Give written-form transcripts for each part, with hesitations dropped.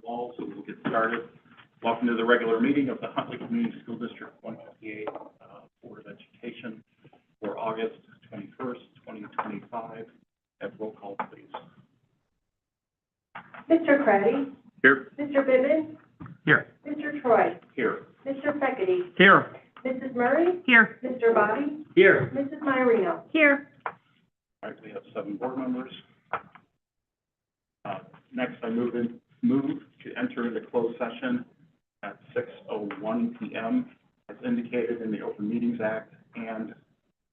Wall, so we'll get started. Welcome to the regular meeting of the Huntley Community School District 158 Board of Education for August 21st, 2025. Have roll call, please. Mr. Craddy? Here. Mr. Bibbin? Here. Mr. Troy? Here. Mr. Feckety? Here. Mrs. Murray? Here. Mr. Bobby? Here. Mrs. Maiorino? Here. All right, we have 7 board members. Next, I move to enter into closed session at 6:01 p.m. as indicated in the Open Meetings Act and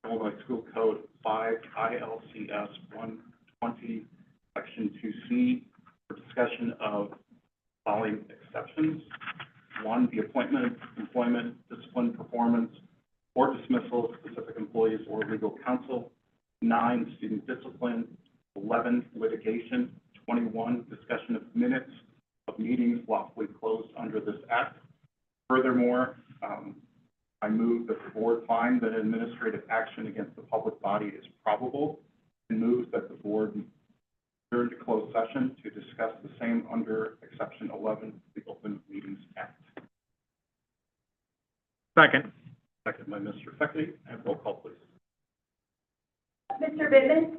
Illinois School Code 5 ILCS 120, Section 2C, for discussion of following exceptions. 1, the appointment, employment, discipline, performance, or dismissal of specific employees or legal counsel. 9, student discipline. 11, litigation. 21, discussion of minutes of meetings lawfully closed under this act. Furthermore, I move that the board find that administrative action against the public body is probable and move that the board adjourn to closed session to discuss the same under exception 11 of the Open Meetings Act. Second. Second by Mr. Feckety. And roll call, please. Mr. Bibbin?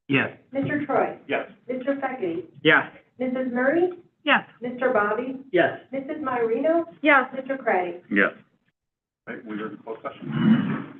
Yes. Mr. Troy? Yes. Mr. Feckety? Yes. Mrs. Murray? Yes. Mr. Bobby? Yes. Mrs. Maiorino? Yes. Mr. Craddy? Yes. Right, we are in closed session.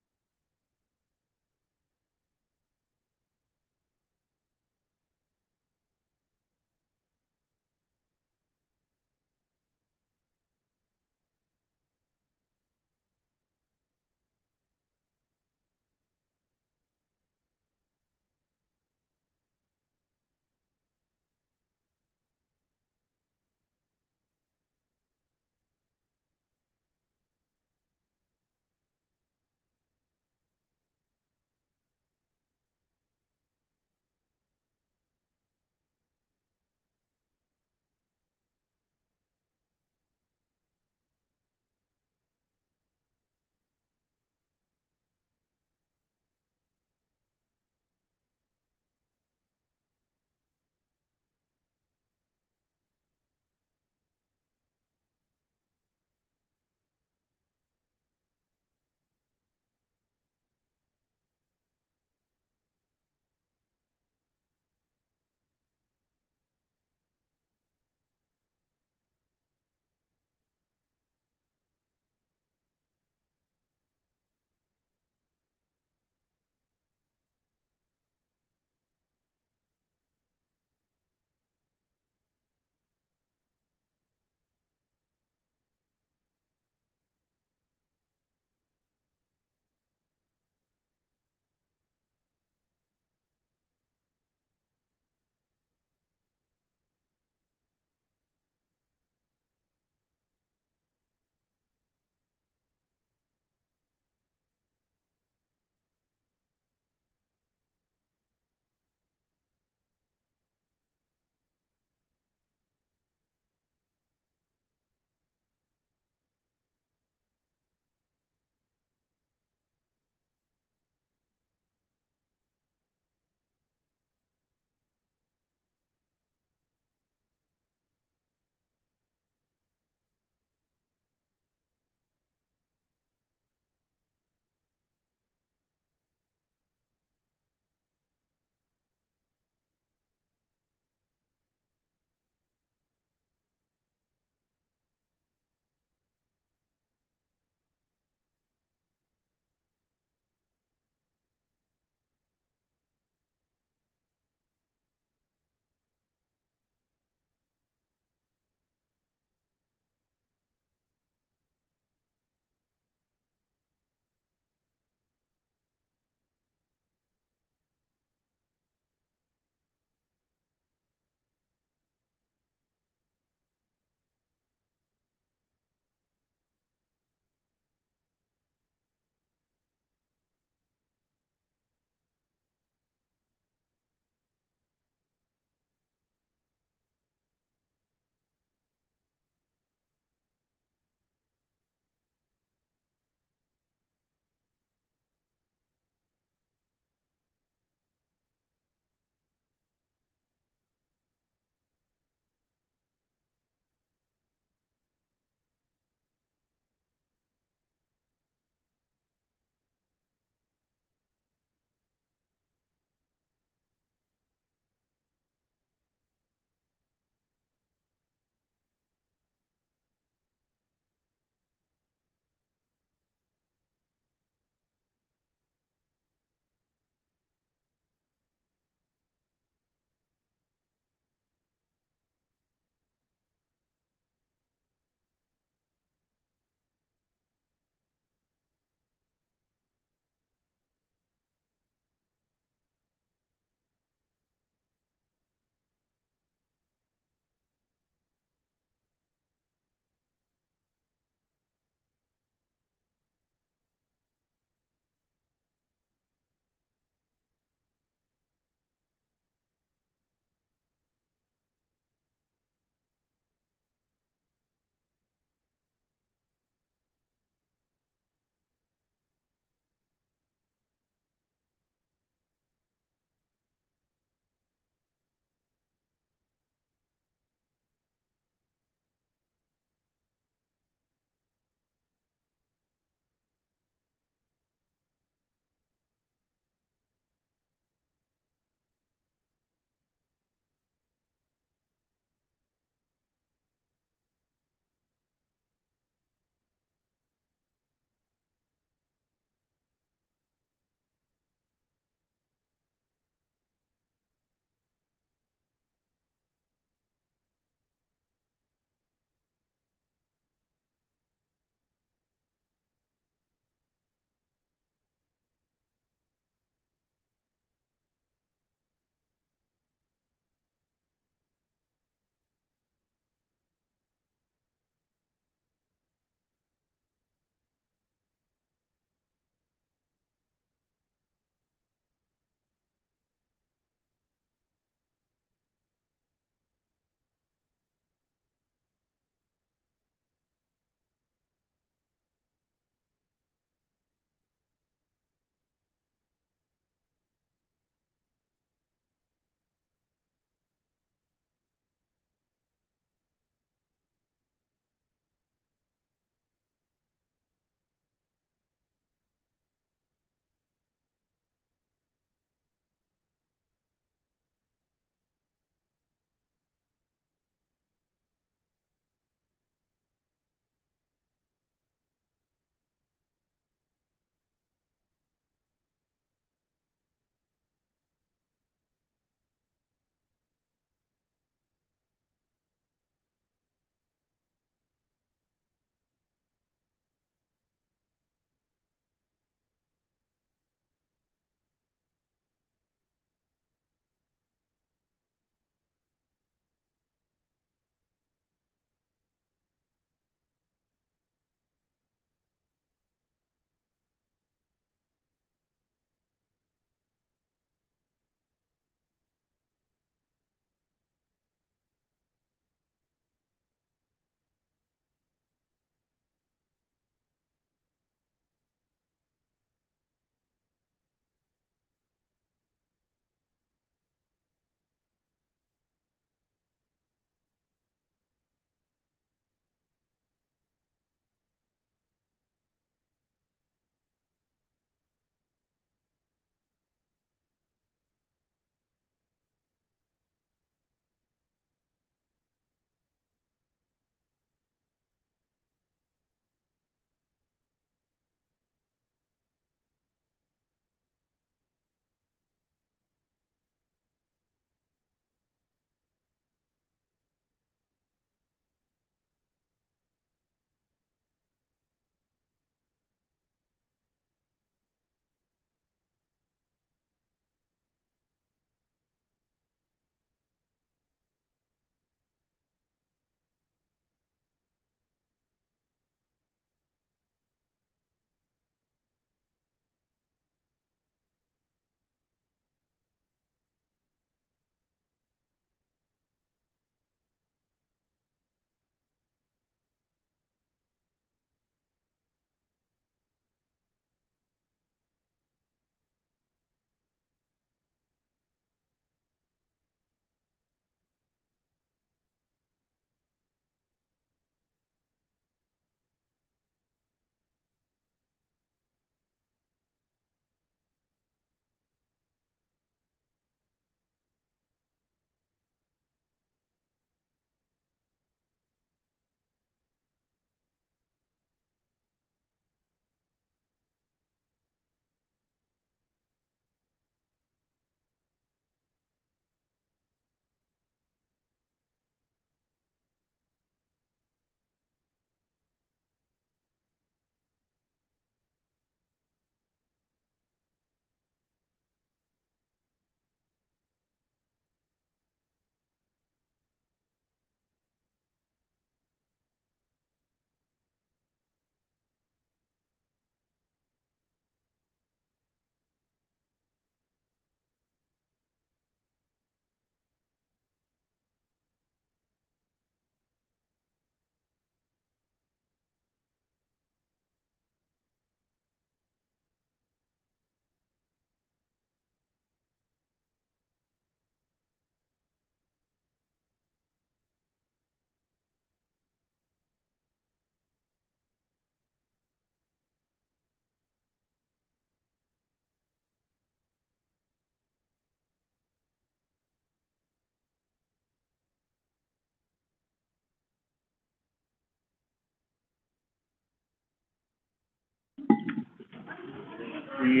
We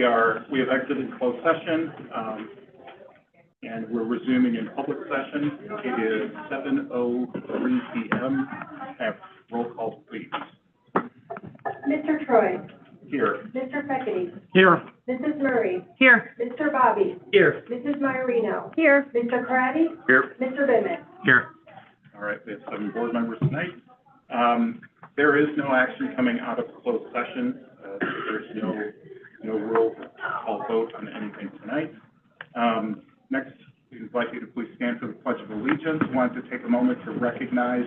have exited closed session, and we're resuming in public session. It is 7:03 p.m. Have roll call, please. Mr. Troy, Here. Mr. Feckety, Here. Mrs. Murray, Here. Mr. Bobby, Here. Mrs. Maiorino, Here. Mr. Karati, Here. Mr. Bennett. Here. All right, we have 7 board members tonight. There is no action coming out of closed session. There's no roll call vote on anything tonight. Next, we invite you to please stand for the Pledge of Allegiance. I wanted to take a moment to recognize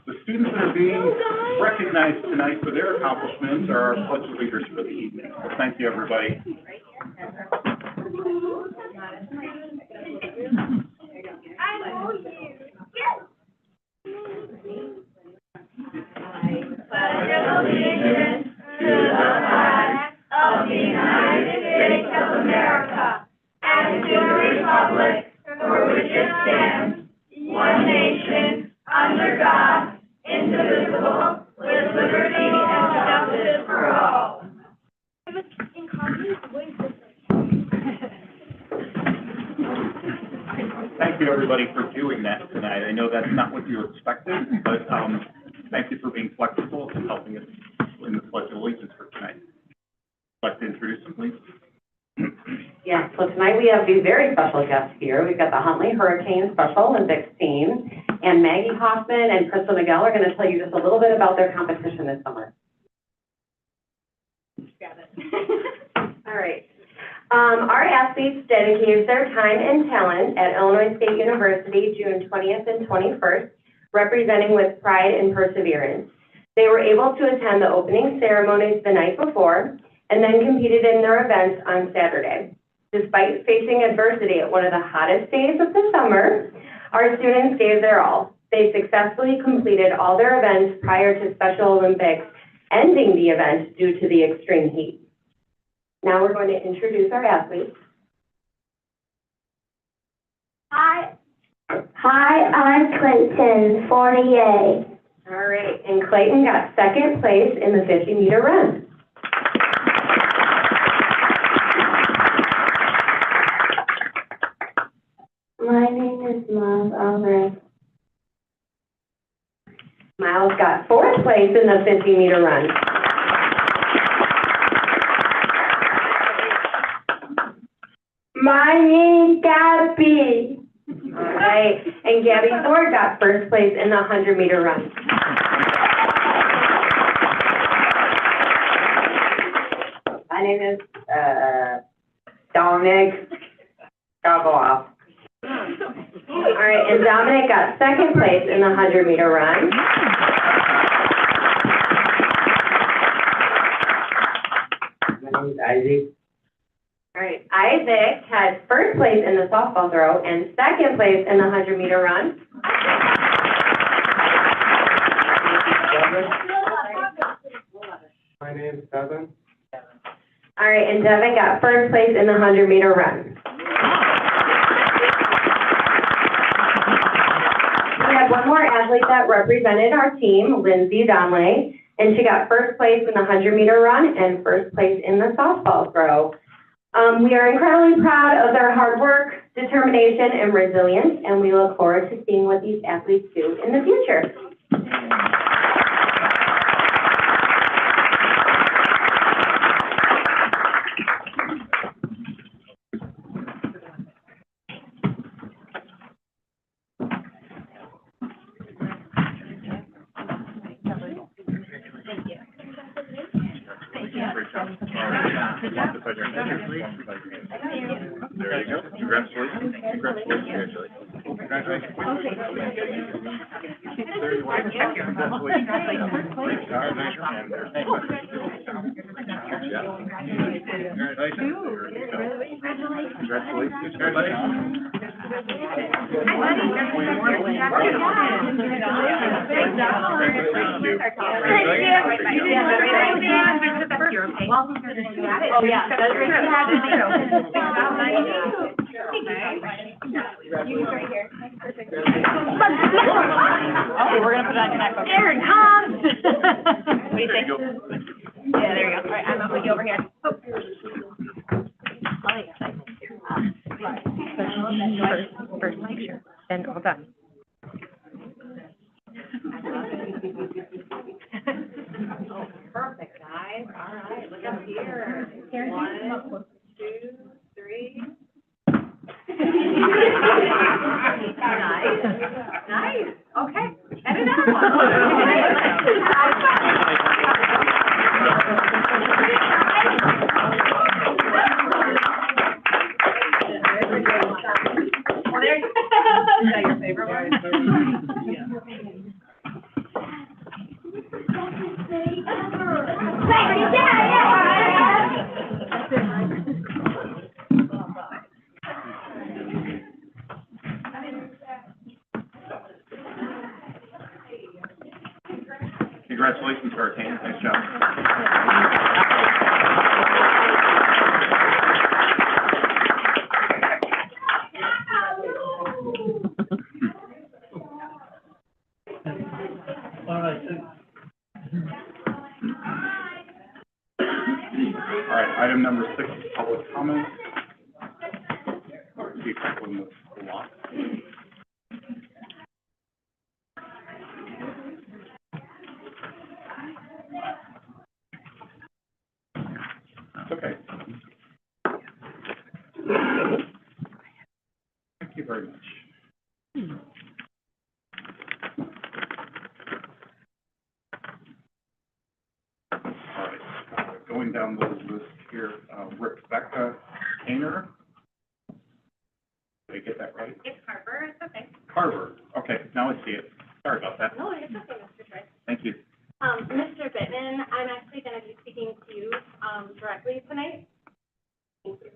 the students that are being recognized tonight for their accomplishments are our pledge leaders for the evening. So thank you, everybody. Of the United States of America, and to the republic for which it stands, one nation, under God, indivisible, with liberty and justice for all. Thank you, everybody, for doing that tonight. I know that's not what you expected, but thank you for being flexible and helping us in the Pledge of Allegiance for tonight. Like to introduce them, please? Yeah, so tonight we have two very special guests here. We've got the Huntley Hurricane Special Olympics team, and Maggie Hoffman and Crystal Miguel are going to tell you just a little bit about their competition this summer. Got it. All right. Our athletes dedicated their time and talent at Illinois State University June 20th and 21st, representing with pride and perseverance. They were able to attend the opening ceremonies the night before, and then competed in their events on Saturday. Despite facing adversity at one of the hottest days of the summer, our students gave their all. They successfully completed all their events prior to Special Olympics, ending the event due to the extreme heat. Now we're going to introduce our athletes. Hi, I'm Clinton, 48. All right, and Clayton got second place in the 50-meter run. My name is Miles Alvarez. Miles got fourth place in the 50-meter run. My name is Gabby. All right, and Gabby Ford got first place in the 100-meter run. My name is Dominic Gabaloff. All right, and Dominic got second place in the 100-meter run. My name is Isaac. All right, Isaac had first place in the softball throw and second place in the 100-meter run. My name is Devin. All right, and Devin got first place in the 100-meter run. We had one more athlete that represented our team, Lindsay Donley, and she got first place in the 100-meter run and first place in the softball throw. We are incredibly proud of their hard work, determination, and resilience, and we look forward to seeing what these athletes do in the future. There you go. Congratulations. Congratulations. Congratulations. There you are. Congratulations. Great job. And there's no question. Congratulations. Congratulations. Oh, yeah. Oh, we're gonna put it on your neck. Here it comes. There you go. Yeah, there you go. All right, I'm gonna put you over here. Oh. First picture, then all done. Oh, perfect, guys. All right, look up here. 1, 2, 3. Nice. Nice. Okay. And another one. Is that your favorite one? Congratulations to our team. Nice job. All right, item number 6 is public comment. Or see if I can move the lot. It's okay. Thank you very much. All right, going down the list here, Rebecca Kainer. Did I get that right? It's Carver, it's okay. Carver. Okay, now I see it. Sorry about that. No, it's okay, Mr. Trice. Thank you. Mr. Bittman, I'm actually going to be speaking to you directly tonight. Thank you.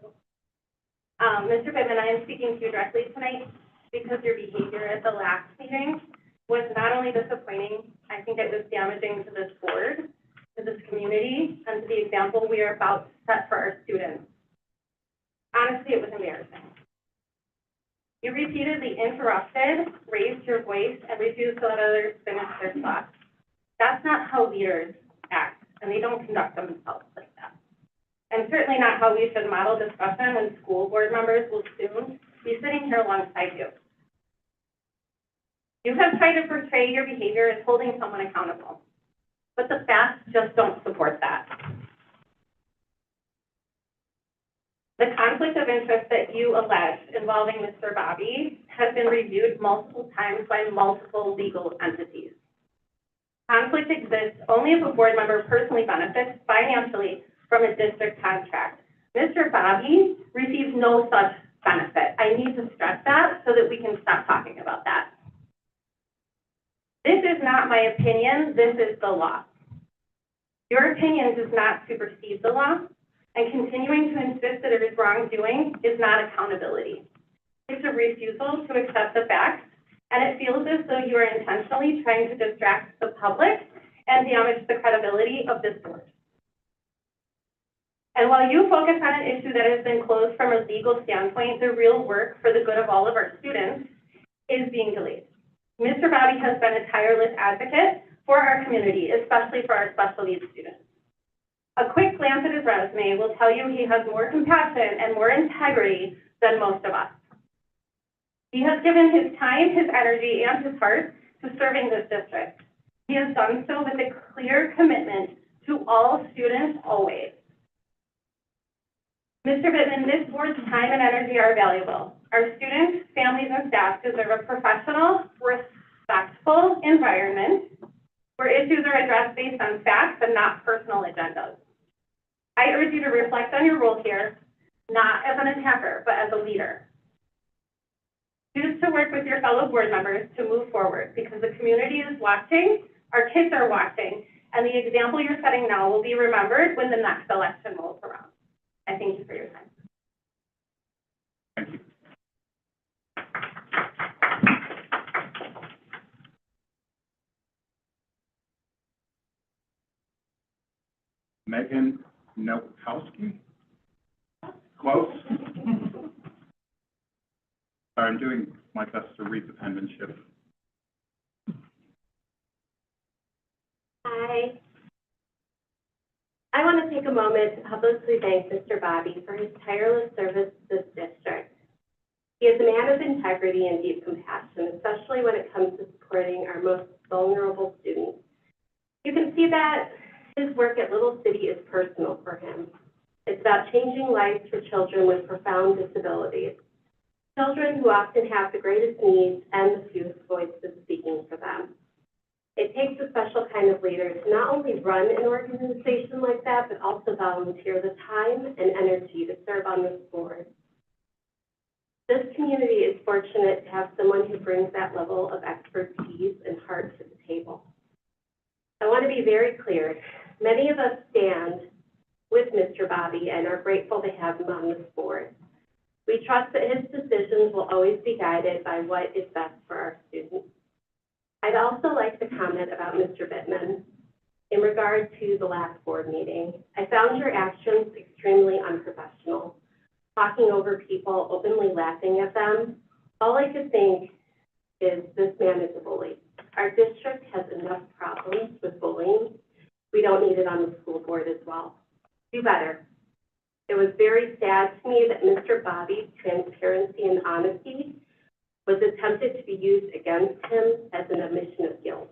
Mr. Bittman, I am speaking to you directly tonight because your behavior at the last meeting was not only disappointing, I think it was damaging to this board, to this community, and to the example we are about to set for our students. Honestly, it was embarrassing. You repeatedly interrupted, raised your voice, and refused to let others finish their thoughts. That's not how leaders act, and they don't conduct themselves like that. And certainly not how we should model discussion when school board members will soon be sitting here alongside you. You have tried to portray your behavior as holding someone accountable, but the facts just don't support that. The conflict of interest that you allege involving Mr. Bobby has been reviewed multiple times by multiple legal entities. Conflict exists only if a board member personally benefits financially from a district contract. Mr. Bobby receives no such benefit. I need to stress that so that we can stop talking about that. This is not my opinion, this is the law. Your opinion does not supersede the law, and continuing to insist that it is wrongdoing is not accountability. It's a refusal to accept the facts, and it feels as though you are intentionally trying to distract the public and damage the credibility of this board. And while you focus on an issue that has been closed from a legal standpoint, the real work for the good of all of our students is being delayed. Mr. Bobby has been a tireless advocate for our community, especially for our special needs students. A quick glance at his resume will tell you he has more compassion and more integrity than most of us. He has given his time, his energy, and his heart to serving this district. He has done so with a clear commitment to all students always. Mr. Bittman, this board's time and energy are valuable. Our students, families, and staff deserve a professional, respectful environment where issues are addressed based on facts and not personal agendas. I urge you to reflect on your role here, not as an attacker, but as a leader. Choose to work with your fellow board members to move forward because the community is watching, our kids are watching, and the example you're setting now will be remembered when the next election rolls around. I thank you for your time. Thank you. Megan Nowakowski? Close? I'm doing my best to read the penmanship. Hi. I moment to publicly thank Mr. Bobby for his tireless service to this district. He is a man of integrity and deep compassion, especially when it comes to supporting our most vulnerable students. You can see that his work at Little City is personal for him. It's about changing lives for children with profound disabilities, children who often have the greatest needs and the fewest voices speaking for them. It takes a special kind of leader to not only run an organization like that, but also volunteer the time and energy to serve on this board. This community is fortunate to have someone who brings that level of expertise and heart to the table. I want to be very clear. Many of us stand with Mr. Bobby and are grateful to have him on this board. We trust that his decisions will always be guided by what is best for our students. I'd also like to comment about Mr. Bittman in regard to the last board meeting. I found your actions extremely unprofessional, talking over people, openly laughing at them. All I could think is this man is a bully. Our district has enough problems with bullying. We don't need it on the school board as well. Do better. It was very sad to me that Mr. Bobby's transparency and honesty was attempted to be used against him as an admission of guilt.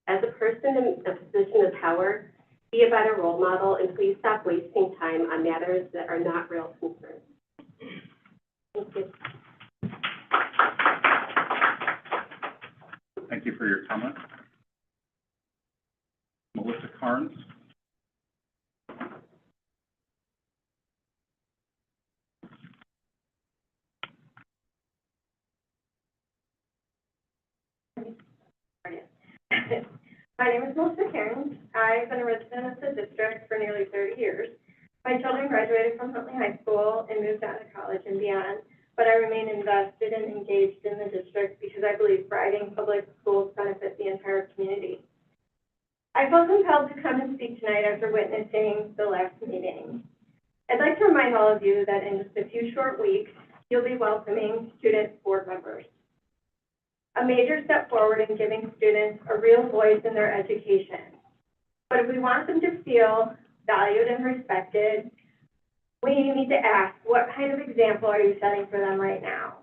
As a person in a position of power, be a better role model and please stop wasting time on matters that are not real concerns. Thank you. Thank you for your comment. Melissa Carnes. My name is Melissa Cairns. I've been a resident of the district for nearly 30 years. My children graduated from Huntley High School and moved on to college and beyond, but I remain invested and engaged in the district because I believe thriving public schools benefit the entire community. I felt compelled to come and speak tonight after witnessing the last meeting. I'd like to remind all of you that in just a few short weeks, you'll be welcoming student board members. A major step forward in giving students a real voice in their education. But if we want them to feel valued and respected, we need to ask, what kind of example are you setting for them right now?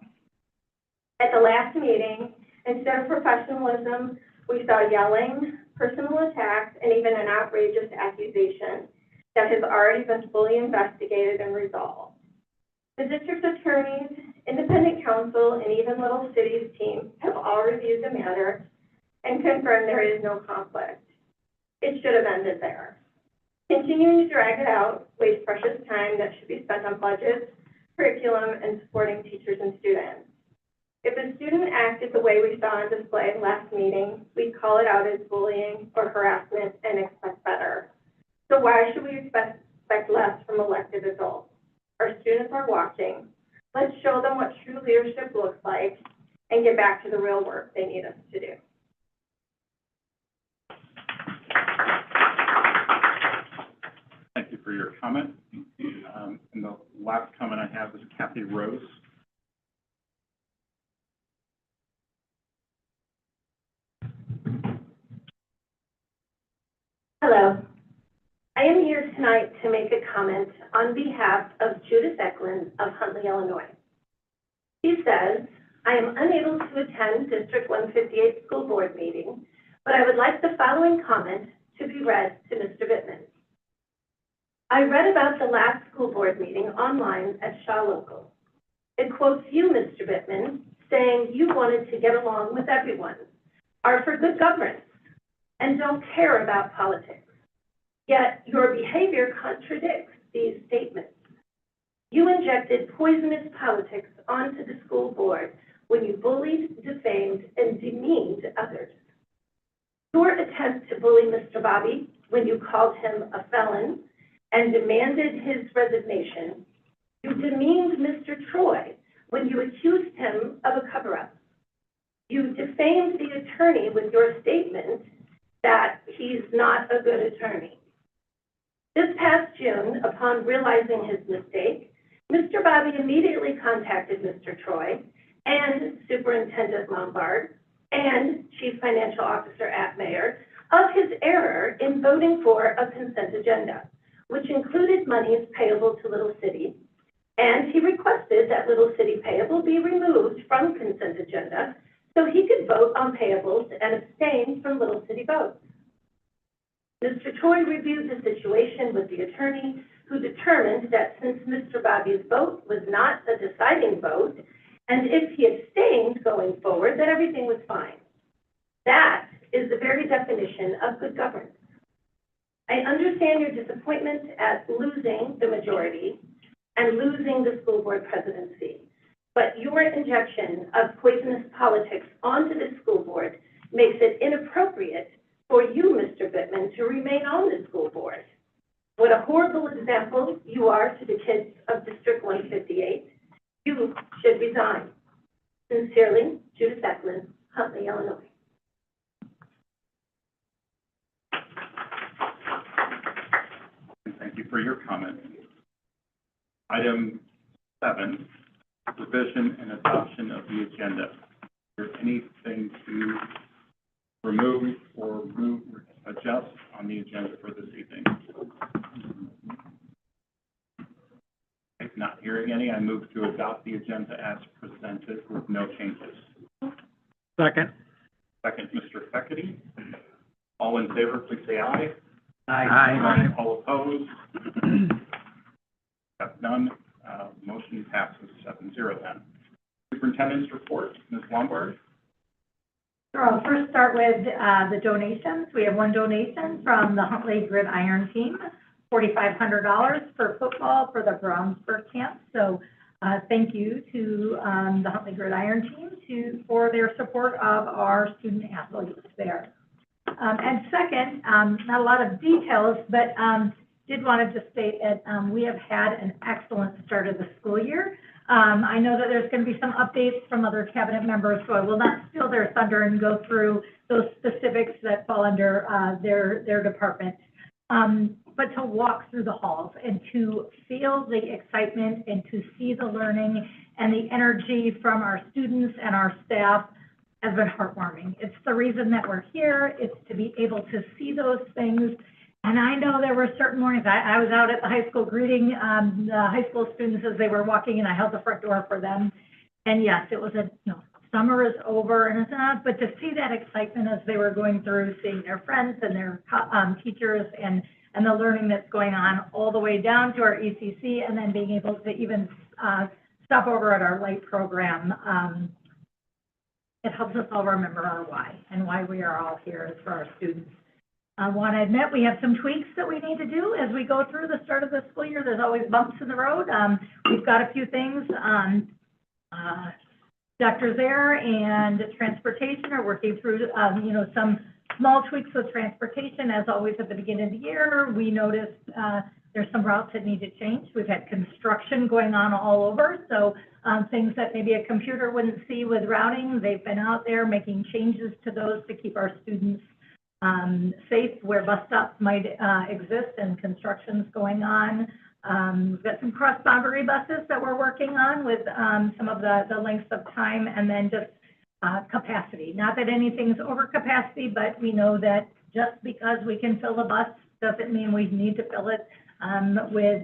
At the last meeting, instead of professionalism, we saw yelling, personal attacks, and even an outrageous accusation that has already been fully investigated and resolved. The district attorneys, independent counsel, and even Little City's team have all reviewed the matter and confirmed there is no conflict. It should have ended there. Continuing to drag it out wastes precious time that should be spent on budgets, curriculum, and supporting teachers and students. If a student acted the way we saw on display last meeting, we'd call it out as bullying or harassment and expect better. So why should we expect less from elected adults? Our students are watching. Let's show them what true leadership looks like and get back to the real work they need us to do. Thank you for your comment. And the last comment I have is Kathy Rose. Hello. I am here tonight to make a comment on behalf of Judith Eklund of Huntley, Illinois. She says, I am unable to attend District 158 school board meeting, but I would like the following comment to be read to Mr. Bittman. I read about the last school board meeting online at Shaw Local. It quotes you, Mr. Bittman, saying you wanted to get along with everyone, are for good governance, and don't care about politics. Yet your behavior contradicts these statements. You injected poisonous politics onto the school board when you bullied, defamed, and demeaned others. Your attempt to bully Mr. Bobby when you called him a felon and demanded his resignation. You demeaned Mr. Troy when you accused him of a cover-up. You defamed the attorney with your statement that he's not a good attorney. This past June, upon realizing his mistake, Mr. Bobby immediately contacted Mr. Troy and Superintendent Lombard and Chief Financial Officer at Mayor of his error in voting for a consent agenda, which included monies payable to Little City, and he requested that Little City payable be removed from consent agenda so he could vote on payables and abstain from Little City votes. Mr. Choi reviewed the situation with the attorney, who determined that since Mr. Bobby's vote was not a deciding vote, and if he abstained going forward, that everything was fine. That is the very definition of good governance. I understand your disappointment at losing the majority and losing the school board presidency, but your injection of poisonous politics onto the school board makes it inappropriate for you, Mr. Bittman, to remain on the school board. What a horrible example you are to the kids of District 158. You should resign. Sincerely, Judith Eklund, Huntley, Illinois. Thank you for your comment. Item 7, revision and adoption of the agenda. Is there anything to remove or adjust on the agenda for this evening? If not hearing any, I move to adopt the agenda as presented with no changes. Second. Second, Mr. Feckety. All in favor, please say aye. Aye. All opposed? Have none. Motion passes 7-0 then. Superintendent's report, Ms. Lombard. Sure, I'll first start with the donations. We have one donation from the Huntley Gridiron team, $4,500 for football for the Brownsburg camp. So thank you to the Huntley Gridiron team for their support of our student athletes there. And second, not a lot of details, but did want to just state that we have had an excellent start of the school year. I know that there's going to be some updates from other cabinet members, so I will not steal their thunder and go through those specifics that fall under their department. But to walk through the halls and to feel the excitement and to see the learning and the energy from our students and our staff has been heartwarming. It's the reason that we're here. It's to be able to see those things. And I know there were certain mornings, I was out at the high school greeting the high school students as they were walking in. I held the front door for them. And yes, it was summer is over and it's not, but to see that excitement as they were going through, seeing their friends and their teachers and the learning that's going on all the way down to our ECC, and then being able to even stop over at our light program. It helps us all remember our why, and why we are all here is for our students. I want to admit we have some tweaks that we need to do as we go through the start of the school year. There's always bumps in the road. We've got a few things. Dr. Zaire and transportation are working through, some small tweaks with transportation. As always at the beginning of the year, we noticed there's some routes that need to change. We've had construction going on all over, so things that maybe a computer wouldn't see with routing, they've been out there making changes to those to keep our students safe where bus stops might exist and construction's going on. We've got some cross-boundary buses that we're working on with some of the lengths of time, and then just capacity. Not that anything's over capacity, but we know that just because we can fill a bus doesn't mean we need to fill it with,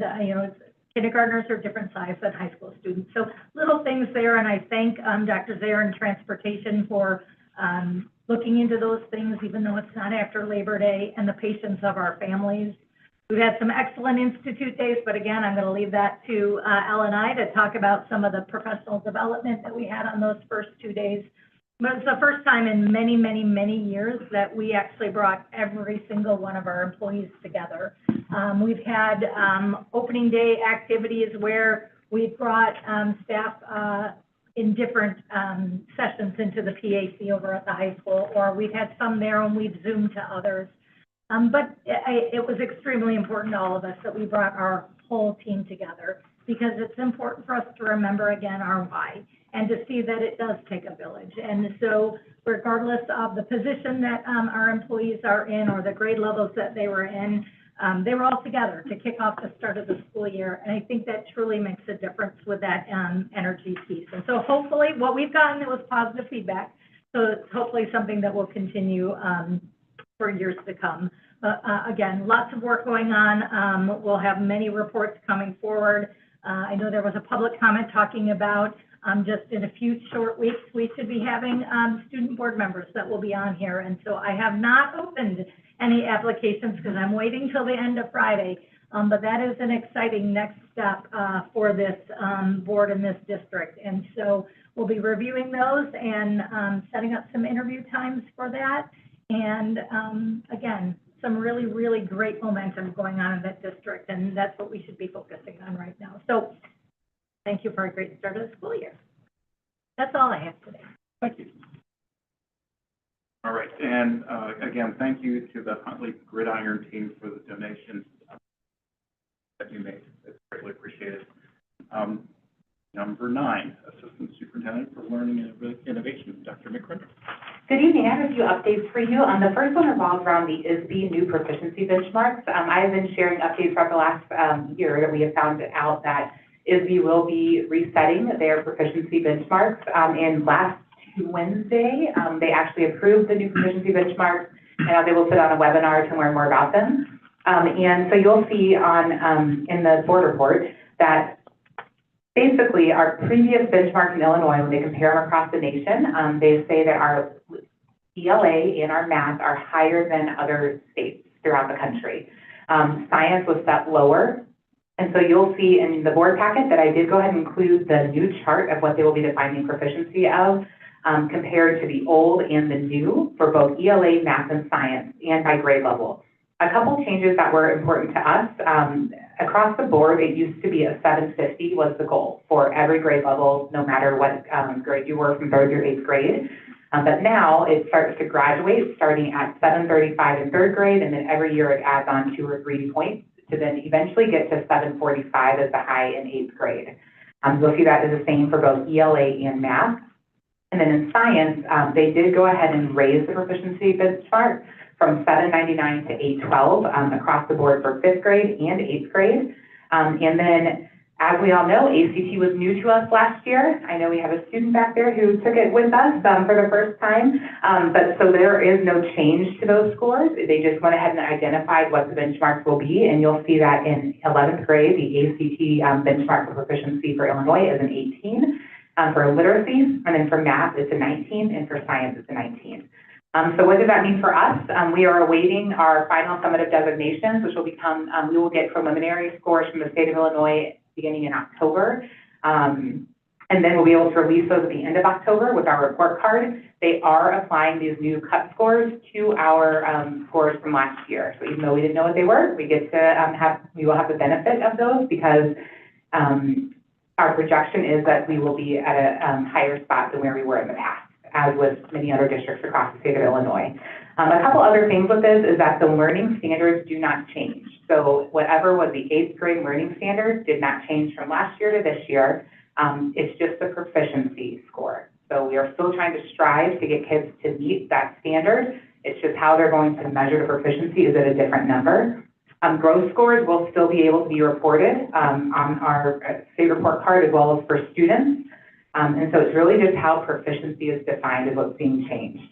kindergartners are different size than high school students. So little things there, and I thank Dr. Zaire and Transportation for looking into those things, even though it's not after Labor Day, and the patience of our families. We've had some excellent institute days, but again, I'm going to leave that to Ellen and I to talk about some of the professional development that we had on those first 2 days. But it's the first time in many, many, many years that we actually brought every single one of our employees together. We've had opening day activities where we've brought staff in different sessions into the PAC over at the high school, or we've had some there and we've Zoomed to others. But it was extremely important to all of us that we brought our whole team together, because it's important for us to remember again our why and to see that it does take a village. And so regardless of the position that our employees are in or the grade levels that they were in, they were all together to kick off the start of the school year. And I think that truly makes a difference with that energy piece. And so hopefully what we've gotten, it was positive feedback. So it's hopefully something that will continue for years to come. again, lots of work going on. We'll have many reports coming forward. I know there was a public comment talking about just in a few short weeks, we should be having student board members that will be on here. And so I have not opened any applications because I'm waiting till the end of Friday. But that is an exciting next step for this board in this district. And so we'll be reviewing those and setting up some interview times for that. And again, some really, really great momentum going on in that district. And that's what we should be focusing on right now. So thank you for a great start of the school year. That's all I have today. Thank you. All right, and again, thank you to the Huntley Gridiron team for the donations that you made. It's greatly appreciated. Number 9, Assistant Superintendent for Learning and Innovation, Dr. McCrimmon. Good evening. I have a few updates for you. The first one revolves around the ISB new proficiency benchmarks. I have been sharing updates throughout the last year that we have found out that ISB will be resetting their proficiency benchmarks. And last Wednesday, they actually approved the new proficiency benchmarks, and they will sit on a webinar to learn more about them. And so you'll see on in the board report that basically our previous benchmarks in Illinois, when they compare them across the nation, they say that our ELA and our math are higher than other states throughout the country. Science was set lower. And so you'll see in the board packet that I did go ahead and include the new chart of what they will be defining proficiency of compared to the old and the new for both ELA, math, and science, and by grade level. A couple changes that were important to us. Across the board, it used to be a 750 was the goal for every grade level, no matter what grade you were from 3rd through 8th grade. But now it starts to graduate starting at 735 in 3rd grade, and then every year it adds on 2 or 3 points to then eventually get to 745 as the high in 8th grade. You'll see that is the same for both ELA and math. And then in science, they did go ahead and raise the proficiency benchmark from 799 to 812 across the board for 5th grade and 8th grade. And then, as we all know, ACT was new to us last year. I know we have a student back there who took it with us for the first time. But so there is no change to those scores. They just went ahead and identified what the benchmarks will be. And you'll see that in 11th grade, the ACT benchmark for proficiency for Illinois is an 18 for literacy. And then for math, it's a 19. And for science, it's a 19. So what does that mean for us? We are awaiting our final summative designations, which will become, we will get preliminary scores from the state of Illinois beginning in October. And then we'll be able to release those at the end of October with our report card. They are applying these new cut scores to our scores from last year. So even though we didn't know what they were, we get to we will have the benefit of those because our projection is that we will be at a higher spot than where we were in the past, as with many other districts across the state of Illinois. A couple other things with this is that the learning standards do not change. So whatever was the 8th grade learning standard did not change from last year to this year. It's just the proficiency score. So we are still trying to strive to get kids to meet that standard. It's just how they're going to measure the proficiency is at a different number. Growth scores will still be able to be reported on our state report card as well as for students. And so it's really just how proficiency is defined is what's being changed.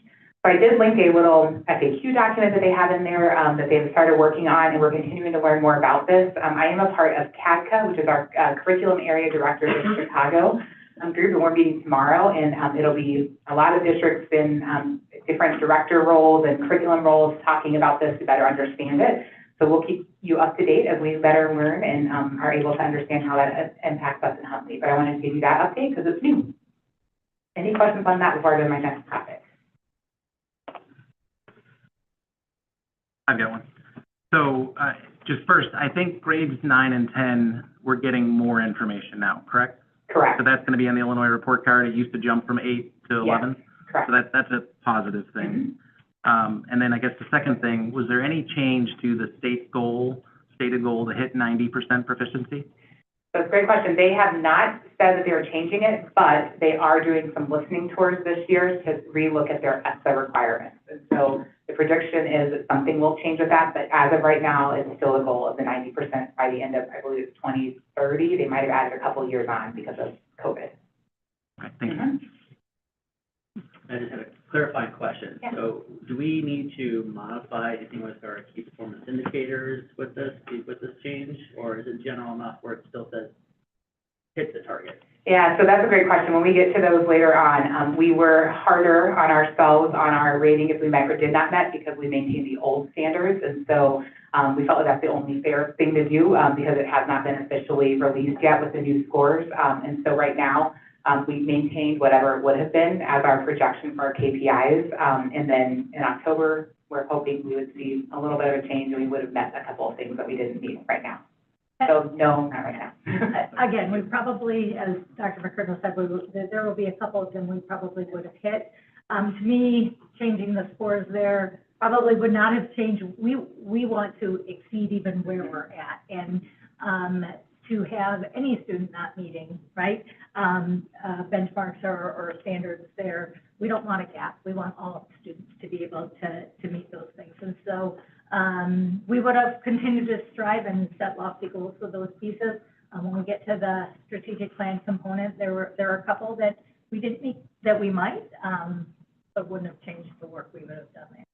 So I did link a little FAQ document that they have in there that they've started working on, and we're continuing to learn more about this. I am a part of CADCA, which is our Curriculum Area Directors in Chicago group, and we're meeting tomorrow, and it'll be a lot of districts in different director roles and curriculum roles talking about this to better understand it. So we'll keep you up to date as we better learn and are able to understand how that impacts us in Huntley. But I wanted to give you that update because it's new. Any questions on that before I go to my next topic? I've got one. So just first, I think grades 9 and 10, we're getting more information now, correct? Correct. So that's going to be on the Illinois report card. It used to jump from 8 to 11? Yes, correct. So that's a positive thing. Mm-hmm. And then I guess the second thing, was there any change to the stated goal to hit 90% proficiency? That's a great question. They have not said that they're changing it, but they are doing some listening tours this year to relook at their ESSA requirements. And so the prediction is that something will change with that, but as of right now, it's still a goal of the 90% by the end of, I believe it's 2030. They might have added a couple of years on because of COVID. Okay, thank you. I just had a clarifying question. Yeah. So do we need to modify anything with our key performance indicators with this change? Or is it general enough where it still says hit the target? Yeah, so that's a great question. When we get to those later on, we were harder on ourselves on our rating if we met or did not met because we maintained the old standards. And so we felt like that's the only fair thing to do because it has not been officially released yet with the new scores. And so right now, we maintained whatever it would have been as our projection for our KPIs. And then in October, we're hoping we would see a little bit of a change and we would have met a couple of things that we didn't meet right now. So no, not right now. Again, we probably, as Dr. McCurnell said, there will be a couple of them we probably would have hit. To me, changing the scores there probably would not have changed. We want to exceed even where we're at, and to have any student not meeting, right, benchmarks or standards there, we don't want a gap. We want all students to be able to meet those things. And so we would have continued to strive and set lofty goals for those pieces. When we get to the strategic plan component, there are a couple that we didn't meet that we might, but wouldn't have changed the work we would have done there.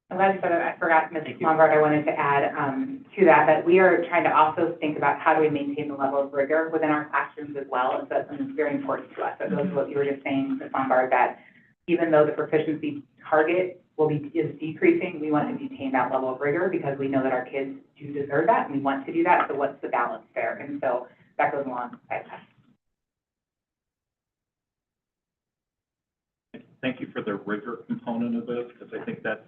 I'm glad you said that. I forgot, Ms. Lombard, I wanted to add to that we are trying to also think about how do we maintain the level of rigor within our classrooms as well. And so that's something that's very important to us. That goes to what you were just saying, Ms. Lombard, that even though the proficiency target is decreasing, we want to maintain that level of rigor because we know that our kids do deserve that and we want to do that. So what's the balance there? And so that goes along with that. Thank you for the rigor component of this, because I think that's,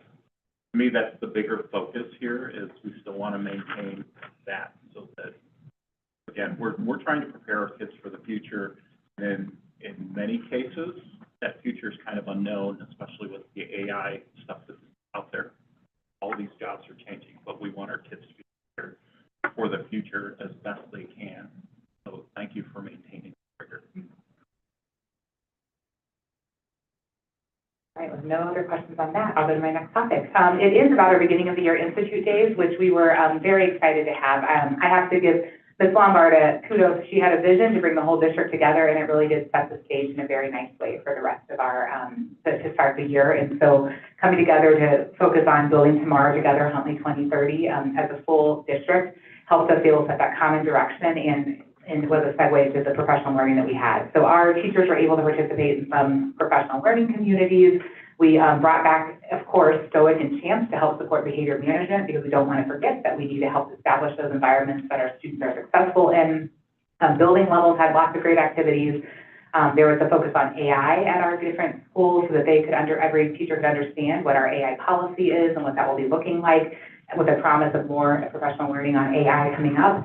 to me, that's the bigger focus here, is we still want to maintain that so that, again, we're trying to prepare our kids for the future. And in many cases, that future is kind of unknown, especially with the AI stuff that's out there. All these jobs are changing, but we want our kids to be prepared for the future as best they can. So thank you for maintaining rigor. All right, with no other questions on that, I'll go to my next topic. It is about our beginning of the year Institute Days, which we were very excited to have. I have to give Ms. Lombard a kudos. She had a vision to bring the whole district together, and it really did set the stage in a very nice way for the rest of our, to start the year. And so coming together to focus on building tomorrow together, Huntley 2030, as a full district, helped us be able to set that common direction and was a segue to the professional learning that we had. So our teachers were able to participate in some professional learning communities. We brought back, of course, STOIC and CHAMPS to help support behavior management because we don't want to forget that we need to help establish those environments that our students are successful in. Building levels had lots of great activities. There was a focus on AI at our different schools so that they could every teacher could understand what our AI policy is and what that will be looking like, with a promise of more professional learning on AI coming up.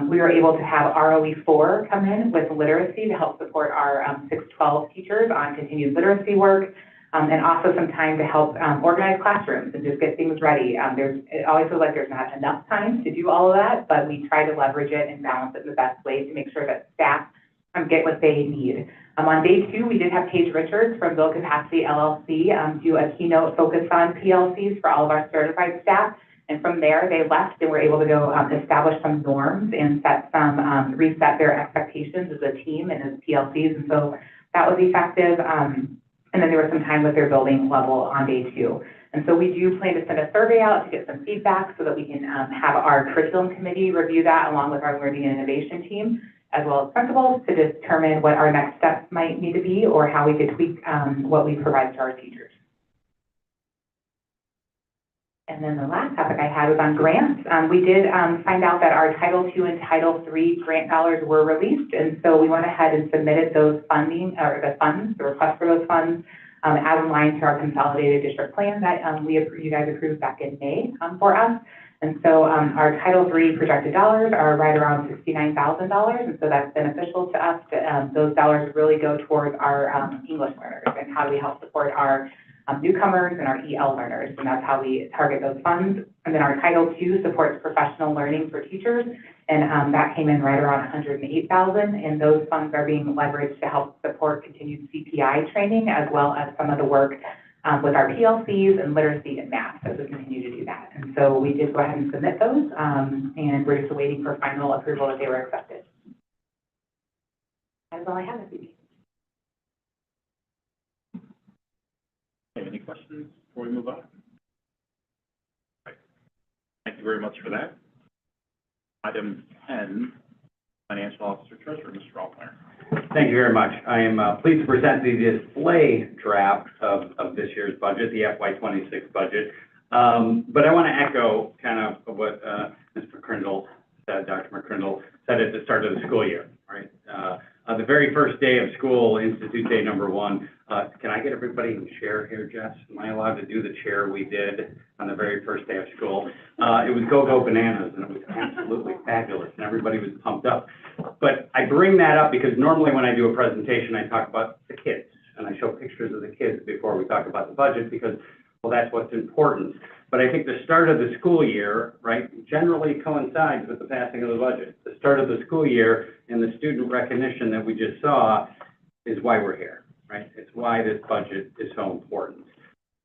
We were able to have ROE4 come in with literacy to help support our 612 teachers on continued literacy work, and also some time to help organize classrooms and just get things ready. It always feels like there's not enough time to do all of that, but we try to leverage it and balance it in the best way to make sure that staff get what they need. On day 2, we did have Paige Richards from Build Capacity LLC do a keynote focused on PLCs for all of our certified staff. And from there, they left and were able to go establish some norms and reset their expectations as a team and as PLCs. And so that was effective. And then there was some time with their building level on day 2. And so we do plan to send a survey out to get some feedback so that we can have our curriculum committee review that along with our learning and innovation team, as well as principals, to determine what our next steps might need to be or how we could tweak what we provide to our teachers. And then the last topic I had was on grants. We did find out that our Title II and Title III grant dollars were released, and so we went ahead and submitted those the request for those funds as in line to our consolidated district plan that you guys approved back in May for us. And so our Title III projected dollars are right around $69,000, and so that's beneficial to us. Those dollars really go towards our English learners and how we help support our newcomers and our EL learners, and that's how we target those funds. And then our Title II supports professional learning for teachers, and that came in right around $108,000, and those funds are being leveraged to help support continued CPI training, as well as some of the work with our PLCs and literacy and math as we continue to do that. And so we did go ahead and submit those, and we're just waiting for final approval that they were accepted. That's all I have this week. questions before we move on? Right. Thank you very much for that. Item 10, Financial Officer Treasurer, Mr. Altmeyer. Thank you very much. I am pleased to present the display draft of this year's budget, the FY26 budget. But I want to echo kind of what Ms. McCrindle said, Dr. McCrindle said at the start of the school year, right? The very first day of school, Institute Day number 1, can I get everybody in chair here, Jess? Am I allowed to do the chair we did on the very first day of school? It was Go-Go Bananas, and it was absolutely fabulous, and everybody was pumped up. But I bring that up because normally when I do a presentation, I talk about the kids, and I show pictures of the kids before we talk about the budget because, well, that's what's important. But I think the start of the school year, right, generally coincides with the passing of the budget. The start of the school year and the student recognition that we just saw is why we're here, right? It's why this budget is so important.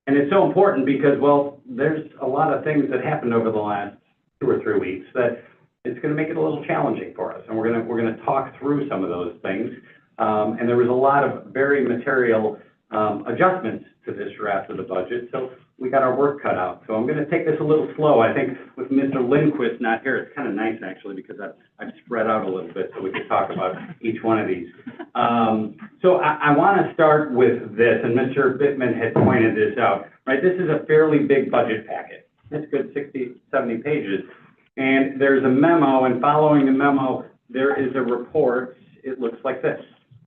And it's so important because, well, there's a lot of things that happened over the last 2 or 3 weeks that it's going to make it a little challenging for us. And we're going to talk through some of those things. And there was a lot of very material adjustments to this draft of the budget. So we got our work cut out. So I'm going to take this a little slow. I think with Mr. Lindquist not here, it's kind of nice actually because I've spread out a little bit so we can talk about each one of these. So I want to start with this, and Mr. Bittman had pointed this out, right? This is a fairly big budget packet. It's good 60, 70 pages. And there's a memo, and following the memo, there is a report. It looks like this,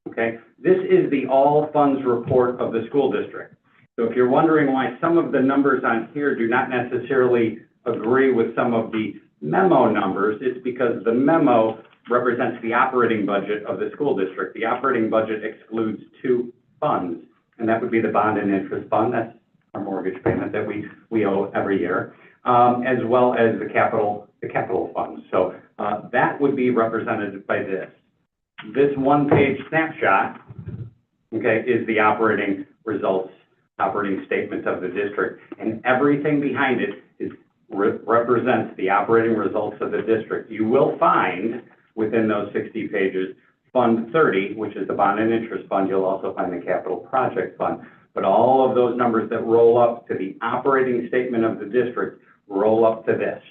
okay? This is the all funds report of the school district. So if you're wondering why some of the numbers on here do not necessarily agree with some of the memo numbers, it's because the memo represents the operating budget of the school district. The operating budget excludes 2 funds, and that would be the bond and interest fund. That's our mortgage payment that we owe every year, as well as the capital funds. So that would be represented by this. This one-page snapshot, okay, is the operating results, operating statement of the district, and everything behind it represents the operating results of the district. You will find within those 60 pages, Fund 30, which is the bond and interest fund. You'll also find the capital project fund. But all of those numbers that roll up to the operating statement of the district roll up to this,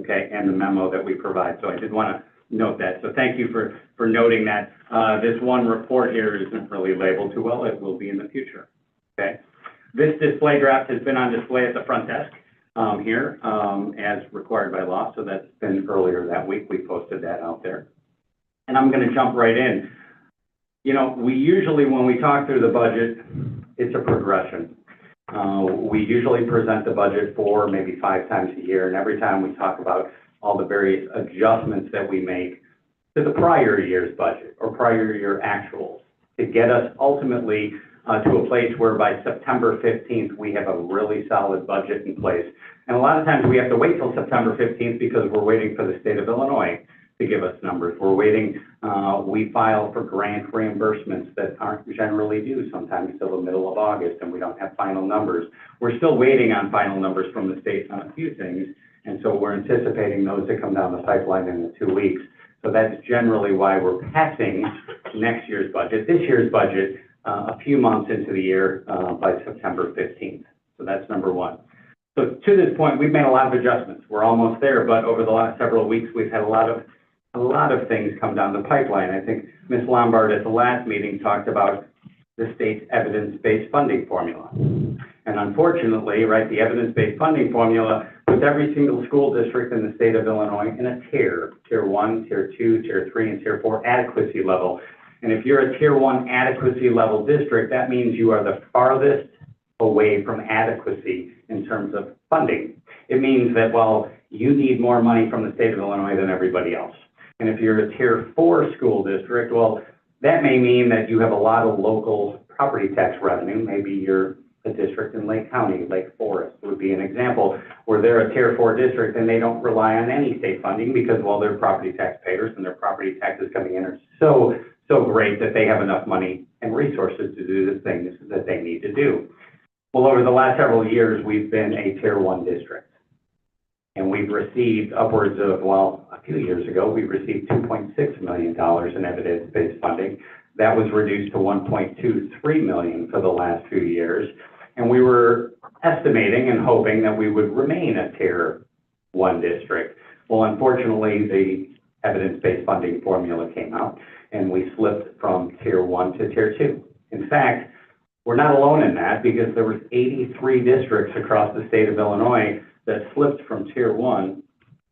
okay, and the memo that we provide. So I did want to note that. So thank you for noting that. This one report here isn't really labeled too well. It will be in the future, okay? This display draft has been on display at the front desk here as required by law. So that's been earlier that week. We posted that out there. And I'm going to jump right in. You know, we usually, when we talk through the budget, it's a progression. We usually present the budget 4, maybe 5 times a year, and every time we talk about all the various adjustments that we make to the prior year's budget or prior year actuals to get us ultimately to a place where by September 15th, we have a really solid budget in place. And a lot of times we have to wait till September 15th because we're waiting for the state of Illinois to give us numbers. We're waiting, we file for grant reimbursements that aren't generally due sometimes till the middle of August, and we don't have final numbers. We're still waiting on final numbers from the state on a few things, and so we're anticipating those to come down the pipeline in the 2 weeks. So that's generally why we're passing next year's budget, this year's budget, a few months into the year by September 15th. So that's number one. So to this point, we've made a lot of adjustments. We're almost there, but over the last several weeks, we've had a lot of things come down the pipeline. I think Ms. Lombard at the last meeting talked about the state's evidence-based funding formula. And unfortunately, right, the evidence-based funding formula puts every single school district in the state of Illinois in a tier 1, tier 2, tier 3, and tier 4 adequacy level. And if you're a tier 1 adequacy level district, that means you are the farthest away from adequacy in terms of funding. It means that, well, you need more money from the state of Illinois than everybody else. And if you're a tier 4 school district, well, that may mean that you have a lot of local property tax revenue. Maybe you're a district in Lake County, Lake Forest would be an example, where they're a tier 4 district and they don't rely on any state funding because, well, they're property taxpayers and their property taxes coming in are so great that they have enough money and resources to do the things that they need to do. Well, over the last several years, we've been a tier 1 district. And we've received upwards of, well, a few years ago, we received $2.6 million in evidence-based funding. That was reduced to $1.23 million for the last few years. And we were estimating and hoping that we would remain a Tier 1 district. Well, unfortunately, the evidence-based funding formula came out, and we slipped from Tier 1 to Tier 2. In fact, we're not alone in that, because there was 83 districts across the state of Illinois that slipped from Tier 1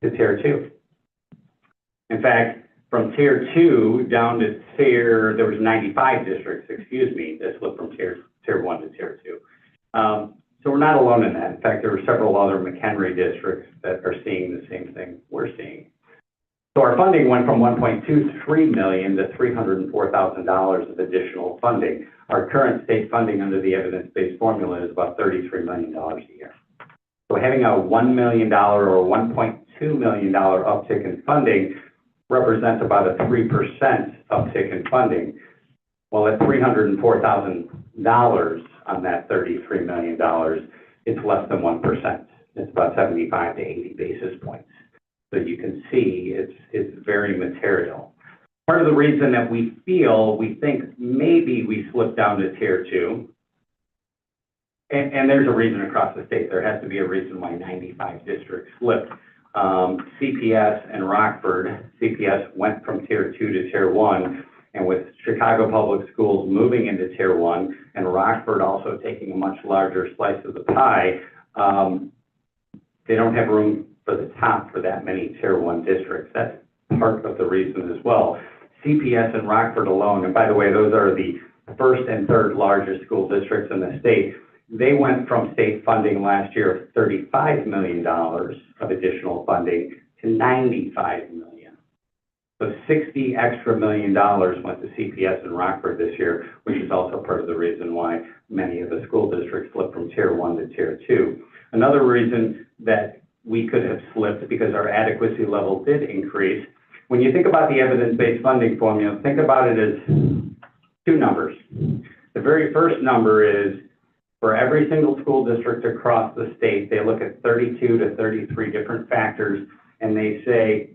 to Tier 2. In fact, from Tier 2 down to there was 95 districts, that slipped from Tier 1 to Tier 2. So we're not alone in that. In fact, there were several other McHenry districts that are seeing the same thing we're seeing. So our funding went from $1.23 million to $304,000 of additional funding. Our current state funding under the evidence-based formula is about $33 million a year. So having a $1 million or $1.2 million uptick in funding represents about a 3% uptick in funding. Well, at $304,000 on that $33 million, it's less than 1%. It's about 75 to 80 basis points. So you can see it's very material. Part of the reason that we think maybe we slipped down to Tier 2, and there's a reason across the state. There has to be a reason why 95 districts slipped. CPS and Rockford, CPS went from Tier 2 to Tier 1, and with Chicago Public Schools moving into Tier 1, and Rockford also taking a much larger slice of the pie, they don't have room for the top for that many Tier 1 districts. That's part of the reason as well. CPS and Rockford alone, and by the way, those are the first and third largest school districts in the state. They went from state funding last year of $35 million of additional funding to $95 million. So $60 extra million went to CPS and Rockford this year, which is also part of the reason why many of the school districts slipped from Tier 1 to Tier 2. Another reason that we could have slipped, because our adequacy level did increase. When you think about the evidence-based funding formula, think about it as two numbers. The very first number is for every single school district across the state, they look at 32 to 33 different factors, and they say,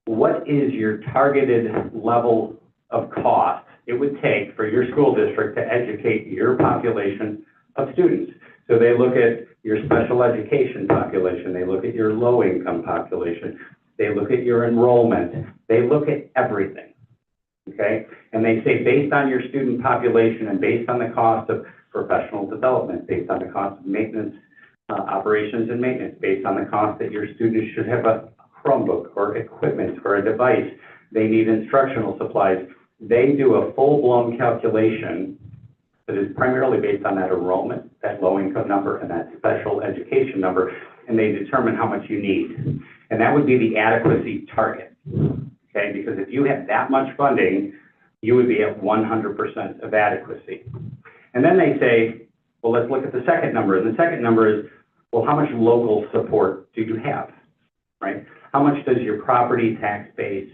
what is your targeted level of cost it would take for your school district to educate your population of students? So they look at your special education population, they look at your low-income population, they look at your enrollment, they look at everything, okay? And they say, based on your student population and based on the cost of professional development, based on the cost of maintenance, operations and maintenance, based on the cost that your students should have a Chromebook or equipment or a device, they need instructional supplies. They do a full-blown calculation that is primarily based on that enrollment, that low-income number, and that special education number, and they determine how much you need. And that would be the adequacy target, okay? Because if you had that much funding, you would be at 100% of adequacy. And then they say, well, let's look at the second number. And the second number is, well, how much local support do you have, right? How much does your property tax base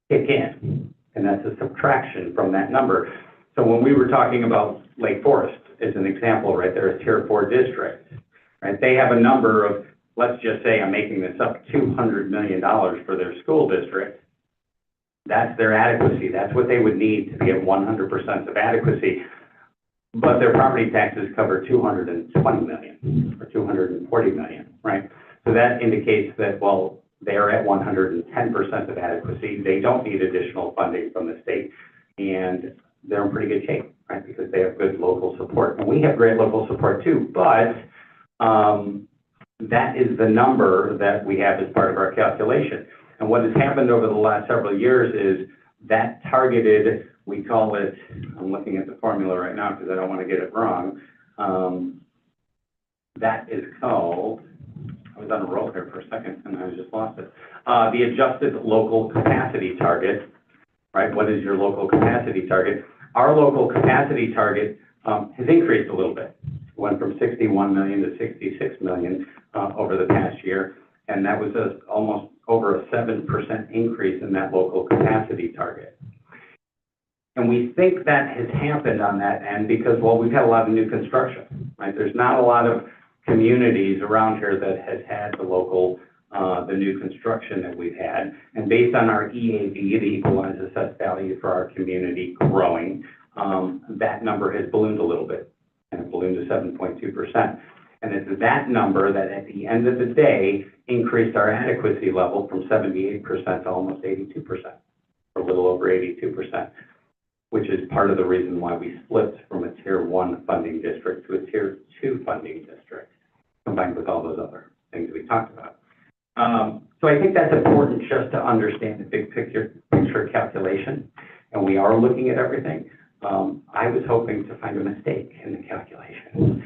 kick in? And that's a subtraction from that number. So when we were talking about Lake Forest as an example, right, they're a Tier 4 district, right? They have a number of, let's just say, I'm making this up, $200 million for their school district. That's their adequacy. That's what they would need to be at 100% of adequacy. But their property taxes cover $220 million or $240 million, right? So that indicates that, well, they are at 110% of adequacy. They don't need additional funding from the state, and they're in pretty good shape, right? Because they have good local support. And we have great local support too, but that is the number that we have as part of our calculation. And what has happened over the last several years is that targeted, we call it, I'm looking at the formula right now because I don't want to get it wrong. That is called, I was on a roll here for a second and I just lost it. The adjusted local capacity target, right? What is your local capacity target? Our local capacity target has increased a little bit. It went from 61 million to 66 million over the past year, and that was almost over a 7% increase in that local capacity target. And we think that has happened on that end because, well, we've had a lot of new construction, right? There's not a lot of communities around here that has had the local, the new construction that we've had. And based on our EAV, the equalized assessed value for our community growing, that number has ballooned a little bit. and it ballooned to 7.2%. And it's that number that at the end of the day increased our adequacy level from 78% to almost 82%, or a little over 82%, which is part of the reason why we flipped from a Tier 1 funding district to a Tier 2 funding district, combined with all those other things we talked about. So I think that's important just to understand the big picture calculation, and we are looking at everything. I was hoping to find a mistake in the calculation.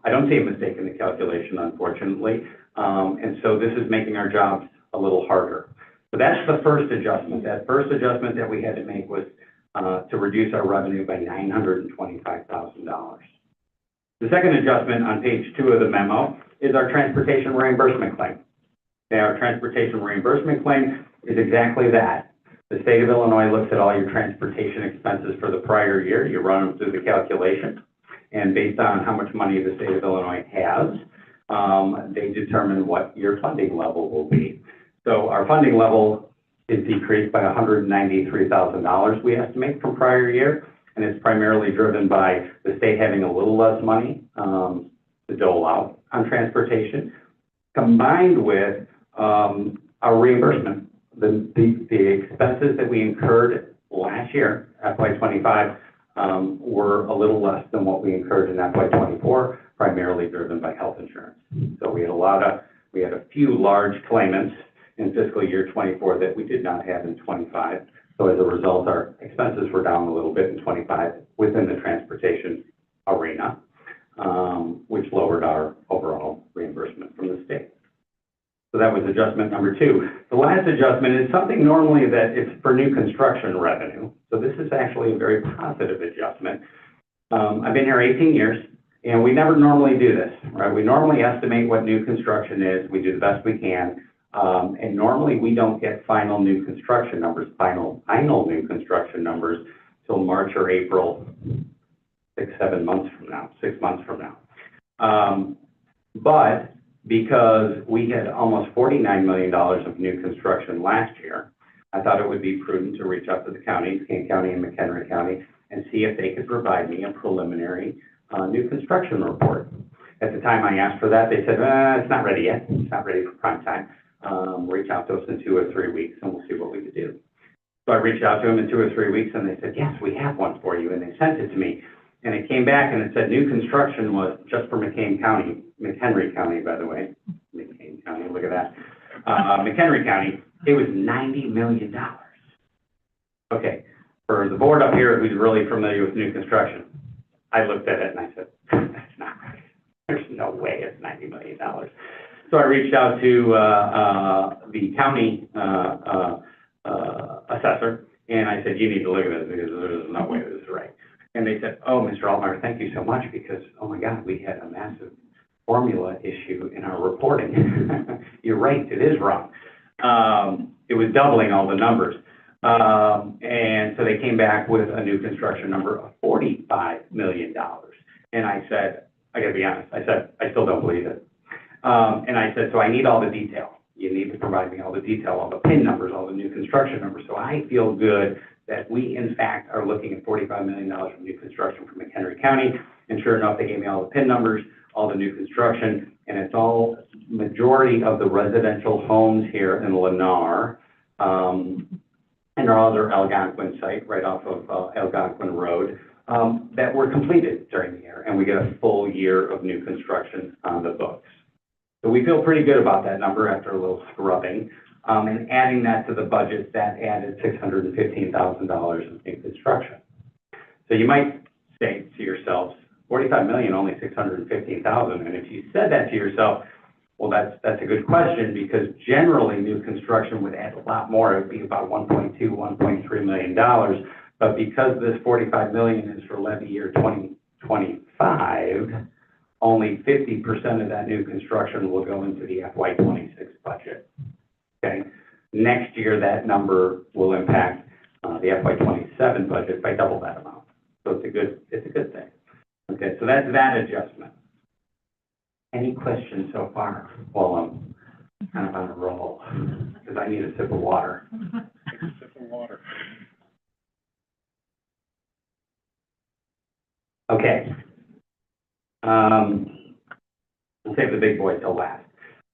I don't see a mistake in the calculation, unfortunately, and so this is making our jobs a little harder. So that's the first adjustment. That first adjustment that we had to make was to reduce our revenue by $925,000. The second adjustment on page 2 of the memo is our transportation reimbursement claim. Okay, our transportation reimbursement claim is exactly that. The state of Illinois looks at all your transportation expenses for the prior year. You run them through the calculation, and based on how much money the state of Illinois has, they determine what your funding level will be. So our funding level is decreased by $193,000, we estimate, from prior year, and it's primarily driven by the state having a little less money to dole out on transportation, combined with our reimbursement. The expenses that we incurred last year, FY25, were a little less than what we incurred in FY24, primarily driven by health insurance. So we had a few large claimants in fiscal year 24 that we did not have in 25. So as a result, our expenses were down a little bit in 25 within the transportation arena, which lowered our overall reimbursement from the state. So that was adjustment number 2. The last adjustment is something normally that it's for new construction revenue. So this is actually a very positive adjustment. I've been here 18 years, and we never normally do this, right? We normally estimate what new construction is. We do the best we can. And normally we don't get final new construction numbers, final new construction numbers till March or April, 6 months from now. But because we had almost $49 million of new construction last year, I thought it would be prudent to reach out to the counties, Kane County and McHenry County, and see if they could provide me a preliminary new construction report. At the time I asked for that, they said, it's not ready yet. It's not ready for prime time. Reach out to us in 2 or 3 weeks and we'll see what we could do. So I reached out to them in 2 or 3 weeks and they said, yes, we have one for you. And they sent it to me. And it came back and it said new construction was just for McHenry County, by the way. McCain County, look at that. McHenry County, it was $90 million. Okay, for the board up here who's really familiar with new construction, I looked at it and I said, that's not right. There's no way it's $90 million. So I reached out to the county assessor and I said, you need to look at this because there's no way this is right. And they said, oh, Mr. Altmeyer, thank you so much because, oh my God, we had a massive formula issue in our reporting. You're right, it is wrong. It was doubling all the numbers. And so they came back with a new construction number of $45 million. And I said, I gotta be honest, I said, I still don't believe it. And I said, so I need all the detail. You need to provide me all the detail, all the PIN numbers, all the new construction numbers. So I feel good that we, in fact, are looking at $45 million from new construction from McHenry County. And sure enough, they gave me all the PIN numbers, all the new construction, and it's all majority of the residential homes here in Lennar, and our other Algonquin site right off of Algonquin Road, that were completed during the year. And we get a full year of new construction on the books. So we feel pretty good about that number after a little scrubbing. And adding that to the budget, that added $615,000 of new construction. So you might say to yourselves, 45 million, only 615,000. And if you said that to yourself, well, that's a good question because generally new construction would add a lot more. It would be about $1.2, $1.3 million. But because this 45 million is for levy year 2025, only 50% of that new construction will go into the FY26 budget. Okay. Next year, that number will impact the FY27 budget by double that amount. So it's a good thing. Okay, so that's that adjustment. Any questions so far? Well, I'm kind of on a roll because I need a sip of water. Take a sip of water. Okay, We'll save the big boy till last.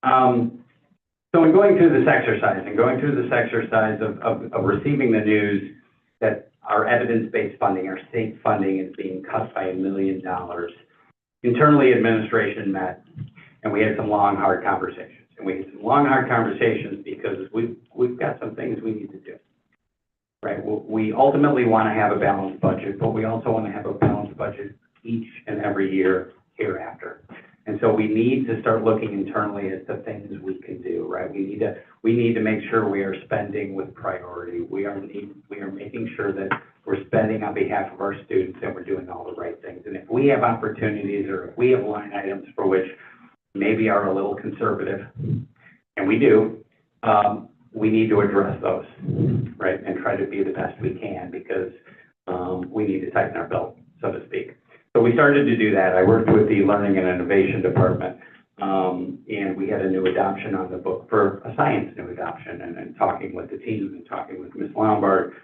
So in going through this exercise of receiving the news that our evidence-based funding, our state funding is being cut by $1 million, internally administration met and we had some long, hard conversations. And we had some long, hard conversations because we've got some things we need to do. Right? We ultimately want to have a balanced budget, but we also want to have a balanced budget each and every year hereafter. And so we need to start looking internally at the things we can do, right? We need to make sure we are spending with priority. We are making sure that we're spending on behalf of our students and we're doing all the right things. And if we have opportunities or if we have line items for which maybe are a little conservative, and we do, we need to address those, right? And try to be the best we can because we need to tighten our belt, so to speak. So we started to do that. I worked with the Learning and Innovation Department, and we had a new adoption on the book for a science new adoption. And talking with the team and talking with Ms. Lombard,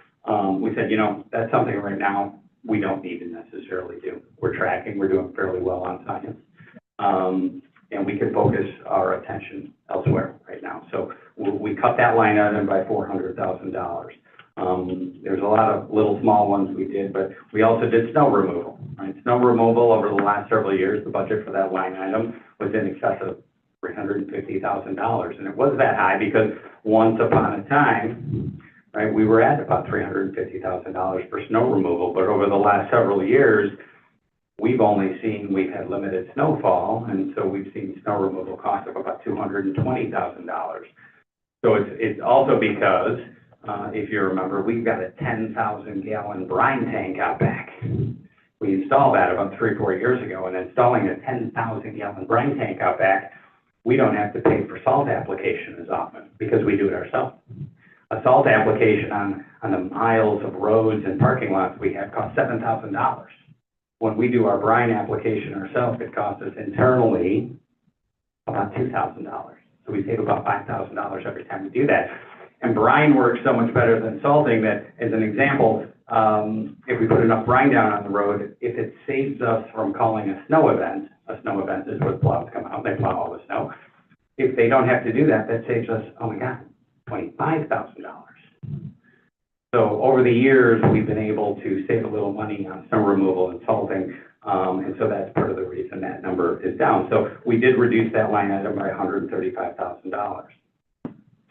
we said, you know, that's something right now we don't need to necessarily do. We're tracking, we're doing fairly well on science, and we can focus our attention elsewhere right now. So we cut that line item by $400,000. There's a lot of little small ones we did, but we also did snow removal, right? Snow removal over the last several years, the budget for that line item was in excess of $350,000. And it was that high because once upon a time, right, we were at about $350,000 for snow removal. But over the last several years, we've had limited snowfall, and so we've seen snow removal cost of about $220,000. So it's also because, if you remember, we've got a 10,000-gallon brine tank out back. We installed that about 3 or 4 years ago, and installing a 10,000-gallon brine tank out back, we don't have to pay for salt application as often because we do it ourselves. A salt application on the miles of roads and parking lots we have costs $7,000. When we do our brine application ourselves, it costs us internally about $2,000. So we save about $5,000 every time we do that. And brine works so much better than salting that, as an example, if we put enough brine down on the road, if it saves us from calling a snow event is where the plows come out, they plow all the snow. If they don't have to do that, that saves us, oh my God, $25,000. So over the years, we've been able to save a little money on snow removal and salting, and so that's part of the reason that number is down. So we did reduce that line item by $135,000.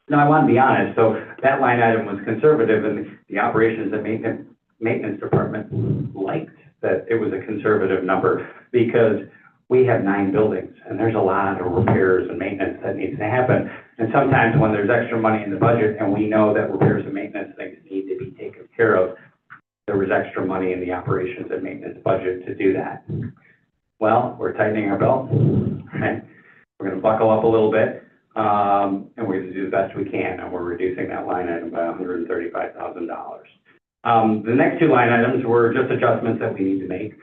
Now, I want to be honest, so that line item was conservative, and the operations and maintenance department liked that it was a conservative number because we have 9 buildings, and there's a lot of repairs and maintenance that needs to happen. And sometimes when there's extra money in the budget and we know that repairs and maintenance things need to be taken care of, there was extra money in the operations and maintenance budget to do that. Well, we're tightening our belt, right? We're going to buckle up a little bit. And we're going to do the best we can, and we're reducing that line item by $135,000. The next 2 line items were just adjustments that we need to make.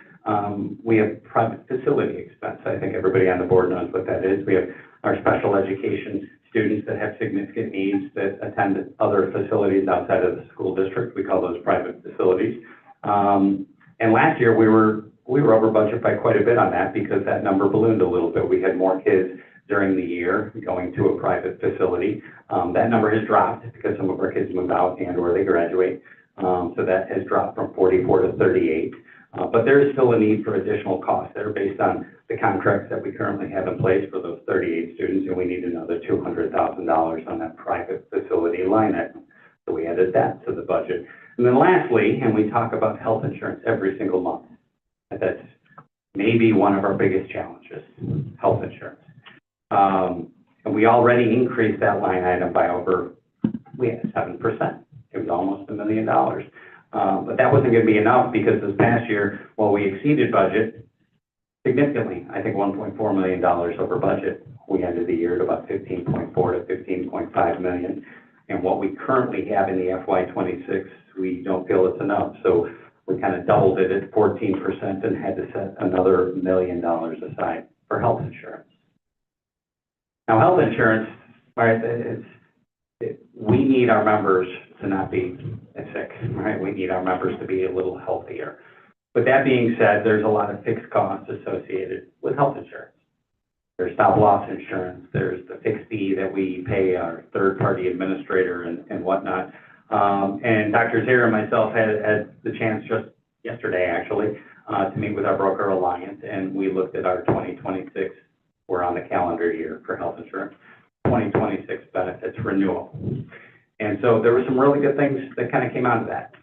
We have private facility expense. I think everybody on the board knows what that is. We have our special education students that have significant needs that attend other facilities outside of the school district. We call those private facilities. And last year, we were over budget by quite a bit on that because that number ballooned a little bit. We had more kids during the year going to a private facility. That number has dropped because some of our kids move out and or they graduate. So that has dropped from 44 to 38. But there is still a need for additional costs that are based on the contracts that we currently have in place for those 38 students, and we need another $200,000 on that private facility line item. So we added that to the budget. And then lastly, and we talk about health insurance every single month. That's maybe one of our biggest challenges, health insurance. And we already increased that line item by we had 7%. It was almost $1 million. But that wasn't going to be enough because this past year, while we exceeded budget significantly, I think $1.4 million over budget, we ended the year at about 15.4 to 15.5 million. And what we currently have in the FY26, we don't feel it's enough. So we kind of doubled it at 14% and had to set another $1 million aside for health insurance. Now, health insurance, right, we need our members to not be sick, right? We need our members to be a little healthier. But that being said, there's a lot of fixed costs associated with health insurance. There's stop loss insurance, there's the fixed fee that we pay our third-party administrator and whatnot. And Dr. Zare and myself had the chance just yesterday, actually, to meet with our broker alliance, and we looked at our 2026, we're on the calendar year for health insurance, 2026 benefits renewal. And so there were some really good things that kind of came out of that.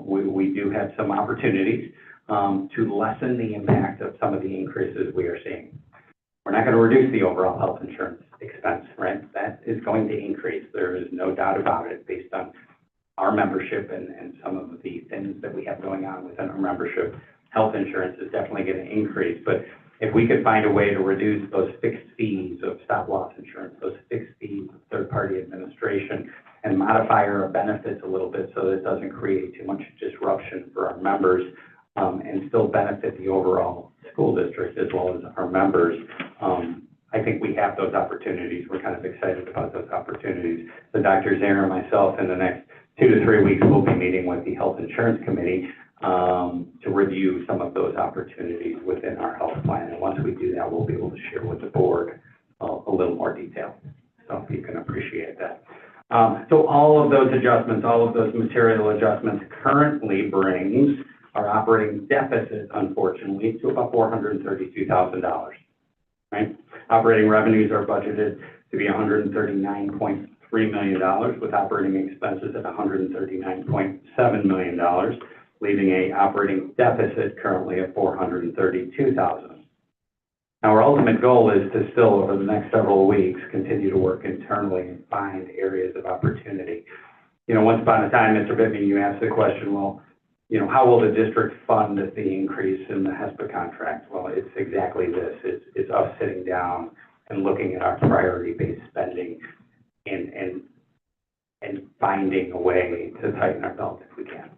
We do have some opportunities to lessen the impact of some of the increases we are seeing. We're not going to reduce the overall health insurance expense, right? That is going to increase. There is no doubt about it based on our membership and some of the things that we have going on within our membership. Health insurance is definitely going to increase, but if we could find a way to reduce those fixed fees of stop loss insurance, those fixed fees of third-party administration, and modify our benefits a little bit so that it doesn't create too much disruption for our members, and still benefit the overall school district as well as our members, I think we have those opportunities. We're kind of excited about those opportunities. So Dr. Zare and myself in the next 2 to 3 weeks, we'll be meeting with the Health Insurance Committee to review some of those opportunities within our health plan. And once we do that, we'll be able to share with the board a little more detail. So if you can appreciate that. So all of those adjustments, all of those material adjustments currently brings our operating deficit, unfortunately, to about $432,000, right? Operating revenues are budgeted to be $139.3 million, with operating expenses at $139.7 million, leaving a operating deficit currently of $432,000. Now, our ultimate goal is to still, over the next several weeks, continue to work internally and find areas of opportunity. You know, once upon a time, Mr. Bittman, you asked the question, well, you know, how will the district fund the increase in the HESPA contract? Well, it's exactly this. It's us sitting down and looking at our priority-based spending and finding a way to tighten our belt if we can.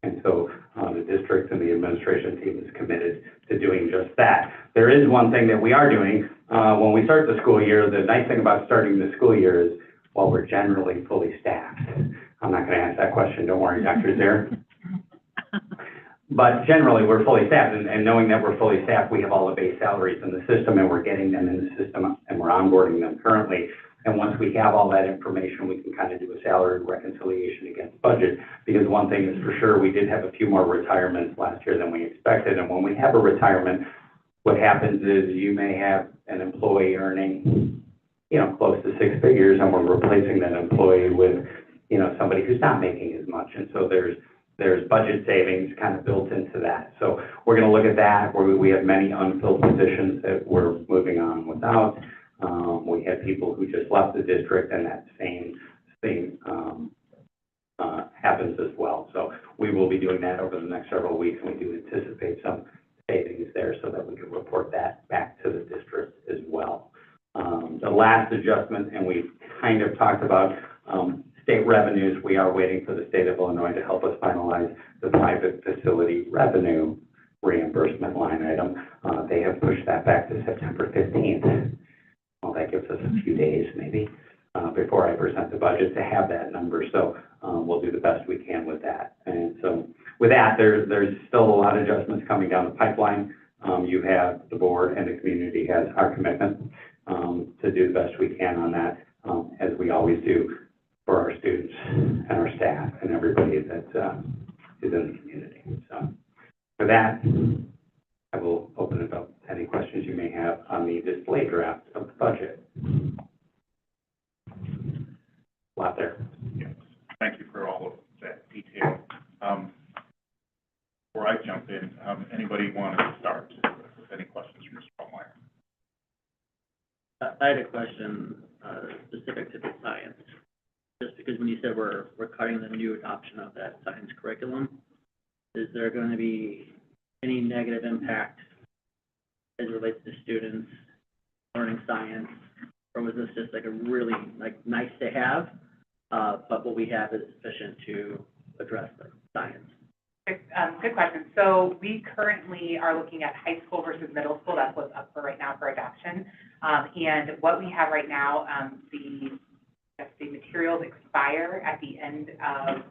And so the district and the administration team is committed to doing just that. There is one thing that we are doing. When we start the school year, the nice thing about starting the school year is, well, we're generally fully staffed. I'm not going to ask that question. Don't worry, Dr. Zare. But generally, we're fully staffed, and knowing that we're fully staffed, we have all the base salaries in the system, and we're getting them in the system, and we're onboarding them currently. And once we have all that information, we can kind of do a salary reconciliation against budget, because one thing is for sure, we did have a few more retirements last year than we expected, and when we have a retirement, what happens is you may have an employee earning, you know, close to 6 figures, and we're replacing that employee with, you know, somebody who's not making as much, and so there's budget savings kind of built into that. So we're going to look at that, where we have many unfilled positions that we're moving on without. We have people who just left the district, and that same thing happens as well. So we will be doing that over the next several weeks, and we do anticipate some savings there so that we can report that back to the district as well. The last adjustment, and we've kind of talked about state revenues. We are waiting for the state of Illinois to help us finalize the private facility revenue reimbursement line item. They have pushed that back to September 15th. Well, that gives us a few days maybe before I present the budget to have that number. So we'll do the best we can with that. And so with that, there's still a lot of adjustments coming down the pipeline. You have the board and the community has our commitment to do the best we can on that, as we always do for our students and our staff and everybody that is in the community. So for that, I will open it up to any questions you may have on the display draft of the budget. A lot there. Yes, thank you for all of that detail. Before I jump in, anybody want to start with any questions from Mr. Ballmeyer? I had a question specific to the science. Just because when you said we're cutting the new adoption of that science curriculum, is there going to be any negative impact as it relates to students learning science, or was this just like a really nice to have, but what we have is sufficient to address the science? Good question. So we currently are looking at high school versus middle school. That's what's up for right now for adoption. And what we have right now, the materials expire at the end of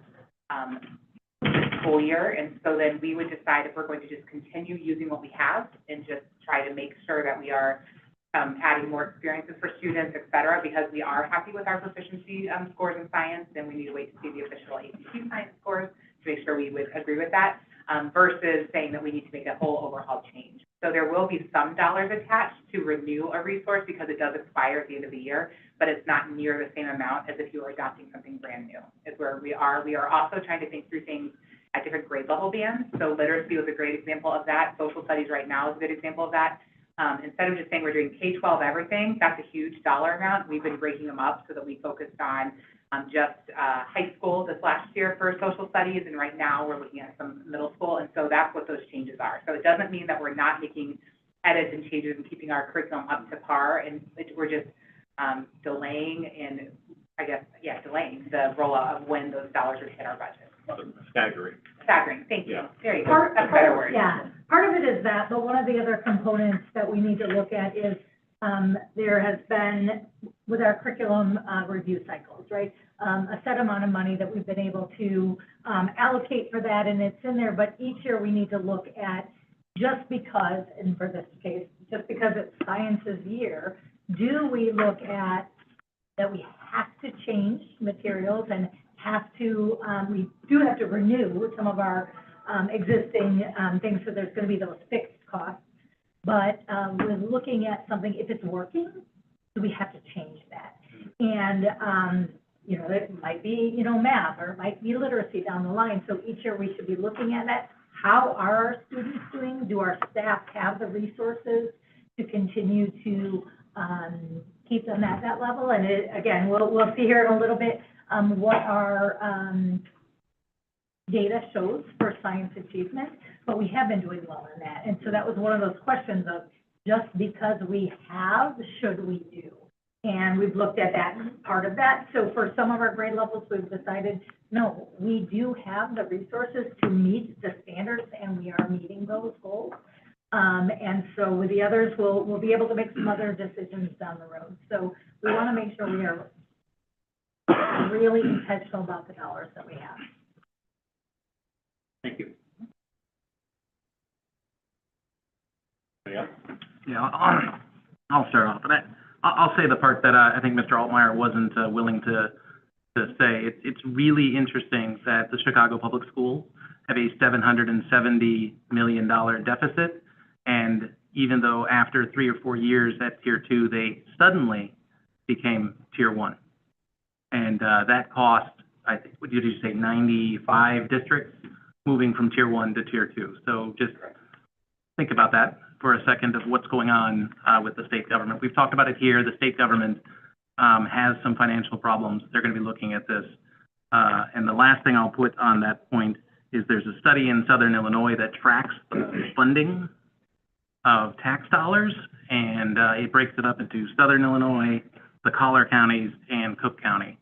school year. And so then we would decide if we're going to just continue using what we have and just try to make sure that we are adding more experiences for students, et cetera, because we are happy with our proficiency scores in science, and we need to wait to see the official ACT science scores to make sure we would agree with that, versus saying that we need to make a whole overhaul change. So there will be some dollars attached to renew a resource because it does expire at the end of the year, but it's not near the same amount as if you were adopting something brand new, is where we are. We are also trying to think through things at different grade level bands. So literacy was a great example of that. Social studies right now is a good example of that. Instead of just saying we're doing K-12 everything, that's a huge dollar amount. We've been breaking them up so that we focused on just high school this last year for social studies, and right now we're looking at some middle school, and so that's what those changes are. So it doesn't mean that we're not making edits and changes and keeping our curriculum up to par, and we're just delaying and, delaying the rollout of when those dollars would hit our budget. Staggering. Staggering, thank you. Yeah. There you go, that's a better word. Yeah, part of it is that, but one of the other components that we need to look at is, there has been, with our curriculum review cycles, right? A set amount of money that we've been able to allocate for that, and it's in there, but each year we need to look at, just because, and for this case, just because it's science's year, do we look at that we have to change materials and have to, we do have to renew some of our existing things, so there's going to be those fixed costs. But we're looking at something, if it's working, do we have to change that? And, it might be, math, or it might be literacy down the line. So each year we should be looking at that. How are our students doing? Do our staff have the resources to continue to keep them at that level? And again, we'll see here in a little bit what our data shows for science achievement, but we have been doing well in that. And so that was one of those questions of, just because we have, should we do? And we've looked at that part of that. So for some of our grade levels, we've decided, no, we do have the resources to meet the standards, and we are meeting those goals. And so with the others, we'll be able to make some other decisions down the road. So we want to make sure we are really intentional about the dollars that we have. Thank you. Yeah. Yeah, I'll start off with that. I'll say the part that I think Mr. Altmeyer wasn't willing to say. It's really interesting that the Chicago Public Schools have a $770 million deficit, and even though after 3 or 4 years at Tier 2, they suddenly became Tier 1. And that cost, I think, what did you say, 95 districts moving from Tier 1 to Tier 2. So just think about that for a second of what's going on with the state government. We've talked about it here. The state government has some financial problems. They're going to be looking at this. And the last thing I'll put on that point is there's a study in Southern Illinois that tracks the funding of tax dollars, and it breaks it up into Southern Illinois, the collar counties, and Cook County.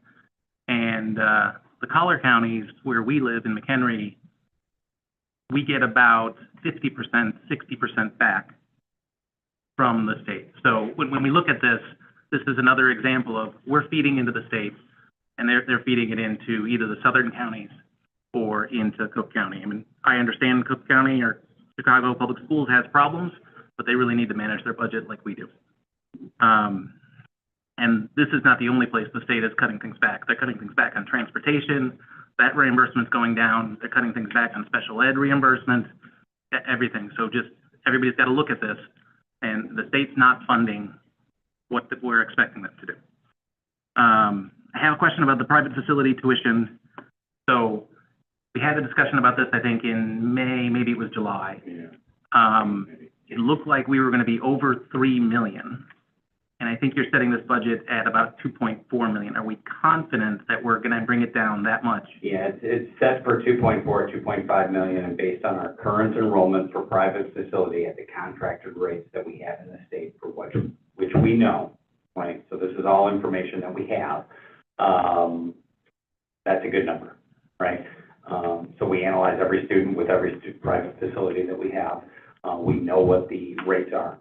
And the collar counties, where we live in McHenry, we get about 50%, 60% back from the state. So when we look at this, this is another example of we're feeding into the state, and they're feeding it into either the southern counties or into Cook County. I mean, I understand Cook County or Chicago Public Schools has problems, but they really need to manage their budget like we do. And this is not the only place the state is cutting things back. They're cutting things back on transportation. That reimbursement's going down. They're cutting things back on special ed reimbursement, everything. So just everybody's got to look at this, and the state's not funding what we're expecting them to do. I have a question about the private facility tuition. So we had a discussion about this, I think, in May, maybe it was July. Yeah. It looked like we were going to be over $3 million. And I think you're setting this budget at about $2.4 million. Are we confident that we're going to bring it down that much? Yeah, it's set for 2.4, 2.5 million, and based on our current enrollment for private facility at the contracted rates that we have in the state for which we know, right? So this is all information that we have. That's a good number, right? So we analyze every student with every private facility that we have. We know what the rates are.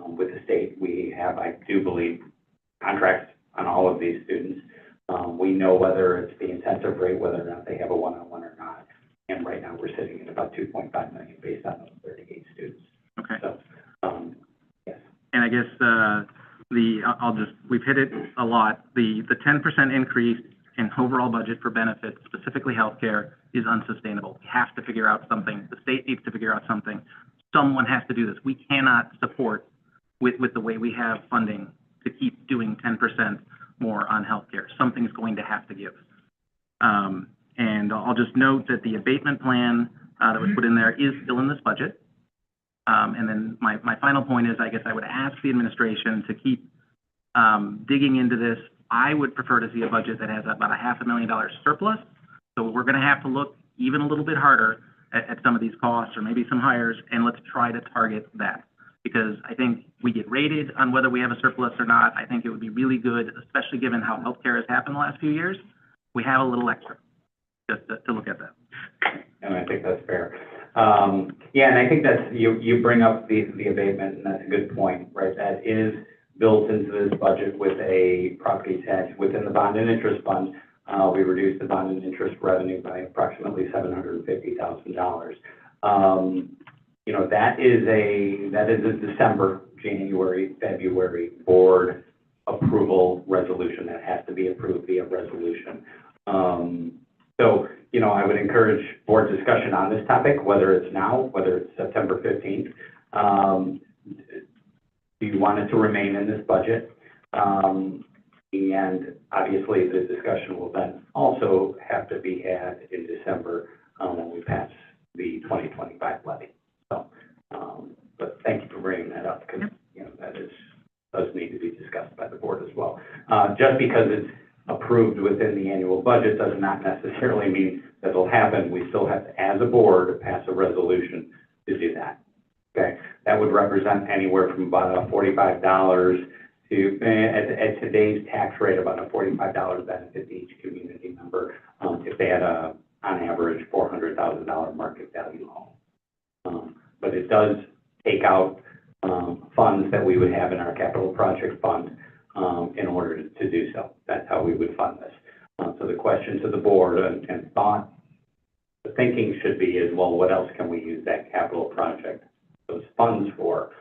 With the state, we have, I do believe, contracts on all of these students. We know whether it's the incentive rate, whether or not they have a one-on-one or not. And right now, we're sitting at about 2.5 million based on those 38 students. Okay. So, yes. And I guess, we've hit it a lot. The 10% increase in overall budget for benefits, specifically healthcare, is unsustainable. We have to figure out something. The state needs to figure out something. Someone has to do this. We cannot support, with the way we have funding, to keep doing 10% more on healthcare. Something's going to have to give. And I'll just note that the abatement plan that was put in there is still in this budget. And then my final point is, I guess I would ask the administration to keep digging into this. I would prefer to see a budget that has about $500,000 surplus. So we're going to have to look even a little bit harder at some of these costs, or maybe some hires, and let's try to target that. Because I think we get rated on whether we have a surplus or not. I think it would be really good, especially given how healthcare has happened the last few years. We have a little extra, just to look at that. And I think that's fair. Yeah, and I think that's, you bring up the abatement, and that's a good point, right? That is built into this budget with a property tax within the bond and interest fund. We reduced the bond and interest revenue by approximately $750,000. You know, that is a December, January, February board approval resolution that has to be approved via resolution. So, you know, I would encourage board discussion on this topic, whether it's now, whether it's September 15th. Do you want it to remain in this budget? And obviously, the discussion will then also have to be had in December when we pass the 2025 levy. So, but thank you for bringing that up, because, you know, that does need to be discussed by the board as well. Just because it's approved within the annual budget does not necessarily mean that it'll happen. We still have to, as a board, pass a resolution to do that. Okay, that would represent anywhere from about $45 to, at today's tax rate, about a $45 benefit to each community member if they had on average, $400,000 market value home. But it does take out funds that we would have in our capital project fund in order to do so. That's how we would fund this. So the question to the board and thought, the thinking should be is, well, what else can we use that capital project, those funds for?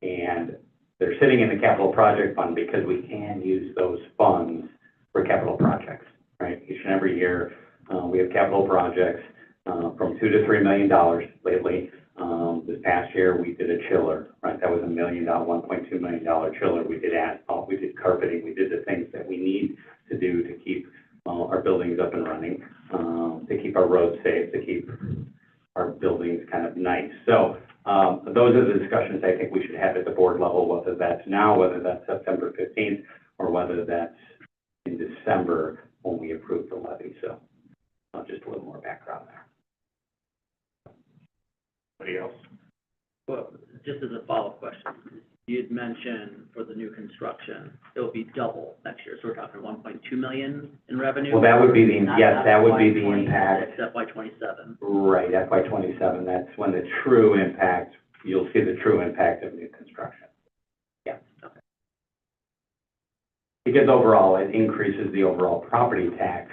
And they're sitting in the capital project fund because we can use those funds for capital projects, right? Each and every year, we have capital projects from $2 to $3 million lately. This past year, we did a chiller, right? That was $1 million, $1.2 million chiller. We did asphalt, we did carpeting, we did the things that we need to do to keep our buildings up and running, to keep our roads safe, to keep our buildings kind of nice. So those are the discussions I think we should have at the board level, whether that's now, whether that's September 15th, or whether that's in December when we approve the levy. So just a little more background there. Anybody else? Well, just as a follow-up question, you'd mentioned for the new construction, it'll be double next year, so we're talking 1.2 million in revenue? Well, that would be the, yes, that would be the impact. That's FY27. Right, FY27, that's when the true impact, you'll see the true impact of new construction. Yeah. Okay. Because overall, it increases the overall property tax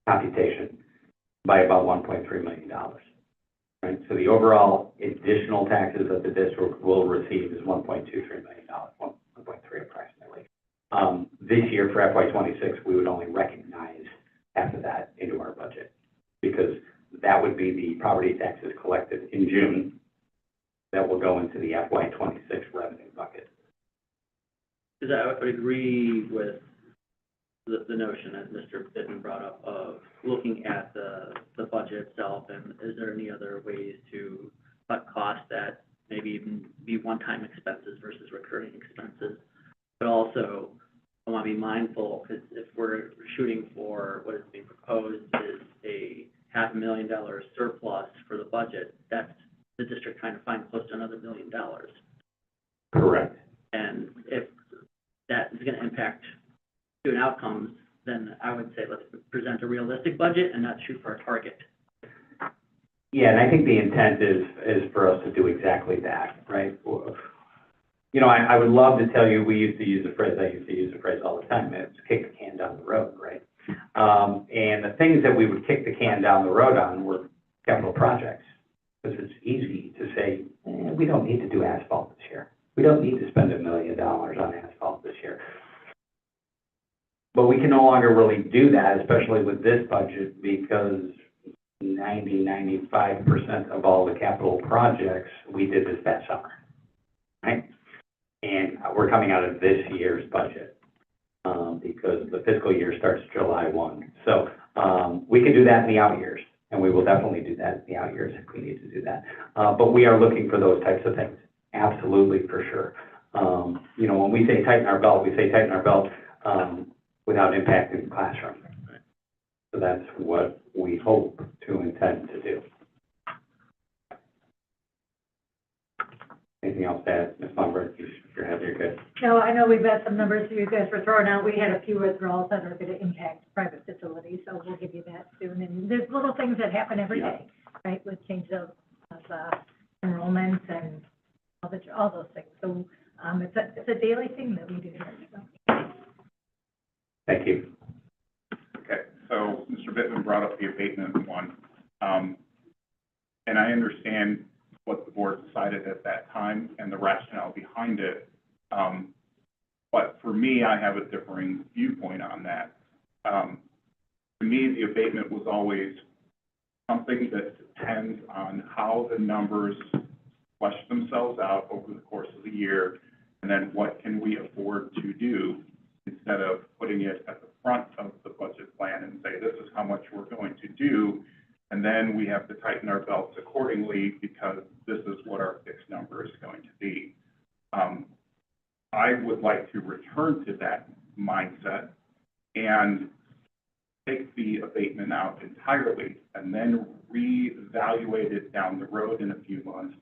computation by about $1.3 million. Right, so the overall additional taxes that the district will receive is $1.23 million, 1.3 approximately. This year for FY26, we would only recognize half of that into our budget, because that would be the property taxes collected in June that will go into the FY26 revenue bucket. Because I would agree with the notion that Mr. Bittman brought up of looking at the budget itself, and is there any other ways to cut costs that maybe even be one-time expenses versus recurring expenses? But also, I want to be mindful, because if we're shooting for what is being proposed is a $500,000 surplus for the budget, that's the district trying to find close to another $1 million. Correct. And if that is going to impact student outcomes, then I would say let's present a realistic budget and not shoot for a target. Yeah, and I think the intent is for us to do exactly that, right? You know, I would love to tell you, I used to use the phrase all the time, it's kick the can down the road, right? And the things that we would kick the can down the road on were capital projects. Because it's easy to say, we don't need to do asphalt this year. We don't need to spend $1 million on asphalt this year. But we can no longer really do that, especially with this budget, because 95% of all the capital projects we did this past summer, right? And we're coming out of this year's budget, because the fiscal year starts July 1. So we can do that in the out years, and we will definitely do that in the out years if we need to do that. But we are looking for those types of things, absolutely, for sure. You know, when we say tighten our belt, we say tighten our belt without impacting the classroom. So that's what we hope to intend to do. Anything else to add, Ms. Lundberg? You're happy, you're good. No, I know we've got some numbers you guys were throwing out. We had a few withdrawals that are going to impact private facilities, so we'll give you that soon. And there's little things that happen every day, right, with change of enrollments and all those things. So it's a daily thing that we do here. So. Thank you. Okay, so Mr. Bittman brought up the abatement one. And I understand what the board decided at that time and the rationale behind it. But for me, I have a differing viewpoint on that. To me, the abatement was always something that depends on how the numbers flesh themselves out over the course of the year, and then what can we afford to do instead of putting it at the front of the budget plan and say, this is how much we're going to do, and then we have to tighten our belts accordingly because this is what our fixed number is going to be. I would like to return to that mindset and take the abatement out entirely and then reevaluate it down the road in a few months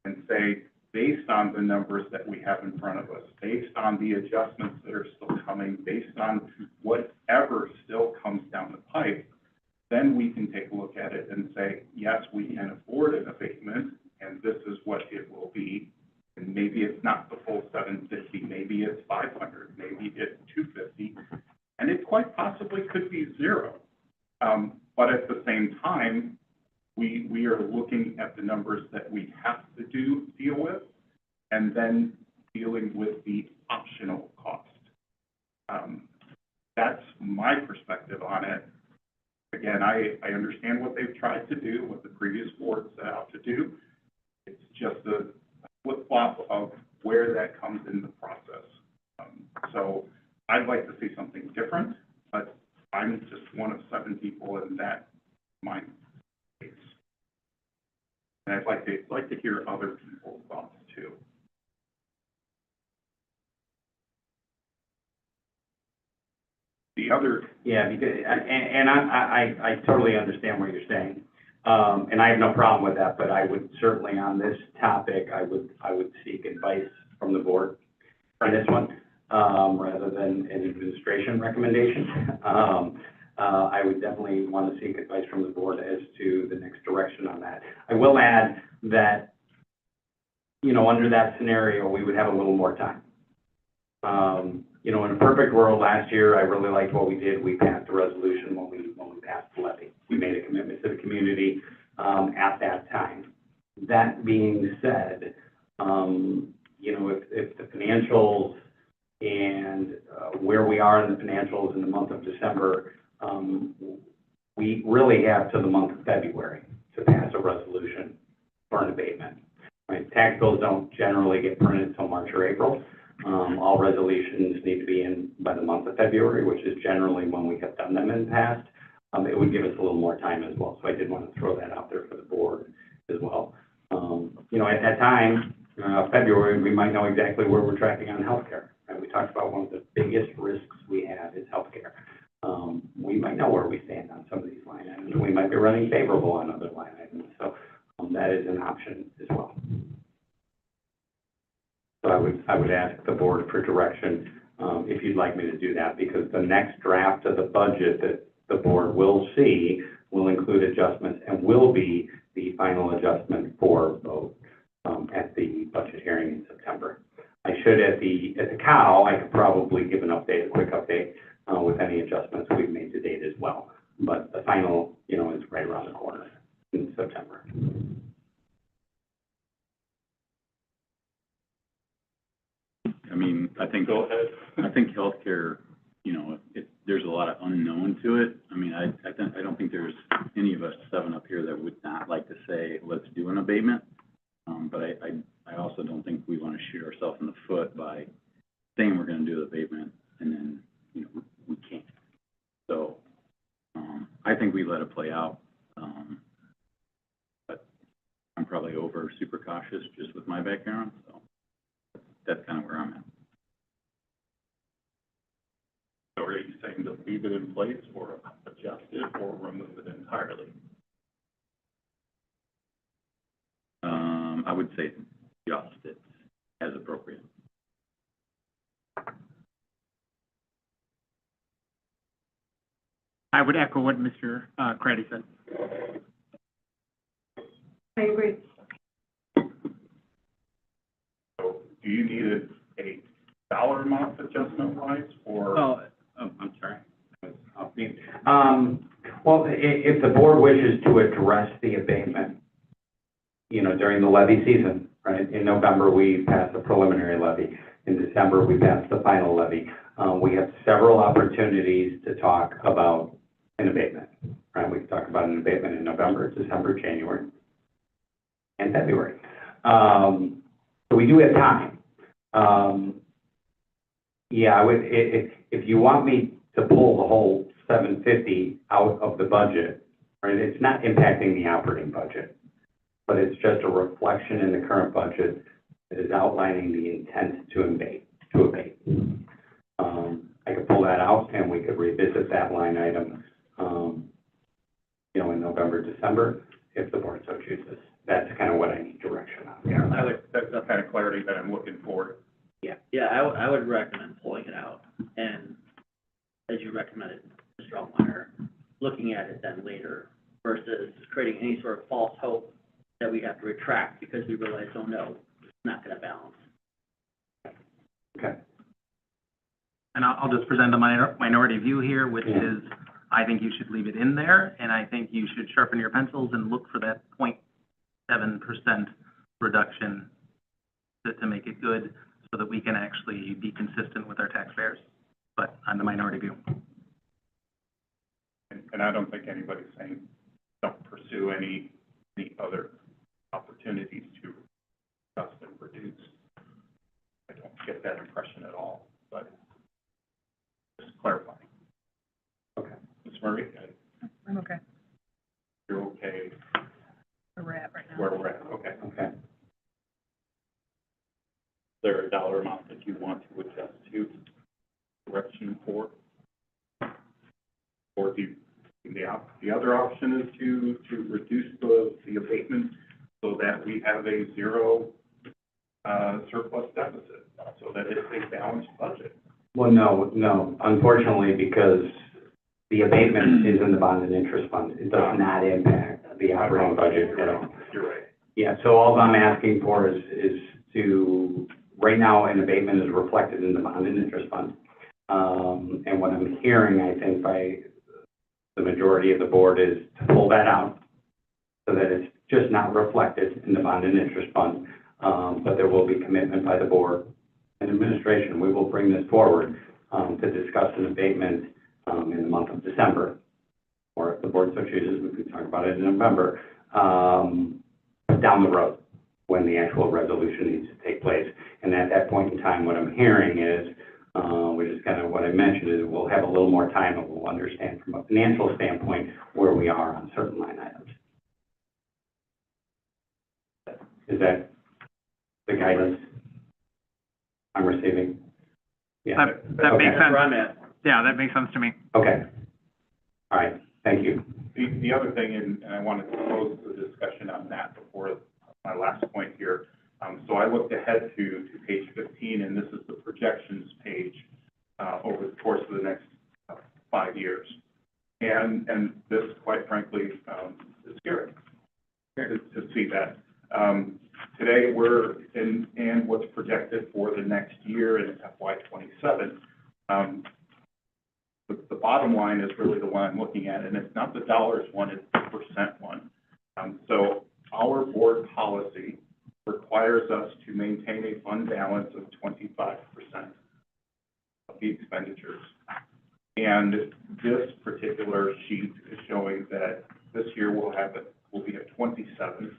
and say, based on the numbers that we have in front of us, based on the adjustments that are still coming, based on whatever still comes down the pipe, then we can take a look at it and say, yes, we can afford an abatement, and this is what it will be. And maybe it's not the full 750, maybe it's 500, maybe it's 250, and it quite possibly could be zero. But at the same time, we are looking at the numbers that we have to deal with, and then dealing with the optional cost. That's my perspective on it. Again, I understand what they've tried to do, what the previous board set out to do. It's just a flip-flop of where that comes in the process. So I'd like to see something different, but I'm just one of 7 people in that mind space. And I'd like to hear other people's thoughts too. The other, Yeah, because, and I totally understand what you're saying. And I have no problem with that, but I would certainly on this topic, I would seek advice from the board on this one, rather than an administration recommendation. I would definitely want to seek advice from the board as to the next direction on that. I will add that, you know, under that scenario, we would have a little more time. You know, in a perfect world last year, I really liked what we did. We passed a resolution when we passed the levy. We made a commitment to the community at that time. That being said, you know, if the financials and where we are in the financials in the month of December, we really have to the month of February to pass a resolution for an abatement. Right? Tax bills don't generally get printed until March or April. All resolutions need to be in by the month of February, which is generally when we have done them in the past. It would give us a little more time as well. So I did want to throw that out there for the board as well. You know, at that time, February, we might know exactly where we're tracking on healthcare. Right? We talked about one of the biggest risks we have is healthcare. We might know where we stand on some of these line items. We might be running favorable on other line items. So that is an option as well. So I would ask the board for direction if you'd like me to do that, because the next draft of the budget that the board will see will include adjustments and will be the final adjustment for vote at the budget hearing in September. I should at the COW, I could probably give an update, a quick update. with any adjustments we've made to date as well. But the final, is right around the corner in September. I mean, I think healthcare, there's a lot of unknown to it. I mean, I don't think there's any of us 7 up here that would not like to say, let's do an abatement. But I also don't think we want to shoot ourselves in the foot by saying we're going to do the abatement and then, we can't. So, I think we let it play out. But I'm probably super cautious just with my background, so that's kind of where I'm at. So are you saying to leave it in place or adjust it or remove it entirely? I would say adjust it as appropriate. I would echo what Mr. Craddy said. I agree. So do you need a dollar amount adjustment wise or? Oh, I'm sorry. Well, if the board wishes to address the abatement, during the levy season, right? In November, we pass the preliminary levy. In December, we pass the final levy. We have several opportunities to talk about an abatement, right? We can talk about an abatement in November, December, January, and February. So we do have time. Yeah, I would, if you want me to pull the whole $750 out of the budget, right? It's not impacting the operating budget, but it's just a reflection in the current budget that is outlining the intent to abate. I could pull that out and we could revisit that line item, in November, December, if the board so chooses. That's kind of what I need direction on. Yeah, that's the kind of clarity that I'm looking for. Yeah, I would recommend pulling it out, and as you recommended, Mr. Altmeyer, looking at it then later versus creating any sort of false hope that we have to retract because we realize, oh no, it's not going to balance. Okay. And I'll just present a minority view here, which is, I think you should leave it in there, and I think you should sharpen your pencils and look for that 0.7% reduction to make it good, so that we can actually be consistent with our taxpayers. But I'm the minority view. And I don't think anybody's saying don't pursue any other opportunities to adjust and reduce. I don't get that impression at all, but just clarifying. Okay. Ms. Murray, I'm okay. you're okay Where we're at right now. where we're at? Okay. Okay. Is there a dollar amount that you want to adjust to correction for? Or do you, the other option is to reduce the abatement so that we have a zero surplus deficit, so that it's a balanced budget? Well, no, unfortunately, because the abatement is in the bond and interest fund. It does not impact the operating budget at all. You're right. Yeah, so all I'm asking for is to, right now, an abatement is reflected in the bond and interest fund. And what I'm hearing, I think, by the majority of the board is to pull that out so that it's just not reflected in the bond and interest fund. But there will be commitment by the board and administration. We will bring this forward to discuss an abatement in the month of December. Or if the board so chooses, we can talk about it in November, down the road when the actual resolution needs to take place. And at that point in time, what I'm hearing is, which is kind of what I mentioned, is we'll have a little more time and we'll understand from a financial standpoint where we are on certain line items. Is that the guidance I'm receiving? Yeah. That Okay. makes That's sense. where I'm at. Yeah, that makes sense to me. Okay. All right. Thank you. The other thing, and I wanted to close the discussion on that before my last point here. So I looked ahead to page 15, and this is the projections page over the course of the next 5 years. And this, quite frankly, is scary to see that. Today, we're in, and what's projected for the next year in FY27. bottom line is really the one I'm looking at, and it's not the dollars one, it's the percent one. So our board policy requires us to maintain a fund balance of 25% of the expenditures. And this particular sheet is showing that this year we'll be at 27.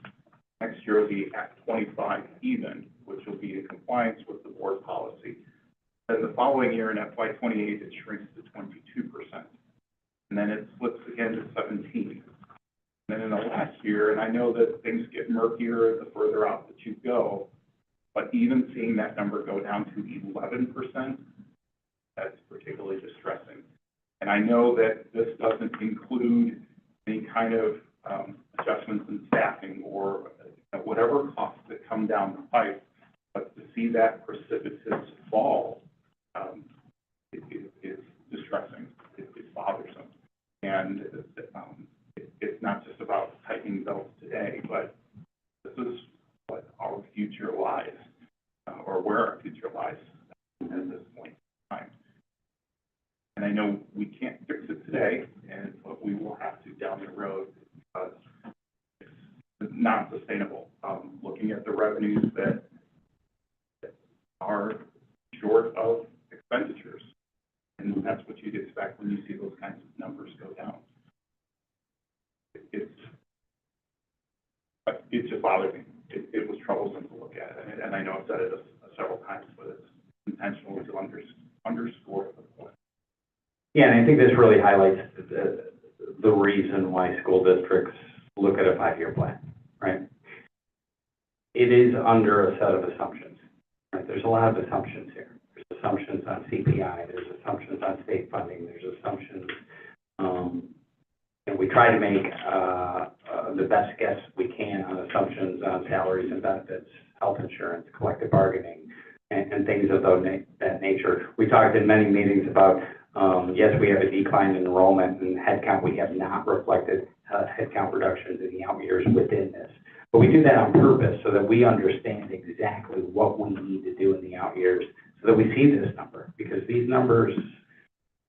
Next year will be at 25 even, which will be in compliance with the board policy. Then the following year in FY '28, it shrinks to 22%. And then it slips again to 17. And then in the last year, and I know that things get murkier the further out that you go, but even seeing that number go down to 11%, that's particularly distressing. And I know that this doesn't include any kind of adjustments in staffing or whatever costs that come down the pipe, but to see that precipitous fall is distressing. It's bothersome. And it's not just about tightening belts today, but this is what our future lies, or where our future lies at this point in time. And I know we can't fix it today, but we will have to down the road because it's not sustainable. Looking at the revenues that are short of expenditures, and that's what you'd expect when you see those kinds of numbers go down. It just bothered me. It was troublesome to look at, and I know I've said it several times, but it's intentional to underscore the point. Yeah, and I think this really highlights the reason why school districts look at a 5-year plan, right? It is under a set of assumptions, right? There's a lot of assumptions here. There's assumptions on CPI, there's assumptions on state funding, there's assumptions, and we try to make the best guess we can on assumptions on salaries and benefits, health insurance, collective bargaining, and things of that nature. We talked in many meetings about, yes, we have a decline in enrollment and headcount. We have not reflected headcount reductions in the out years within this. But we do that on purpose so that we understand exactly what we need to do in the out years so that we see this number. Because these numbers,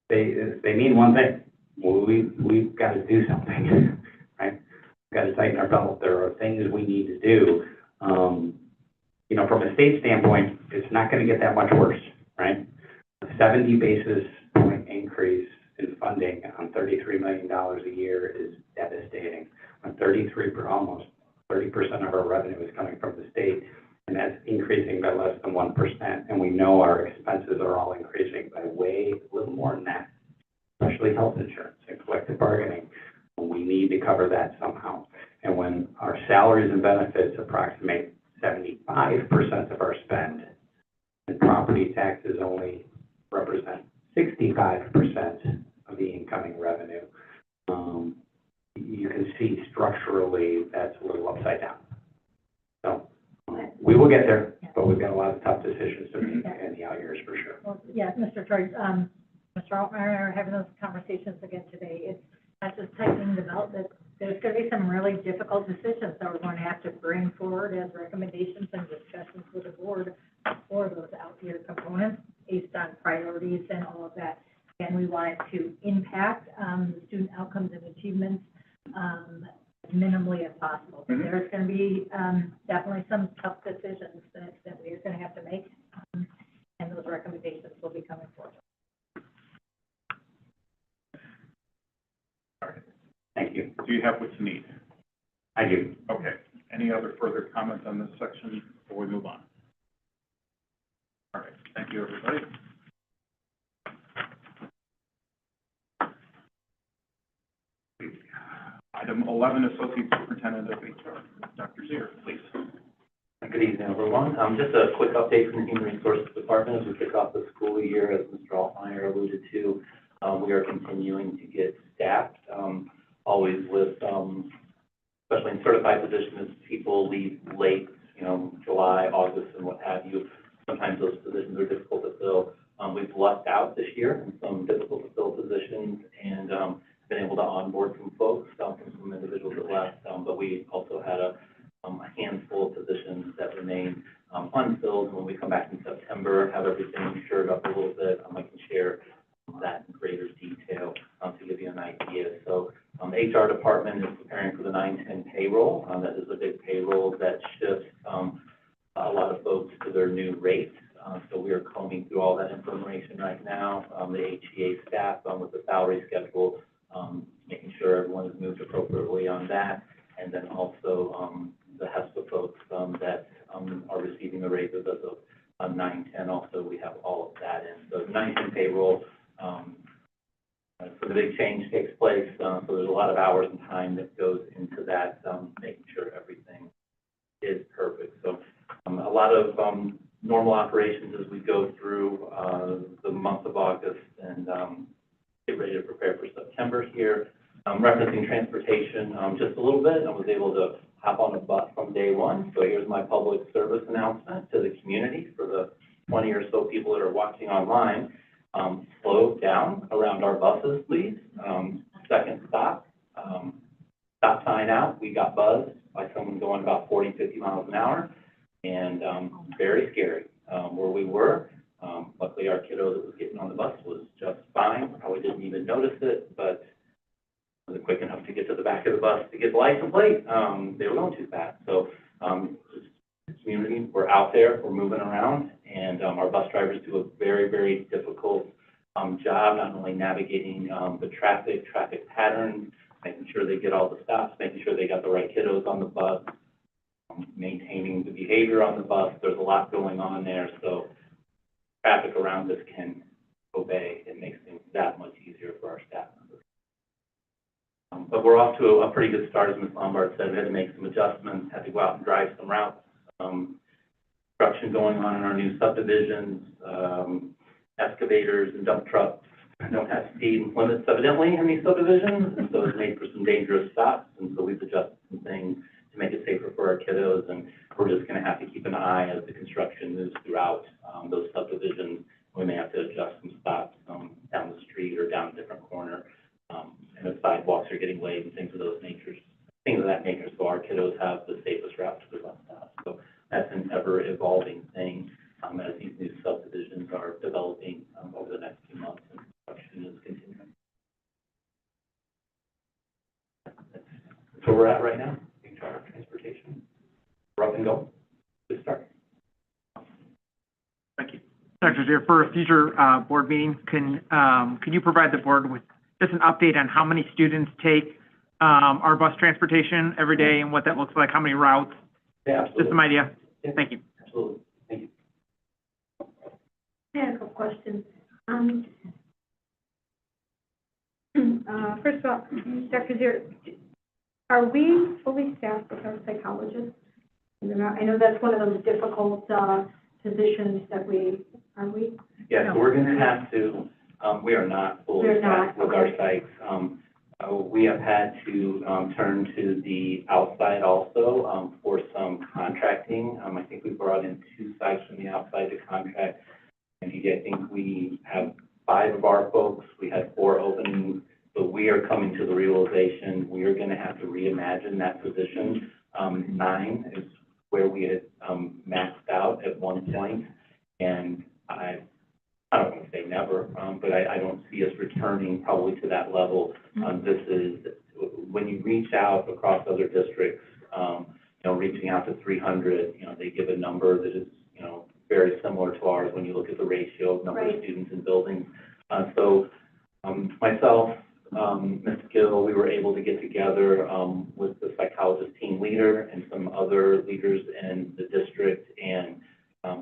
they mean one thing. We've got to do something, right? We've got to tighten our belt. There are things we need to do. From a state standpoint, it's not going to get that much worse, right? A 70 basis point increase in funding on $33 million a year is devastating. When almost 30% of our revenue is coming from the state, and that's increasing by less than 1%, and we know our expenses are all increasing by way a little more than that, especially health insurance and collective bargaining. We need to cover that somehow. And when our salaries and benefits approximate 75% of our spend, and property taxes only represent 65% of the incoming revenue, you can see structurally that's a little upside down. So we will get there, but we've got a lot of tough decisions to make in the out years for sure. Well, yes, Mr. Troy, Mr. Altmeyer are having those conversations again today. It's not just tightening the belt, that there's going to be some really difficult decisions that we're going to have to bring forward as recommendations and discussions with the board for those out year components based on priorities and all of that. And we want it to impact the student outcomes and achievements as minimally as possible. But there's going to be definitely some tough decisions that we're going to have to make, and those recommendations will be coming forward. All right. Thank you. Do you have what you need? I do. Okay. Any other further comments on this section before we move on? All right. Thank you, everybody. Item 11, Associate Superintendent of HR, Dr. Zier, please. Good evening, everyone. Just a quick update from the Human Resources Department as we kick off the school year. As Mr. Altmeyer alluded to, we are continuing to get staffed, always with, especially in certified positions, people leave late, July, August, and what have you. Sometimes those positions are difficult to fill. We've lucked out this year in some difficult to fill positions and been able to onboard some folks, from some individuals that left, but we also had a handful of positions that remain unfilled. When we come back in September, have everything shored up a little bit, I can share that in greater detail. payroll. That is a big payroll that shifts, a lot of folks to their new rates. So we are combing through all that information right now. The HEA staff, with the salary schedule, making sure everyone is moved appropriately on that. And then also, the HESPA folks, that, are receiving the raises as of 9/10. Also, we have all of that in. So 9/10 payroll, so the big change takes place. So there's a lot of hours and time that goes into that, making sure everything is perfect. So a lot of normal operations as we go through the month of August and get ready to prepare for September here. Referencing transportation just a little bit, I was able to hop on a bus from day one. So here's my public service announcement to the community for the 20 or so people that are watching online. Slow down around our buses, please. Second stop, stop sign out. We got buzzed by someone going about 40, 50 miles an hour, and very scary where we were. Luckily, our kiddo that was getting on the bus was just fine. Probably didn't even notice it, but was quick enough to get to the back of the bus to get the license plate. They were going too fast. So, community, we're out there, we're moving around, and our bus drivers do a very, very difficult job, not only navigating the traffic patterns, making sure they get all the stops, making sure they got the right kiddos on the bus, maintaining the behavior on the bus. There's a lot going on there, so traffic around us can obey. It makes things that much easier for our staff members. But we're off to a pretty good start, as Ms. Lombard said. We had to make some adjustments, had to go out and drive some routes. Construction going on in our new subdivisions, excavators and dump trucks don't have speed limits evidently in these subdivisions, and so it's made for some dangerous stops, and so we've adjusted some things to make it safer for our kiddos, and we're just going to have to keep an eye as the construction moves throughout those subdivisions. We may have to adjust some stops down the street or down a different corner, and the sidewalks are getting laid and things of that nature, so our kiddos have the safest route to the bus stop. So that's an ever-evolving thing as these new subdivisions are developing over the next few months, and construction is continuing. That's where we're at right now. HR, transportation, we're up and going. Good start. Thank you. Dr. Zier, for a future board meeting, can you provide the board with just an update on how many students take our bus transportation every day and what that looks like, how many routes? Yeah, absolutely. Just some idea. Yeah. Thank you. Absolutely. Thank you. I had a couple questions. First of all, Dr. Zier, are we fully staffed with our psychologists? I know that's one of those difficult positions that are we? Yeah, so we're going to have to, we are not fully staffed with our psychs. We have had to turn to the outside also for some contracting. I think we brought in 2 psychs from the outside to contract. And I think we have 5 of our folks. We had 4 openings. So we are coming to the realization we are going to have to reimagine that position. 9 is where we had maxed out at one point. And I don't want to say never, but I don't see us returning probably to that level. This is, when you reach out across other districts, reaching out to 300, they give a number that is, very similar to ours when you look at the ratio of number of students in buildings. So myself, Ms. Gill, we were able to get together with the psychologist team leader and some other leaders in the district and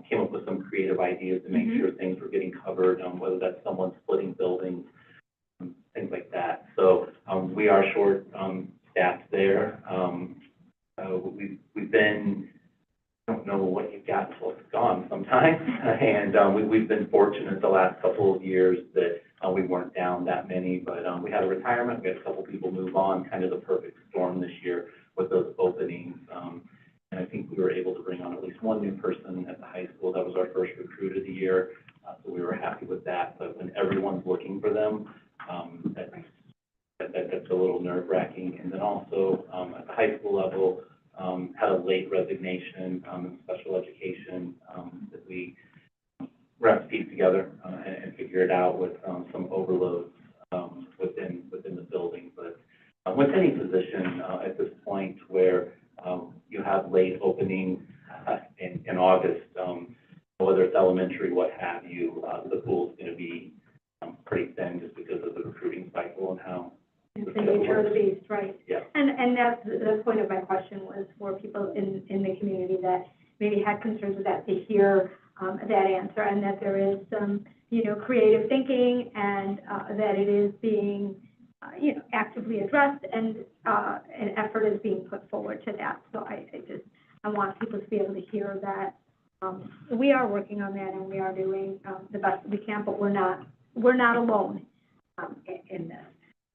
came up with some creative ideas to make sure things were getting covered, whether that's someone splitting buildings, things like that. So we are short staffed there. We've been, I don't know what you've got until it's gone sometimes, and we've been fortunate the last couple of years that we weren't down that many, but we had a retirement, we had a couple people move on, kind of the perfect storm this year with those openings. And I think we were able to bring on at least 1 new person at the high school. That was our first recruit of the year, so we were happy with that. But when everyone's looking for them, that's a little nerve-wracking. And then also at the high school level, had a late resignation in special education that we have to piece together and figure it out with some overloads within the building. But with any position, at this point where, you have late openings, in August, whether it's elementary, what have you, the pool's gonna be, pretty thin just because of the recruiting cycle and how. It's the nature of the beast, right? Yeah. And that's the point of my question was for people in the community that maybe had concerns with that, to hear that answer, and that there is some, creative thinking, and that it is being, actively addressed, and an effort is being put forward to that. So I want people to be able to hear that we are working on that, and we are doing the best we can, but we're not alone in this.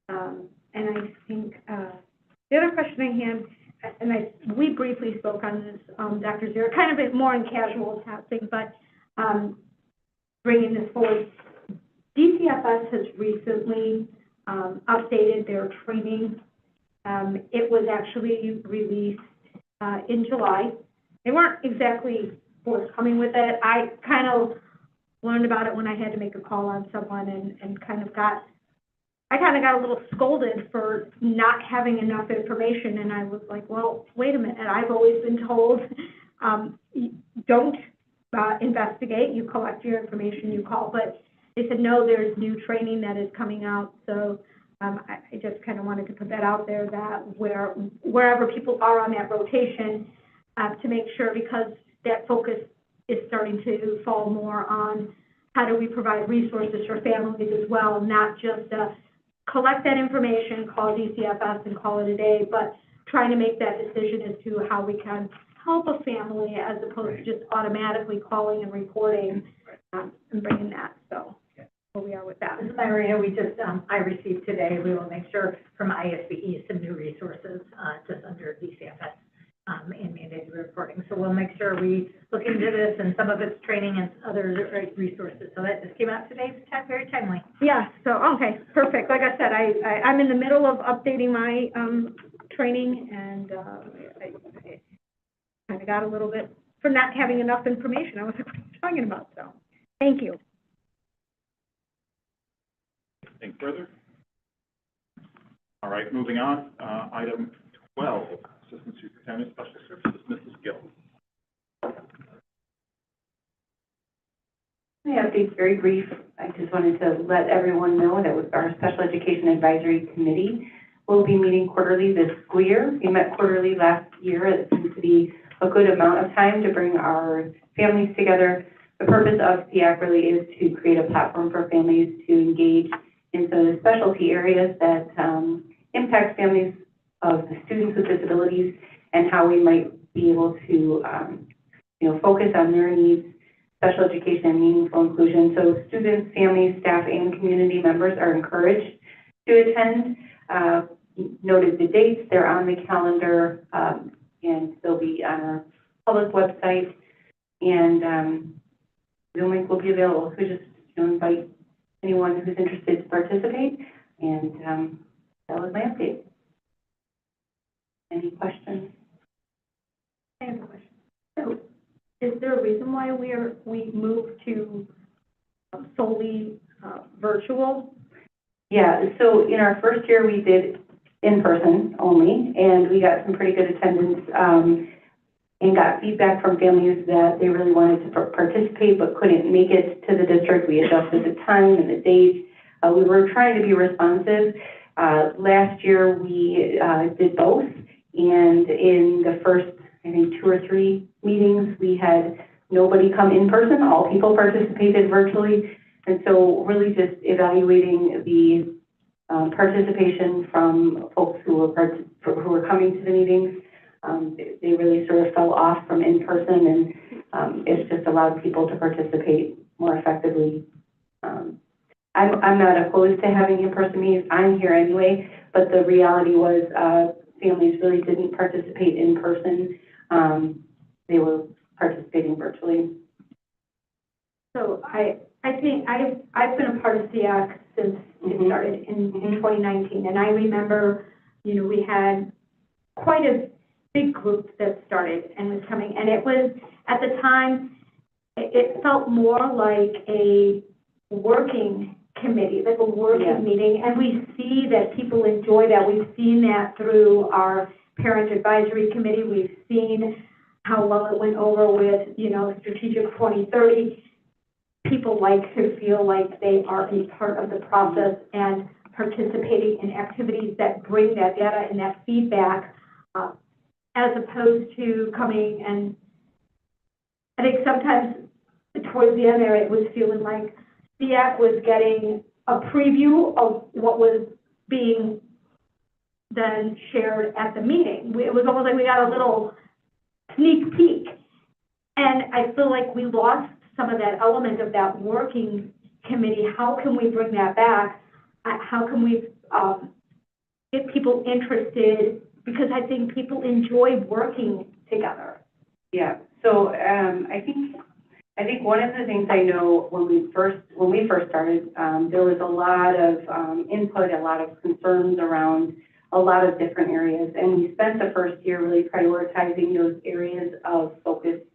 And I think the other question I had, and we briefly spoke on this, Dr. Zero, kind of more in casual passing, but bringing this forward, DCFS has recently updated their training. It was actually released in July. They weren't exactly forthcoming with it. I kind of learned about it when I had to make a call on someone, and kind of got a little scolded for not having enough information, and I was like, well, wait a minute, I've always been told, don't investigate, you collect your information, you call, but they said, no, there's new training that is coming out, so I just kind of wanted to put that out there, that wherever people are on that rotation, to make sure, because that focus is starting to fall more on how do we provide resources for families as well, not just collect that information, call DCFS and call it a day, but trying to make that decision as to how we can help a family as opposed to just automatically calling and reporting and bringing that. So where we are with that. This is Irina. We just, I received today, we will make sure from ISBE some new resources just under DCFS and mandated reporting. So we'll make sure we look into this, and some of it's training and other resources. So that just came out today. It's very timely. Yeah, so, okay, perfect. Like I said, I'm in the middle of updating my training, and I kind of got a little bit, for not having enough information. I was like, what are you talking about? So, thank you. Anything further? All right, moving on. Item 12, Assistant Superintendent, Special Services, Mrs. Gill. My update's very brief. I just wanted to let everyone know that our Special Education Advisory Committee will be meeting quarterly this school year. We met quarterly last year. It seems to be a good amount of time to bring our families together. The purpose of CEAC really is to create a platform for families to engage in some of the specialty areas that impact families of the students with disabilities, and how we might be able to, focus on their needs, special education, and meaningful inclusion. So students, families, staff, and community members are encouraged to attend. Noted the dates, they're on the calendar, and they'll be on our public website, and Zoom link will be available. So just invite anyone who's interested to participate, and that was my update. Any questions? I have a question. So, is there a reason why we moved to solely virtual? Yeah, so in our first year, we did in-person only, and we got some pretty good attendance, and got feedback from families that they really wanted to participate but couldn't make it to the district. We adjusted the time and the date. We were trying to be responsive. Last year, we did both, and in the first, I think, 2 or 3 meetings, we had nobody come in person. All people participated virtually, and so really just evaluating the participation from folks who were coming to the meetings. They really sort of fell off from in person, and it's just allowed people to participate more effectively. I'm not opposed to having in-person meetings. I'm here anyway, but the reality was families really didn't participate in person. They were participating virtually. So I think I've been a part of CEAC since it started in 2019, and I remember, we had quite a big group that started and was coming, and it was, at the time, it felt more like a working committee, like a working Yeah. meeting, and we see that people enjoy that. We've seen that through our parent advisory committee. We've seen how well it went over with, you know, Strategic 2030. People like to feel like they are a part of the process and participating in activities that bring that data and that feedback, as opposed to coming and I think sometimes towards the end there, it was feeling like SEAC was getting a preview of what was being then shared at the meeting. It was almost like we got a little sneak peek. And I feel like we lost some of that element of that working committee. How can we bring that back? How can we get people interested? Because I think people enjoy working together. Yeah, so, I think one of the things I know when we first started, there was a lot of, input, a lot of concerns around a lot of different areas. And we spent the first year really prioritizing those areas of focused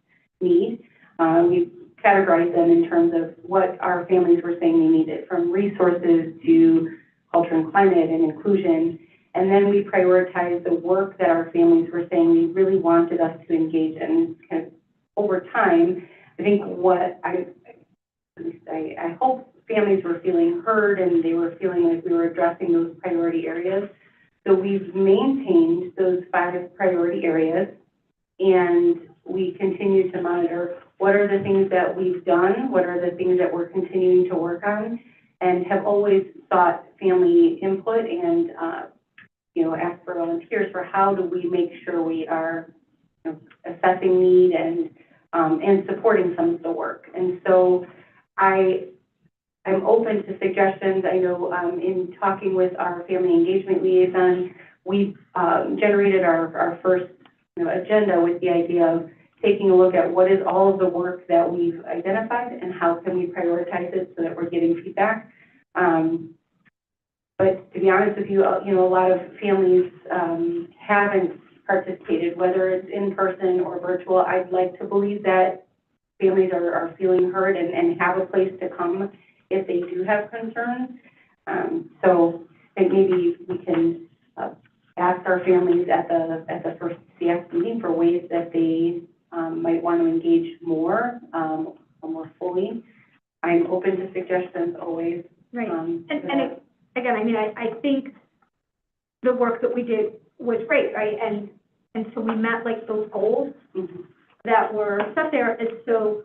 need. We categorized them in terms of what our families were saying they needed, from resources to culture and climate and inclusion. And then we prioritized the work that our families were saying they really wanted us to engage in. Kind of over time, I think what I hope families were feeling heard and they were feeling like we were addressing those priority areas. So we've maintained those 5 priority areas, and we continue to monitor what are the things that we've done, what are the things that we're continuing to work on, and have always sought family input and, ask for volunteers for how do we make sure we are assessing need and supporting some of the work. And so I'm open to suggestions. I know in talking with our family engagement liaison, we generated our first agenda with the idea of taking a look at what is all of the work that we've identified and how can we prioritize it so that we're getting feedback. But to be honest with you, a lot of families haven't participated, whether it's in person or virtual. I'd like to believe that families are feeling heard and have a place to come if they do have concerns. So I think maybe we can ask our families at the first CX meeting for ways that they might want to engage more fully. I'm open to suggestions always. Right. Again, I mean, I think the work that we did was great, right? And so we met like those goals that were set there. And so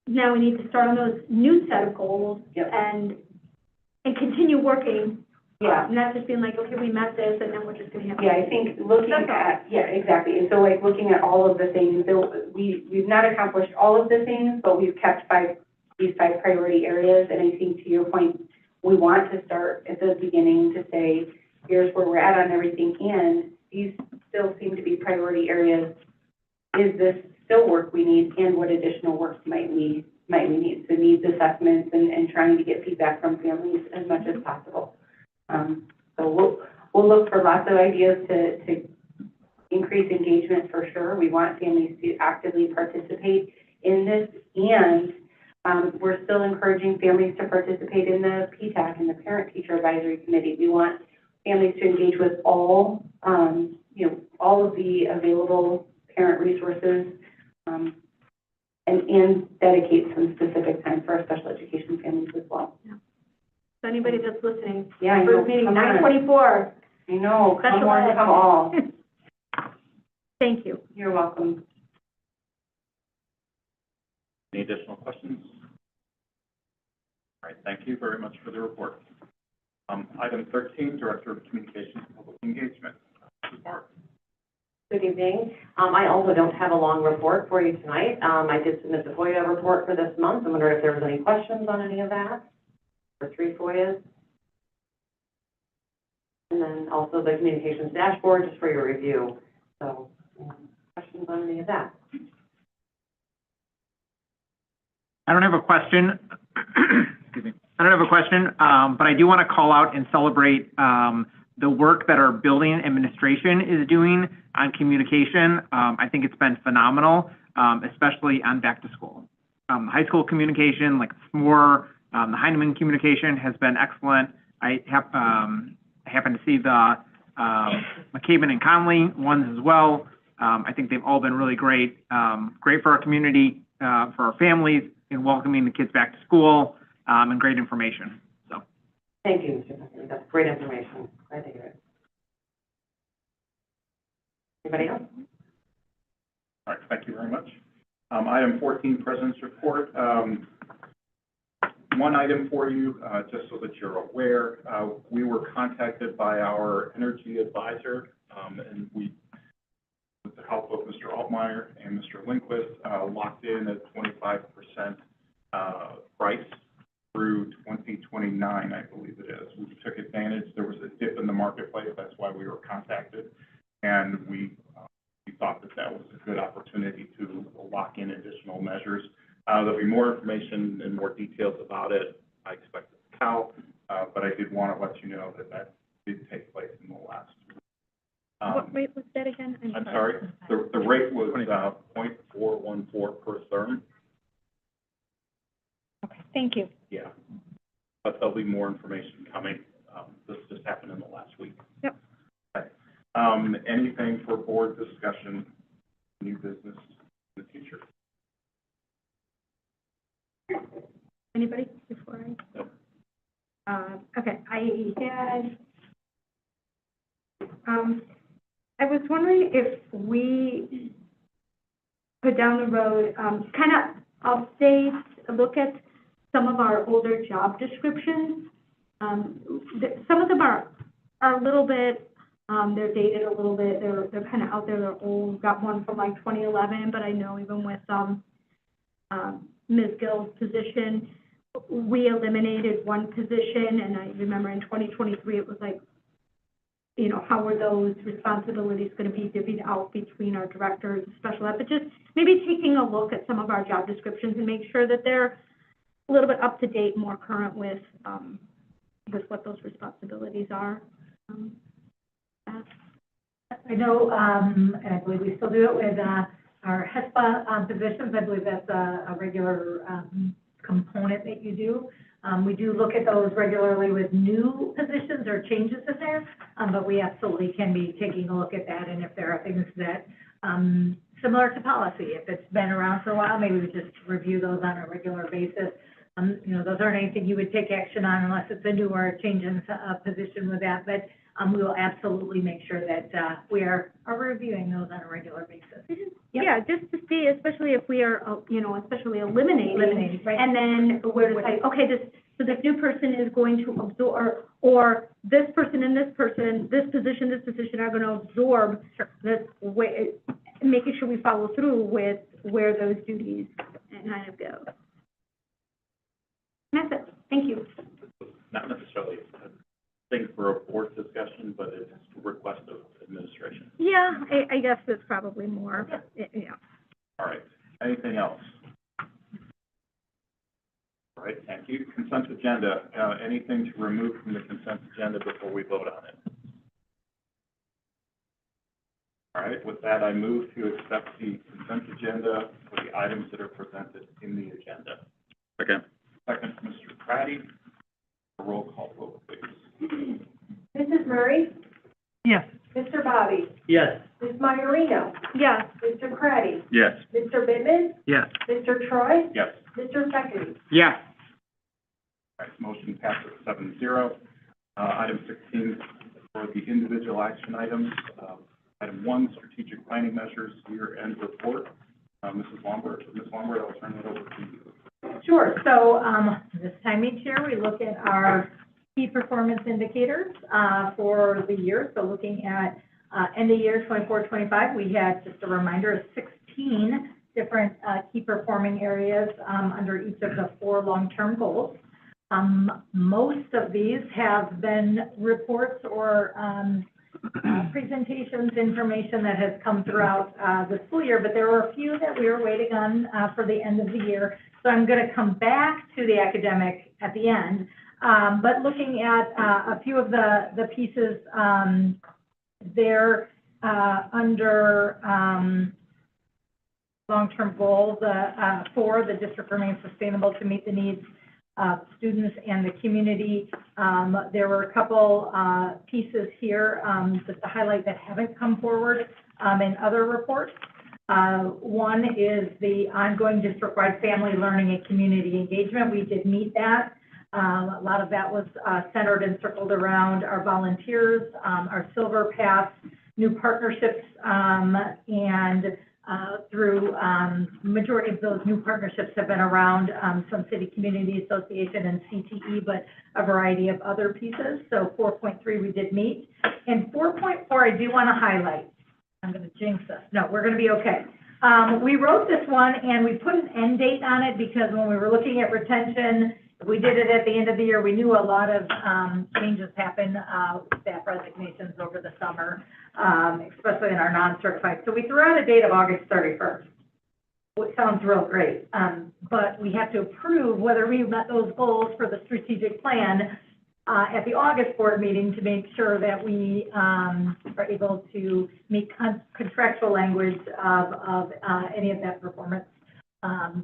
now we need to start on those new set of goals and continue working. Yeah. Not just being like, okay, we met this and then we're just going to have. Yeah, I think looking at, exactly. And so like looking at all of the things, we've not accomplished all of the things, but we've kept these 5 priority areas. And I think to your point, we want to start at the beginning to say, here's where we're at on everything, and these still seem to be priority areas. Is this still work we need, and what additional work might we need? So needs assessments and trying to get feedback from families as much as possible. So we'll look for lots of ideas to increase engagement for sure. We want families to actively participate in this, and we're still encouraging families to participate in the PTAC and the Parent-Teacher Advisory Committee. We want families to engage with all of the available parent resources, and dedicate some specific time for our special education families as well. Yeah. So anybody that's listening, Yeah, first meeting, 9:24. I know, come Special on, ed. come all. Thank you. You're welcome. Any additional questions? All right, thank you very much for the report. Item 13, Director of Communications and Public Engagement. Mrs. Mark. Good evening. I also don't have a long report for you tonight. I did submit the FOIA report for this month. I wonder if there was any questions on any of that, or 3 FOIAs. And then also the communications dashboard, just for your review. So, questions on any of that? I don't have a question. Excuse me. I don't have a question, but I do want to call out and celebrate the work that our building administration is doing on communication. I think it's been phenomenal, especially on back to school. High school communication, like more The Heinemann communication has been excellent. I happened to see the McCabe and Conley ones as well. I think they've all been really great, great for our community, for our families, in welcoming the kids back to school, and great information. So, Thank you, Mr. Tucker. That's great information. Glad to hear it. Anybody else? All right, thank you very much. Item 14, President's Report. One item for you, just so that you're aware, we were contacted by our energy advisor, and we, with the help of Mr. Altmeyer and Mr. Lindquist, locked in at 25% price through 2029, I believe it is. We took advantage. There was a dip in the marketplace. That's why we were contacted, and we thought that that was a good opportunity to lock in additional measures. There'll be more information and more details about it, I expect, at the CAL, but I did want to let you know that that did take place in the last week. What rate was that again? I'm sorry, the rate was 0.414 per therm. Okay, thank you. Yeah, but there'll be more information coming. This just happened in the last week. Yep. Okay. Anything for board discussion, new business in the future? Anybody before I? Nope. Okay, I was wondering if we put down the road, kind of update, look at some of our older job descriptions. Some of them are a little bit, they're dated a little bit, they're kind of out there, they're old. Got one from like 2011, but I know even with Ms. Gill's position, we eliminated one position, and I remember in 2023, it was like, you know, how are those responsibilities going to be divvied out between our directors, special ed, but just maybe taking a look at some of our job descriptions and make sure that they're a little bit up to date, more current with what those responsibilities are. I know, and I believe we still do it with our HESPA positions. I believe that's a regular component that you do. We do look at those regularly with new positions or changes in there, but we absolutely can be taking a look at that. And if there are things that, similar to policy, if it's been around for a while, maybe we just review those on a regular basis. You know, those aren't anything you would take action on unless it's a newer change in position with that. But we will absolutely make sure that we are reviewing those on a regular basis. Yep. Yeah, just to see, especially if we are, you know, especially eliminating, right. And then we're just like, okay, so this new person is going to absorb, or this person and this person, this position are going to absorb this way, making sure we follow through with where those duties kind of go. And that's it. Thank you. Not necessarily a thing for a board discussion, but it's a request of administration. Yeah, I guess it's probably more, yeah. All right. Anything else? All right, thank you. Consent agenda. Anything to remove from the consent agenda before we vote on it? All right, with that, I move to accept the consent agenda for the items that are presented in the agenda. Okay. Second, Mr. Pratty. A roll call vote, please. Mrs. Murray? yes. Mr. Bobby? Yes. Ms. Maiorino? Yes. Mr. Craddy? Yes. Mr. Bidman? Yes. Mr. Troy? Yes. Mr. Cecchetty? Yes. All right, motion passes 7-0. Item 16 for the individual action items. Item 1, strategic planning measures, year-end report. Mrs. Lombard. Ms. Lombard, I'll turn it over to you. Sure. So this time each year, we look at our key performance indicators for the year. So looking at end of year 24-25, we had, just a reminder, 16 different key performing areas under each of the 4 long-term goals. Most of these have been reports or presentations, information that has come throughout the school year, but there were a few that we were waiting on for the end of the year. So I'm going to come back to the academic at the end, but looking at a few of the pieces there under long-term goals for the district remains sustainable to meet the needs students and the community. There were a couple pieces here just to highlight that haven't come forward in other reports. One is the ongoing district-wide family learning and community engagement. We did meet that. A lot of that was centered and circled around our volunteers, our Silver Pass, new partnerships, and through majority of those new partnerships have been around some city community association and CTE, but a variety of other pieces. So 4.3 we did meet. And 4.4 I do want to highlight. I'm going to jinx us. No, we're going to be okay. We wrote this one and we put an end date on it because when we were looking at retention, we did it at the end of the year. We knew a lot of changes happen, staff resignations over the summer, especially in our non-certified. So we threw out a date of August 31st, which sounds real great. But we have to approve whether we met those goals for the strategic plan at the August board meeting to make sure that we are able to meet contractual language of any of that performance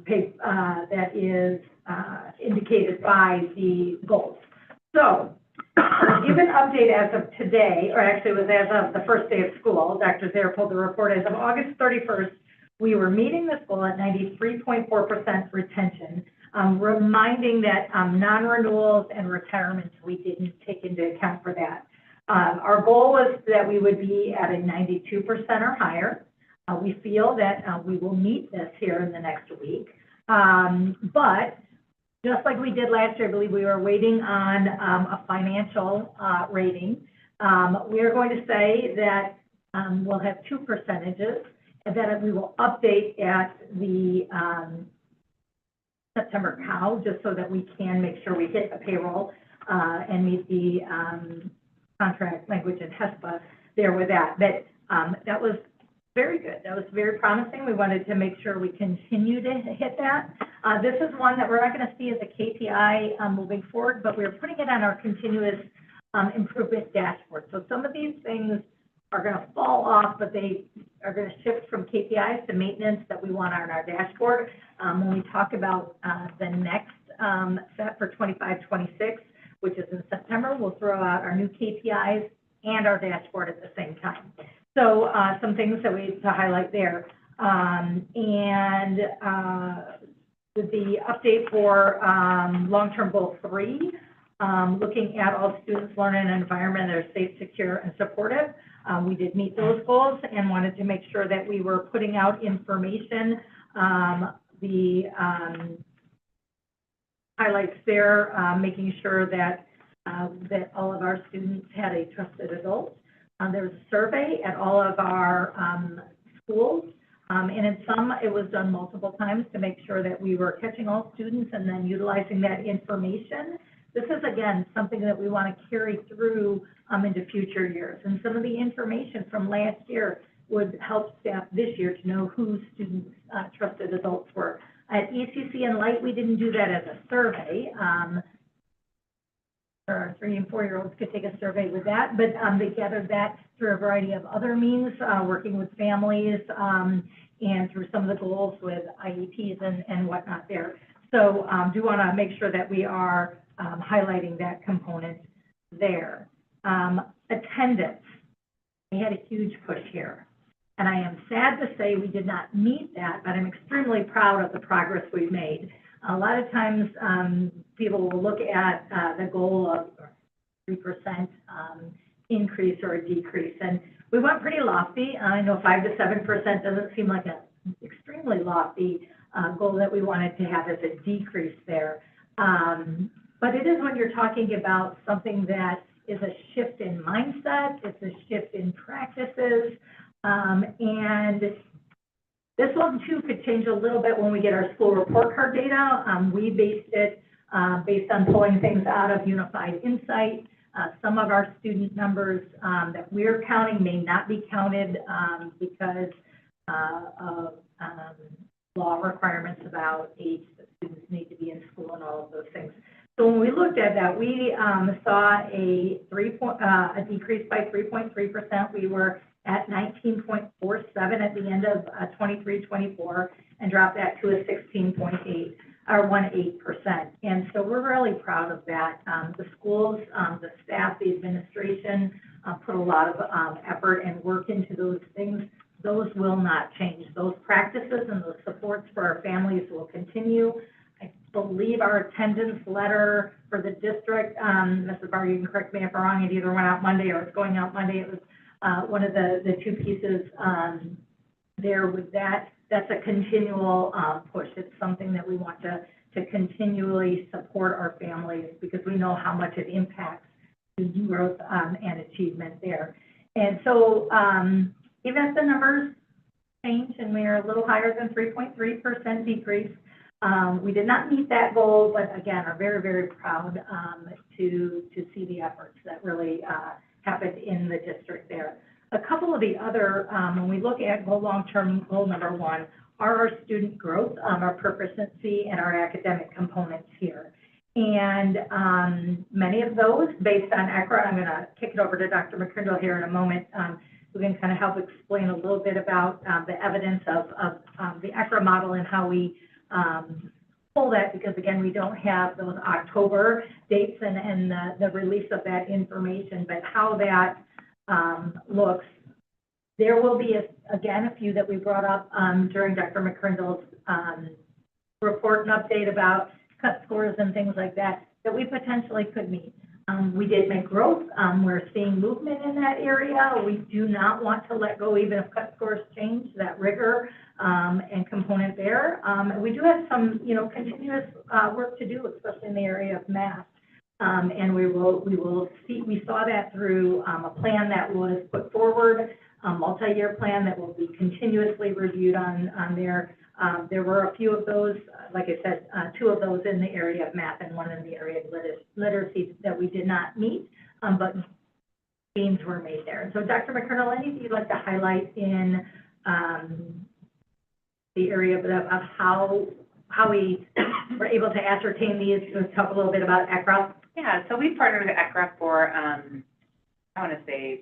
pay that is indicated by the goals. So, I'll give an update as of today, or actually it was as of the first day of school. Dr. Zare pulled the report as of August 31st. We were meeting this goal at 93.4% retention, reminding that non-renewals and retirements, we didn't take into account for that. Our goal was that we would be at a 92% or higher. We feel that we will meet this here in the next week. But just like we did last year, I believe we were waiting on a financial rating. We are going to say that we'll have 2 percentages and that we will update at the September COW just so that we can make sure we hit the payroll and meet the contract language in HESPA there with that. But that was very good. That was very promising. We wanted to make sure we continue to hit that. This is one that we're not going to see as a KPI moving forward, but we're putting it on our continuous improvement dashboard. So some of these things are going to fall off, but they are going to shift from KPIs to maintenance that we want on our dashboard. When we talk about the next set for 25-26, which is in September, we'll throw out our new KPIs and our dashboard at the same time. So some things that we need to highlight there. With the update for long-term goal 3, looking at all students learn in an environment that are safe, secure, and supportive. We did meet those goals and wanted to make sure that we were putting out information, the highlights there, making sure that that all of our students had a trusted adult. There was a survey at all of our schools, and in some it was done multiple times to make sure that we were catching all students and then utilizing that information. This is, again, something that we want to carry through into future years. And some of the information from last year would help staff this year to know who students' trusted adults were. At ECC and Light, we didn't do that as a survey. Our 3- and 4-year-olds could take a survey with that, but they gathered that through a variety of other means, working with families and through some of the goals with IEPs and whatnot there. So do want to make sure that we are highlighting that component there. Attendance, we had a huge push here. And I am sad to say we did not meet that, but I'm extremely proud of the progress we've made. A lot of times people will look at the goal of 3% increase or a decrease. And we went pretty lofty. I know 5 to 7% doesn't seem like an extremely lofty goal that we wanted to have as a decrease there. But it is when you're talking about something that is a shift in mindset, it's a shift in practices, and this one too could change a little bit when we get our school report card data. We based it based on pulling things out of Unified Insight. Some of our student numbers that we're counting may not be counted because of law requirements about age that students need to be in school and all of those things. So when we looked at that, we saw a decrease by 3.3%. We were at 19.47 at the end of 23-24 and dropped that to a 16.8. or 1.8%. And so we're really proud of that. The schools, the staff, the administration, put a lot of effort and work into those things. Those will not change. Those practices and those supports for our families will continue. I believe our attendance letter for the district, Mrs. Barr, you can correct me if I'm wrong, it either went out Monday or it's going out Monday. It was one of the two pieces there with that. That's a continual push. It's something that we want to continually support our families because we know how much it impacts student growth and achievement there. And so even if the numbers change and we are a little higher than 3.3% decrease, we did not meet that goal, but again, are very, very proud to see the efforts that really happened in the district there. A couple of the other, when we look at long-term goal number 1, are our student growth, our proficiency, and our academic components here. And many of those, based on ECRA, I'm going to kick it over to Dr. McCrindle here in a moment, who can kind of help explain a little bit about the evidence of the ECRA model and how we pull that, because again, we don't have those October dates and the release of that information, but how that looks. There will be, again, a few that we brought up during Dr. McCrindle's report and update about cut scores and things like that we potentially could meet. We did make growth. We're seeing movement in that area. We do not want to let go, even if cut scores change, that rigor and component there. We do have some, continuous work to do, especially in the area of math. And we will see, we saw that through a plan that was put forward, a multi-year plan that will be continuously reviewed on there. There were a few of those, like I said, 2 of those in the area of math and 1 in the area of literacy that we did not meet, but gains were made there. So Dr. McCrindle, anything you'd like to highlight in the area of how we were able to ascertain these? Let's talk a little bit about ECRA. Yeah, so we've partnered with ECRA for, I want to say,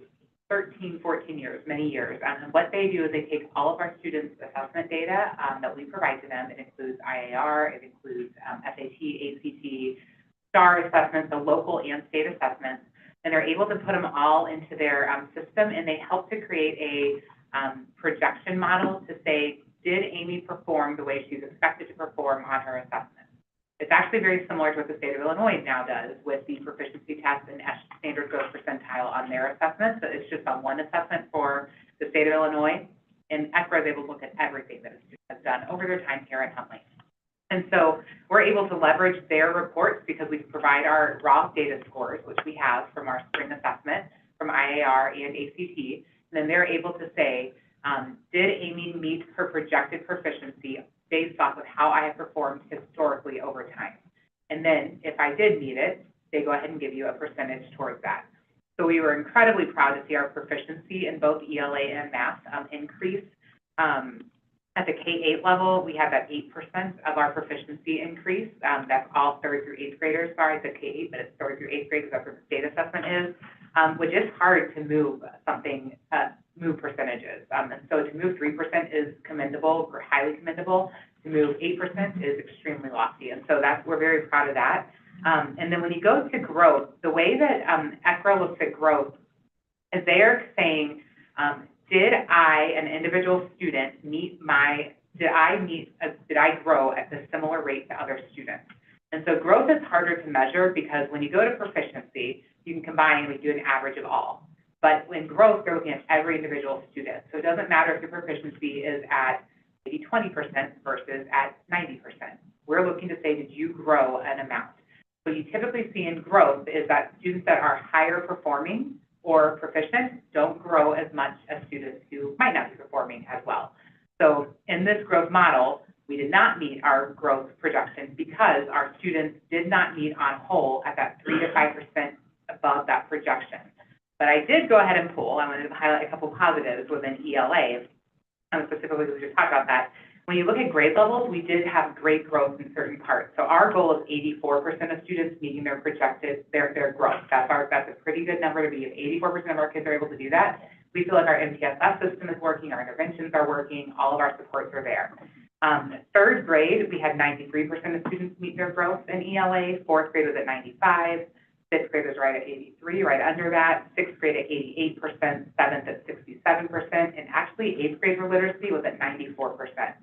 13, 14 years, many years. And what they do is they take all of our students' assessment data that we provide to them. It includes IAR, it includes SAT, ACT, STAR assessments, the local and state assessments, and they're able to put them all into their system, and they help to create a projection model to say, did Amy perform the way she's expected to perform on her assessment? It's actually very similar to what the state of Illinois now does with the proficiency test and standard growth percentile on their assessment. So it's just on one assessment for the state of Illinois, and ECRA is able to look at everything that a student has done over their time here at Huntley. And so we're able to leverage their reports because we provide our raw data scores, which we have from our spring assessment, from IAR and ACT, and then they're able to say, did Amy meet her projected proficiency based off of how I have performed historically over time? And then if I did meet it, they go ahead and give you a percentage towards that. So we were incredibly proud to see our proficiency in both ELA and math increase. At the K-8 level, we have that 8% of our proficiency increase. That's all 3rd through 8th graders. Sorry, I said K-8, but it's 3rd through 8th grade because that's where the state assessment is, which is hard to move something, move percentages. And so to move 3% is commendable or highly commendable. To move 8% is extremely lofty. And so we're very proud of that. And then when you go to growth, the way that ECRA looks at growth is they're saying, did I, an individual student, did I grow at the similar rate to other students? And so growth is harder to measure because when you go to proficiency, you can combine, we do an average of all. But in growth, they're looking at every individual student. So it doesn't matter if your proficiency is at maybe 20% versus at 90%. We're looking to say, did you grow an amount? So you typically see in growth is that students that are higher performing or proficient don't grow as much as students who might not be performing as well. So in this growth model, we did not meet our growth projections because our students did not meet on whole at that 3 to 5% above that projection. But I did go ahead and pull, I wanted to highlight a couple positives within ELA, specifically we just talked about that. When you look at grade levels, we did have great growth in certain parts. So our goal is 84% of students meeting their projected, their growth. That's a pretty good number to be. If 84% of our kids are able to do that, we feel like our MTSS system is working, our interventions are working, all of our supports are there. Third grade, we had 93% of students meet their growth in ELA. Fourth grade was at 95. Fifth grade was right at 83, right under that. Sixth grade at 88%, seventh at 67%, and actually eighth grade literacy was at 94%.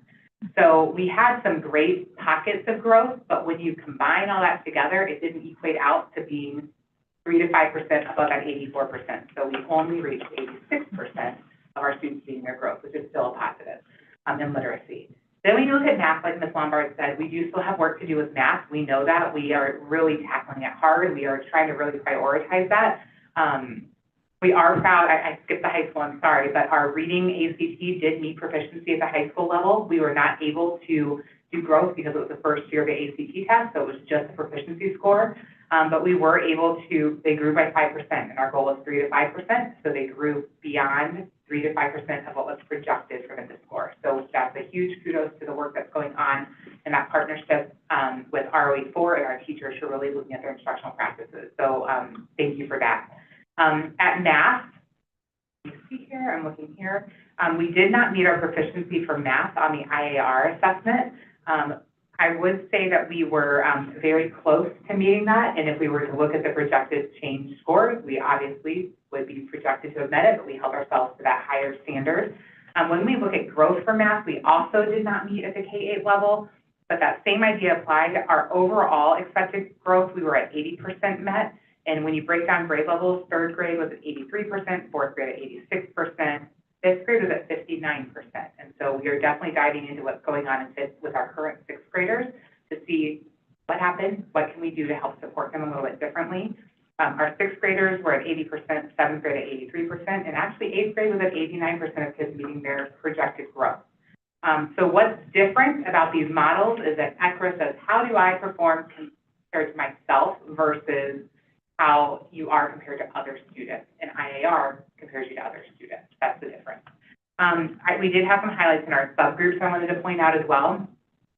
So we had some great pockets of growth, but when you combine all that together, it didn't equate out to being 3 to 5% above that 84%. So we only reached 86% of our students meeting their growth, which is still a positive in literacy. Then we look at math, like Ms. Lombard said, we do still have work to do with math. We know that. We are really tackling it hard. We are trying to really prioritize that. We are proud, I skipped the high school, I'm sorry, but our reading ACT did meet proficiency at the high school level. We were not able to do growth because it was the first year of the ACT test, so it was just a proficiency score. But we were able to, they grew by 5%, and our goal was 3 to 5%, so they grew beyond 3 to 5% of what was projected for them to score. So that's a huge kudos to the work that's going on in that partnership with ROE4 and our teachers who are really looking at their instructional practices. So thank you for that. At math, you see here, I'm looking here, we did not meet our proficiency for math on the IAR assessment. I would say that we were very close to meeting that, and if we were to look at the projected change scores, we obviously would be projected to have met it, but we held ourselves to that higher standard. When we look at growth for math, we also did not meet at the K-8 level, but that same idea applied. Our overall expected growth, we were at 80% met, and when you break down grade levels, third grade was at 83%, fourth grade at 86%, fifth grade was at 59%. And so we are definitely diving into what's going on in fifth with our current sixth graders to see what happened, what can we do to help support them a little bit differently. Our sixth graders were at 80%, seventh grade at 83%, and actually eighth grade was at 89% of kids meeting their projected growth. So what's different about these models is that ECRA says, how do I perform compared to myself versus how you are compared to other students, and IAR compares you to other students. That's the difference. We did have some highlights in our subgroups I wanted to point out as well.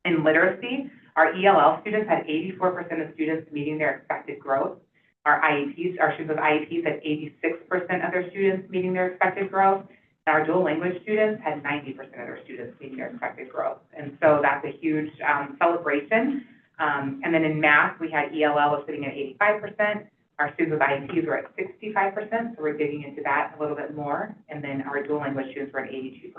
In literacy, our ELL students had 84% of students meeting their expected growth. Our IEPs, our students with IEPs had 86% of their students meeting their expected growth. And our dual language students had 90% of their students meeting their expected growth. And so that's a huge celebration. And then in math, we had ELL was sitting at 85%. Our students with IEPs were at 65%, so we're digging into that a little bit more. And then our dual language students were at 82%.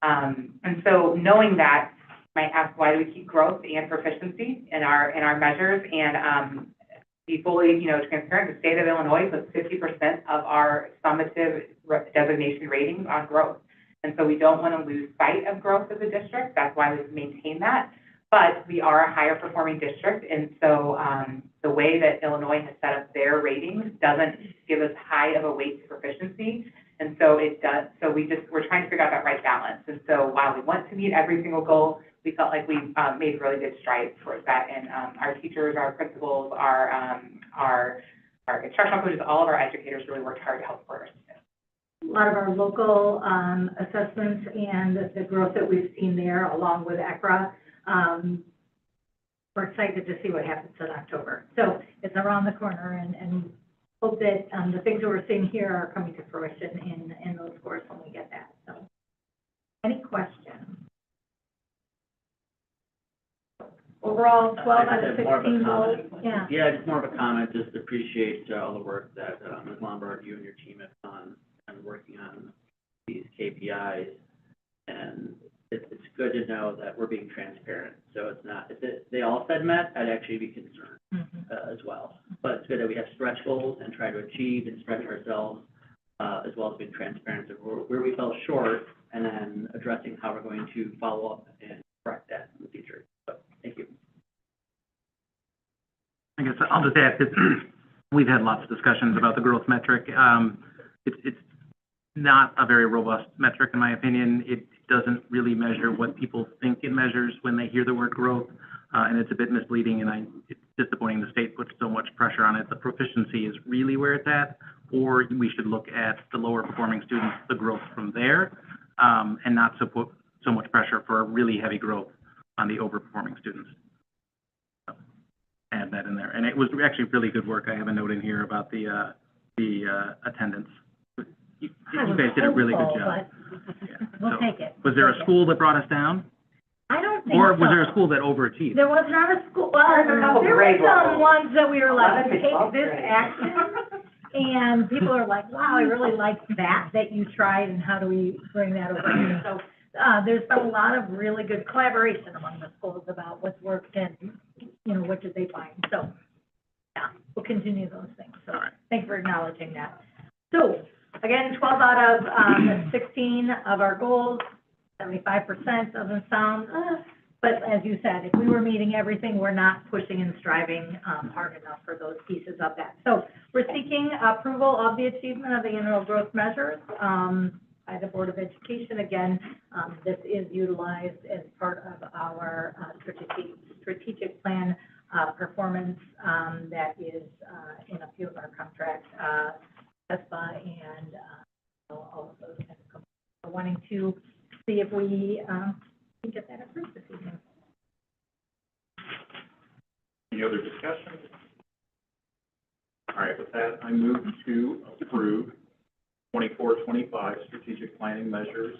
And so knowing that, you might ask, why do we keep growth and proficiency in our measures? And be fully, transparent, the state of Illinois puts 50% of our summative designation ratings on growth. And so we don't want to lose sight of growth as a district. That's why we've maintained that. But we are a higher performing district, and so the way that Illinois has set up their ratings doesn't give us high of a weight to proficiency, and so it does. So we're trying to figure out that right balance. And so while we want to meet every single goal, we felt like we made really good strides towards that. And our teachers, our principals, our instructional coaches, all of our educators really worked hard to help support our students. A lot of our local assessments and the growth that we've seen there, along with ECRA. We're excited to see what happens in October. So it's around the corner, and hope that the things that we're seeing here are coming to fruition in those scores when we get that. So, any questions? Overall, 12 out of 16 goals. Yeah. Yeah, just more of a comment. Just appreciate all the work that Ms. Lombard, you and your team have done and working on these KPIs. And it's good to know that we're being transparent. So it's not, if they all said met, I'd actually be concerned as well. But it's good that we have stretch goals and try to achieve and stretch ourselves, as well as being transparent of where we fell short, and then addressing how we're going to follow up and correct that in the future. So thank you. I guess I'll just add, because we've had lots of discussions about the growth metric. It's not a very robust metric, in my opinion. It doesn't really measure what people think it measures when they hear the word growth, and it's a bit misleading, and it's disappointing the state puts so much pressure on it. The proficiency is really where it's at, or we should look at the lower performing students, the growth from there, and not put so much pressure for really heavy growth on the overperforming students. So, add that in there. And it was actually really good work. I have a note in here about the attendance. You guys did a really good job. We'll take it. Was there a school that brought us down? I don't think Or was so. there a school that overachieved? There was not a school, well, There's a couple there were grade some levels. ones that we were like, 11th to take 12th this grade. action. And people are like, wow, I really liked that you tried, and how do we bring that over here? So, there's been a lot of really good collaboration among the schools about what's worked and, you know, what did they find. So, yeah, we'll continue those things. So, thanks for acknowledging that. So, again, 12 out of 16 of our goals, 75% doesn't sound, but as you said, if we were meeting everything, we're not pushing and striving hard enough for those pieces of that. So we're seeking approval of the achievement of the annual growth measures by the Board of Education. Again, this is utilized as part of our strategic plan performance that is in a few of our contracts, ESPA and all of those kind of companies. We're wanting to see if we can get that approved this evening. Any other discussion? All right, with that, I move to approve 24-25 strategic planning measures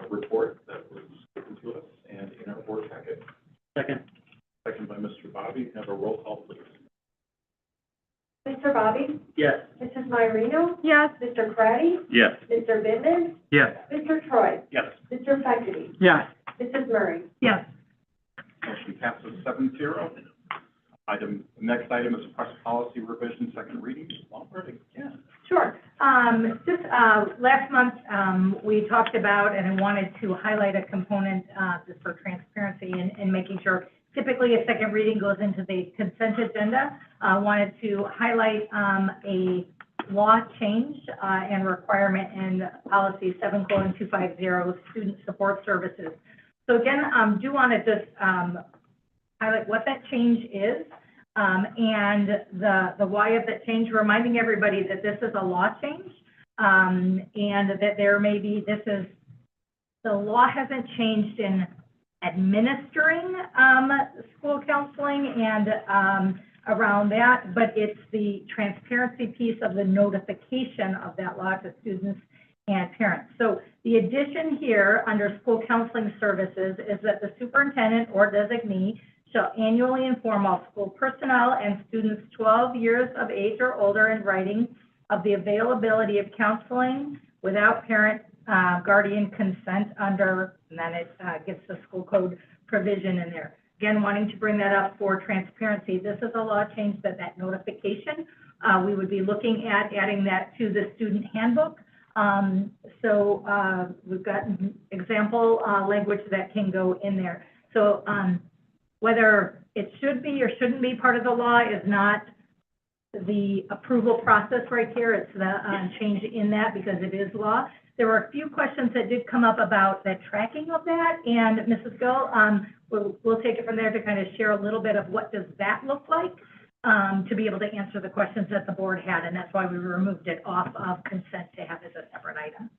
report that was given to us and in our board packet. Second. Second by Mr. Bobby. Have a roll call, please. Mr. Bobby? Yes. Mrs. Myrino? Yes. Mr. Craddy? Yes. Mr. Bivin? Yes. Mr. Troy? Yes. Mr. Fecity? Yes. Mrs. Murray? Yes. Motion passes 7-0. Next item is press policy revision, second reading. Walford again. Sure. Just last month, we talked about, and I wanted to highlight a component just for transparency and making sure, typically a second reading goes into the consent agenda. Wanted to highlight a law change and requirement in policy 7:250, student support services. So again, do want to just highlight what that change is. And the why of that change, reminding everybody that this is a law change, and that there may be, the law hasn't changed in administering school counseling and around that, but it's the transparency piece of the notification of that law to students and parents. So the addition here under school counseling services is that the superintendent or designee shall annually inform all school personnel and students 12 years of age or older in writing of the availability of counseling without parent guardian consent under, and then it gets the school code provision in there. Again, wanting to bring that up for transparency. This is a law change that notification, we would be looking at adding that to the student handbook. So we've got example language that can go in there. So whether it should be or shouldn't be part of the law is not the approval process right here. It's the change in that because it is law. There were a few questions that did come up about the tracking of that, and Mrs. Gill, we'll take it from there to kind of share a little bit of what does that look like to be able to answer the questions that the board had, and that's why we removed it off of consent to have as a separate item.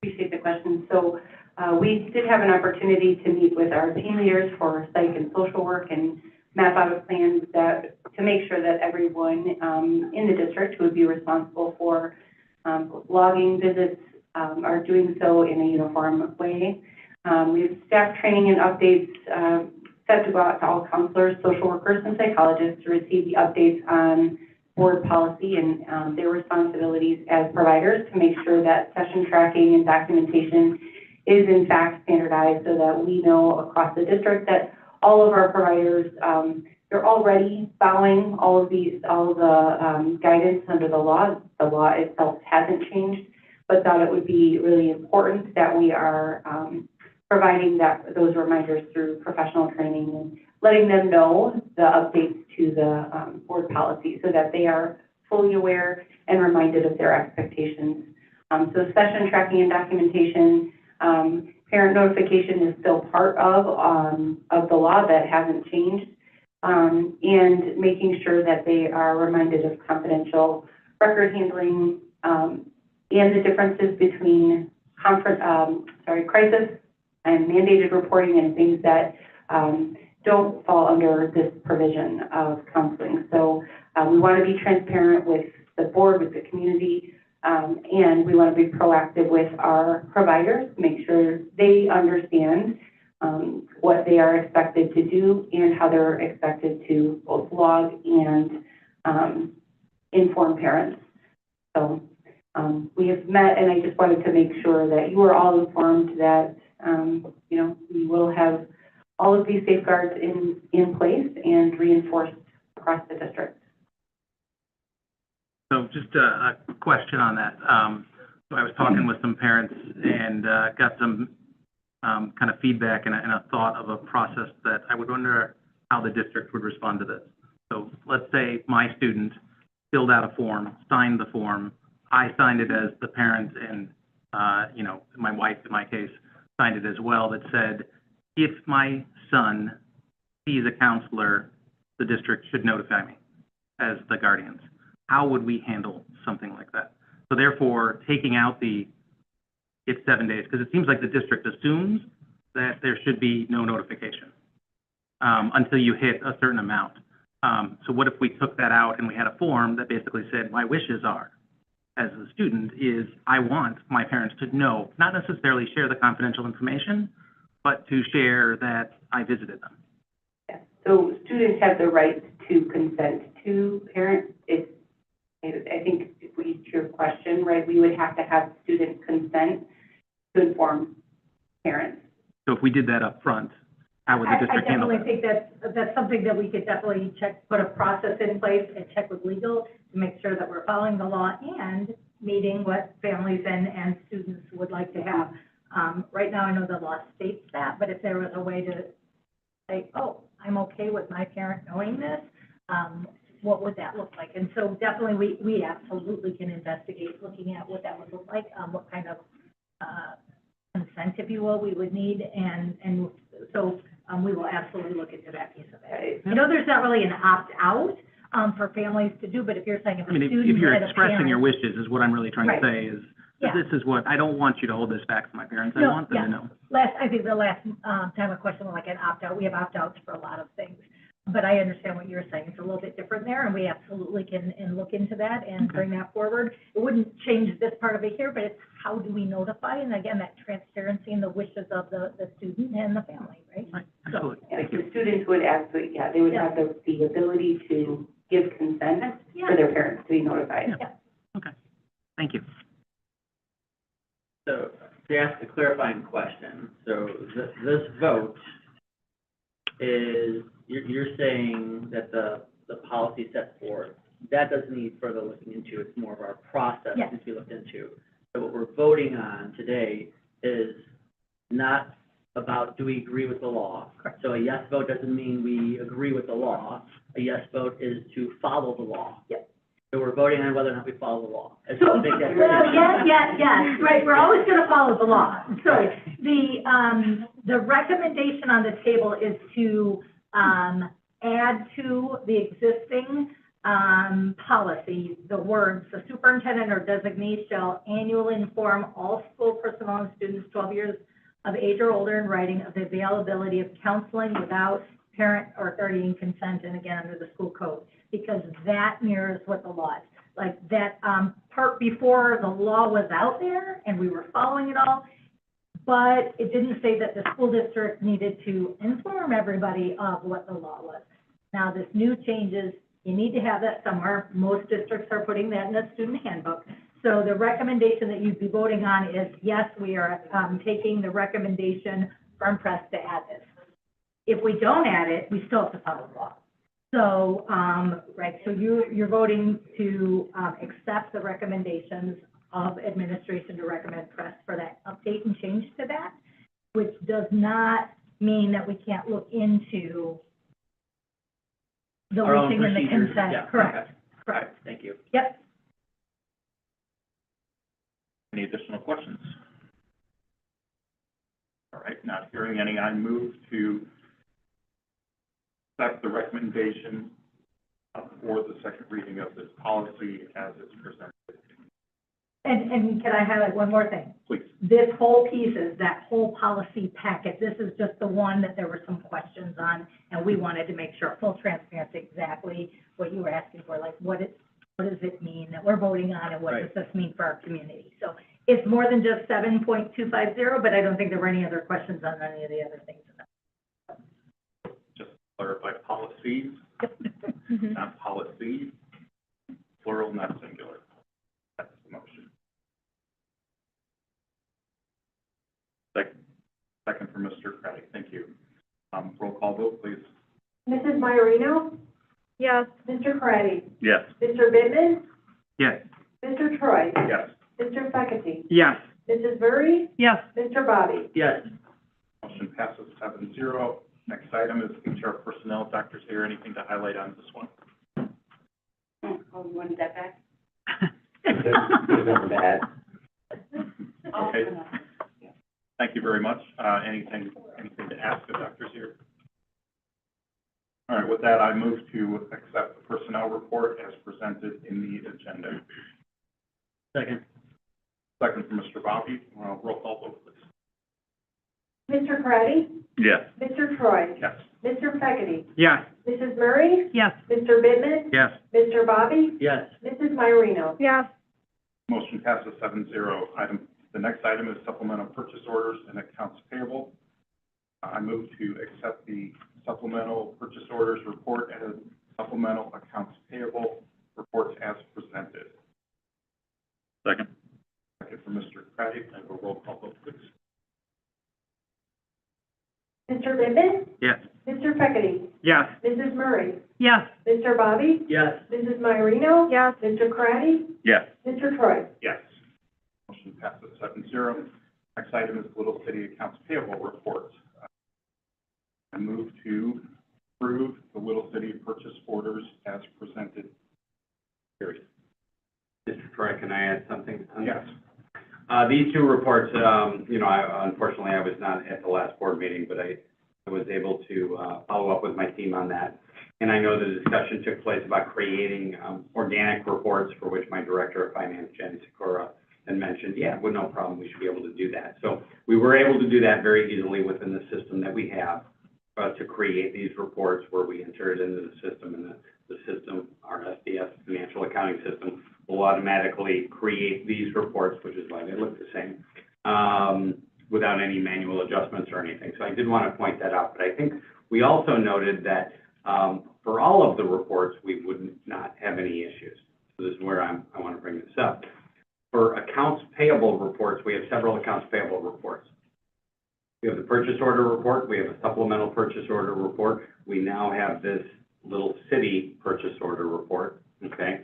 Appreciate the question. So we did have an opportunity to meet with our team leaders for psych and social work and map out a plan that to make sure that everyone in the district who would be responsible for logging visits are doing so in a uniform way. We have staff training and updates set to go out to all counselors, social workers, and psychologists to receive the updates on board policy and their responsibilities as providers to make sure that session tracking and documentation is in fact standardized so that we know across the district that all of our providers, they're already following all of the guidance under the law. The law itself hasn't changed, but thought it would be really important that we are providing those reminders through professional training and letting them know the updates to the board policy so that they are fully aware and reminded of their expectations. So session tracking and documentation, parent notification is still part of the law that hasn't changed, and making sure that they are reminded of confidential record handling and the differences between crisis and mandated reporting and things that don't fall under this provision of counseling. So we want to be transparent with the board, with the community, And we want to be proactive with our providers, make sure they understand what they are expected to do and how they're expected to both log and inform parents. So we have met, and I just wanted to make sure that you are all informed that, you know, we will have all of these safeguards in place and reinforced across the district. So just a question on that. So I was talking with some parents and got some kind of feedback and a thought of a process that I would wonder how the district would respond to this. So let's say my student filled out a form, signed the form, I signed it as the parent, and you know, my wife in my case signed it as well, that said, if my son sees a counselor, the district should notify me as the guardians. How would we handle something like that? So therefore, taking out the it's 7 days, because it seems like the district assumes that there should be no notification until you hit a certain amount. So what if we took that out and we had a form that basically said, my wishes are, as a student, is I want my parents to know, not necessarily share the confidential information, but to share that I visited them. Yeah. So students have the right to consent to parents. I think if we answer your question, right, we would have to have student consent to inform parents. So if we did that up front, how would the district handle that? I definitely think that's something that we could definitely check, put a process in place and check with legal to make sure that we're following the law and meeting what families and students would like to have. Right now, I know the law states that, but if there was a way to say, oh, I'm okay with my parent knowing this, what would that look like? And so definitely we absolutely can investigate looking at what that would look like, what kind of consent, if you will, we would need, and so we will absolutely look into that piece of it. I know there's not really an opt-out for families to do, but if you're saying if a student if you're had a expressing parent, your wishes is what I'm really trying Right. to say is, Yeah. this is what, I don't want you to hold this back from my parents. I No, want them yeah. to know. I think the last time a question was like an opt-out. We have opt-outs for a lot of things. But I understand what you're saying. It's a little bit different there, and we absolutely can look into that and bring that forward. It wouldn't change this part of it here, but it's how do we notify? And again, that transparency and the wishes of the student and the family, right? Right, absolutely. Yeah, Thank you. the students would absolutely, they would have the ability to give consent for their parents to be notified. Yeah. Okay, thank you. So, to ask a clarifying question, so this vote is, you're saying that the policy set forth, that doesn't need further looking into, it's more of our process Yes. needs to be looked into. So what we're voting on today is not about do we agree with the law. Correct. So a yes vote doesn't mean we agree with the law. A yes vote is to follow the law. Yep. So we're voting on whether or not we follow the law. I just So, want to make that well, clear. yes, right, we're always gonna follow the law. So, the recommendation on the table is to, add to the existing, policy, the words, the superintendent or designee shall annually inform all school personnel and students 12 years of age or older in writing of the availability of counseling without parent or guardian consent, and again, under the school code, because that mirrors what the law is. Like that, part before the law was out there and we were following it all, but it didn't say that the school district needed to inform everybody of what the law was. Now, this new changes, you need to have that somewhere. Most districts are putting that in the student handbook. So the recommendation that you'd be voting on is, yes, we are taking the recommendation from press to add this. If we don't add it, we still have to follow the law. So, right, so you're voting to accept the recommendations of administration to recommend press for that update and change to that, which does not mean that we can't look into the Our own wishing and the procedures, consent. yeah, Correct, okay. correct. Thank you. Yep. Any additional questions? All right, not hearing any, I move to accept the recommendation for the second reading of this policy as it's presented. And can I highlight one more thing? Please. This whole piece is that whole policy packet. This is just the one that there were some questions on, and we wanted to make sure, full transparency, exactly what you were asking for, like what does it mean that we're voting on and what Right. does this mean for our community. So it's more than just 7.250, but I don't think there were any other questions on any of the other things. Just clarify policies, not policy, plural, not singular. That's the motion. Second from Mr. Craddy, thank you. Roll call vote, please. Mrs. Maiorino? Yes. Mr. Craddy? Yes. Mr. Bidman? Yes. Mr. Troy? Yes. Mr. Fekete? Yes. Mrs. Murray? Yes. Mr. Bobby? Yes. Motion passes 7-0. Next item is HR personnel. Dr. Zayer, anything to highlight on this one? Oh, you wanted that back? Never bad. Okay. Thank you very much. Anything to ask of Dr. Zayer? All right, with that, I move to accept the personnel report as presented in the agenda. Second. Second from Mr. Bobby. Roll call vote, please. Mr. Craddy? Yes. Mr. Troy? Yes. Mr. Fekete? Yes. Mrs. Murray? Yes. Mr. Bidman? Yes. Mr. Bobby? Yes. Mrs. Maiorino? Yes. Motion passes 7-0. The next item is supplemental purchase orders and accounts payable. I move to accept the supplemental purchase orders report and supplemental accounts payable reports as presented. Second. Second from Mr. Craddy, and a roll call vote, please. Mr. Bidman? Yes. Mr. Fekete? Yes. Mrs. Murray? Yes. Mr. Bobby? Yes. Mrs. Maiorino? Yes. Mr. Craddy? Yes. Mr. Troy? Yes. Motion passes 7-0. Next item is Little City accounts payable reports. I move to approve the Little City purchase orders as presented. Period. Mr. Troy, can I add something? Yes. These two reports, unfortunately, I was not at the last board meeting, but I was able to follow up with my team on that. And I know the discussion took place about creating organic reports, for which my Director of Finance, Jenny Sikora, had mentioned, yeah, well, no problem, we should be able to do that. So we were able to do that very easily within the system that we have to create these reports where we enter it into the system, and the system, our SDS financial accounting system, will automatically create these reports, which is why they look the same, without any manual adjustments or anything. So I did want to point that out, but I think we also noted that for all of the reports, we would not have any issues. So this is where I want to bring this up. For accounts payable reports, we have several accounts payable reports. We have the purchase order report, we have a supplemental purchase order report, we now have this Little City purchase order report, okay?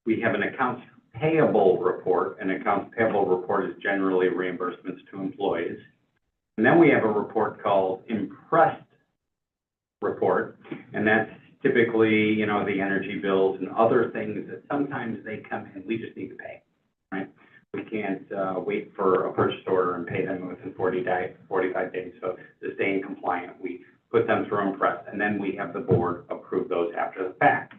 We have an accounts payable report. An accounts payable report is generally reimbursements to employees. And then we have a report called impressed report, and that's typically, the energy bills and other things that sometimes they come in, we just need to pay, right? We can't wait for a purchase order and pay them within 45 days. So to stay in compliant, we put them through impressed, and then we have the board approve those after the fact.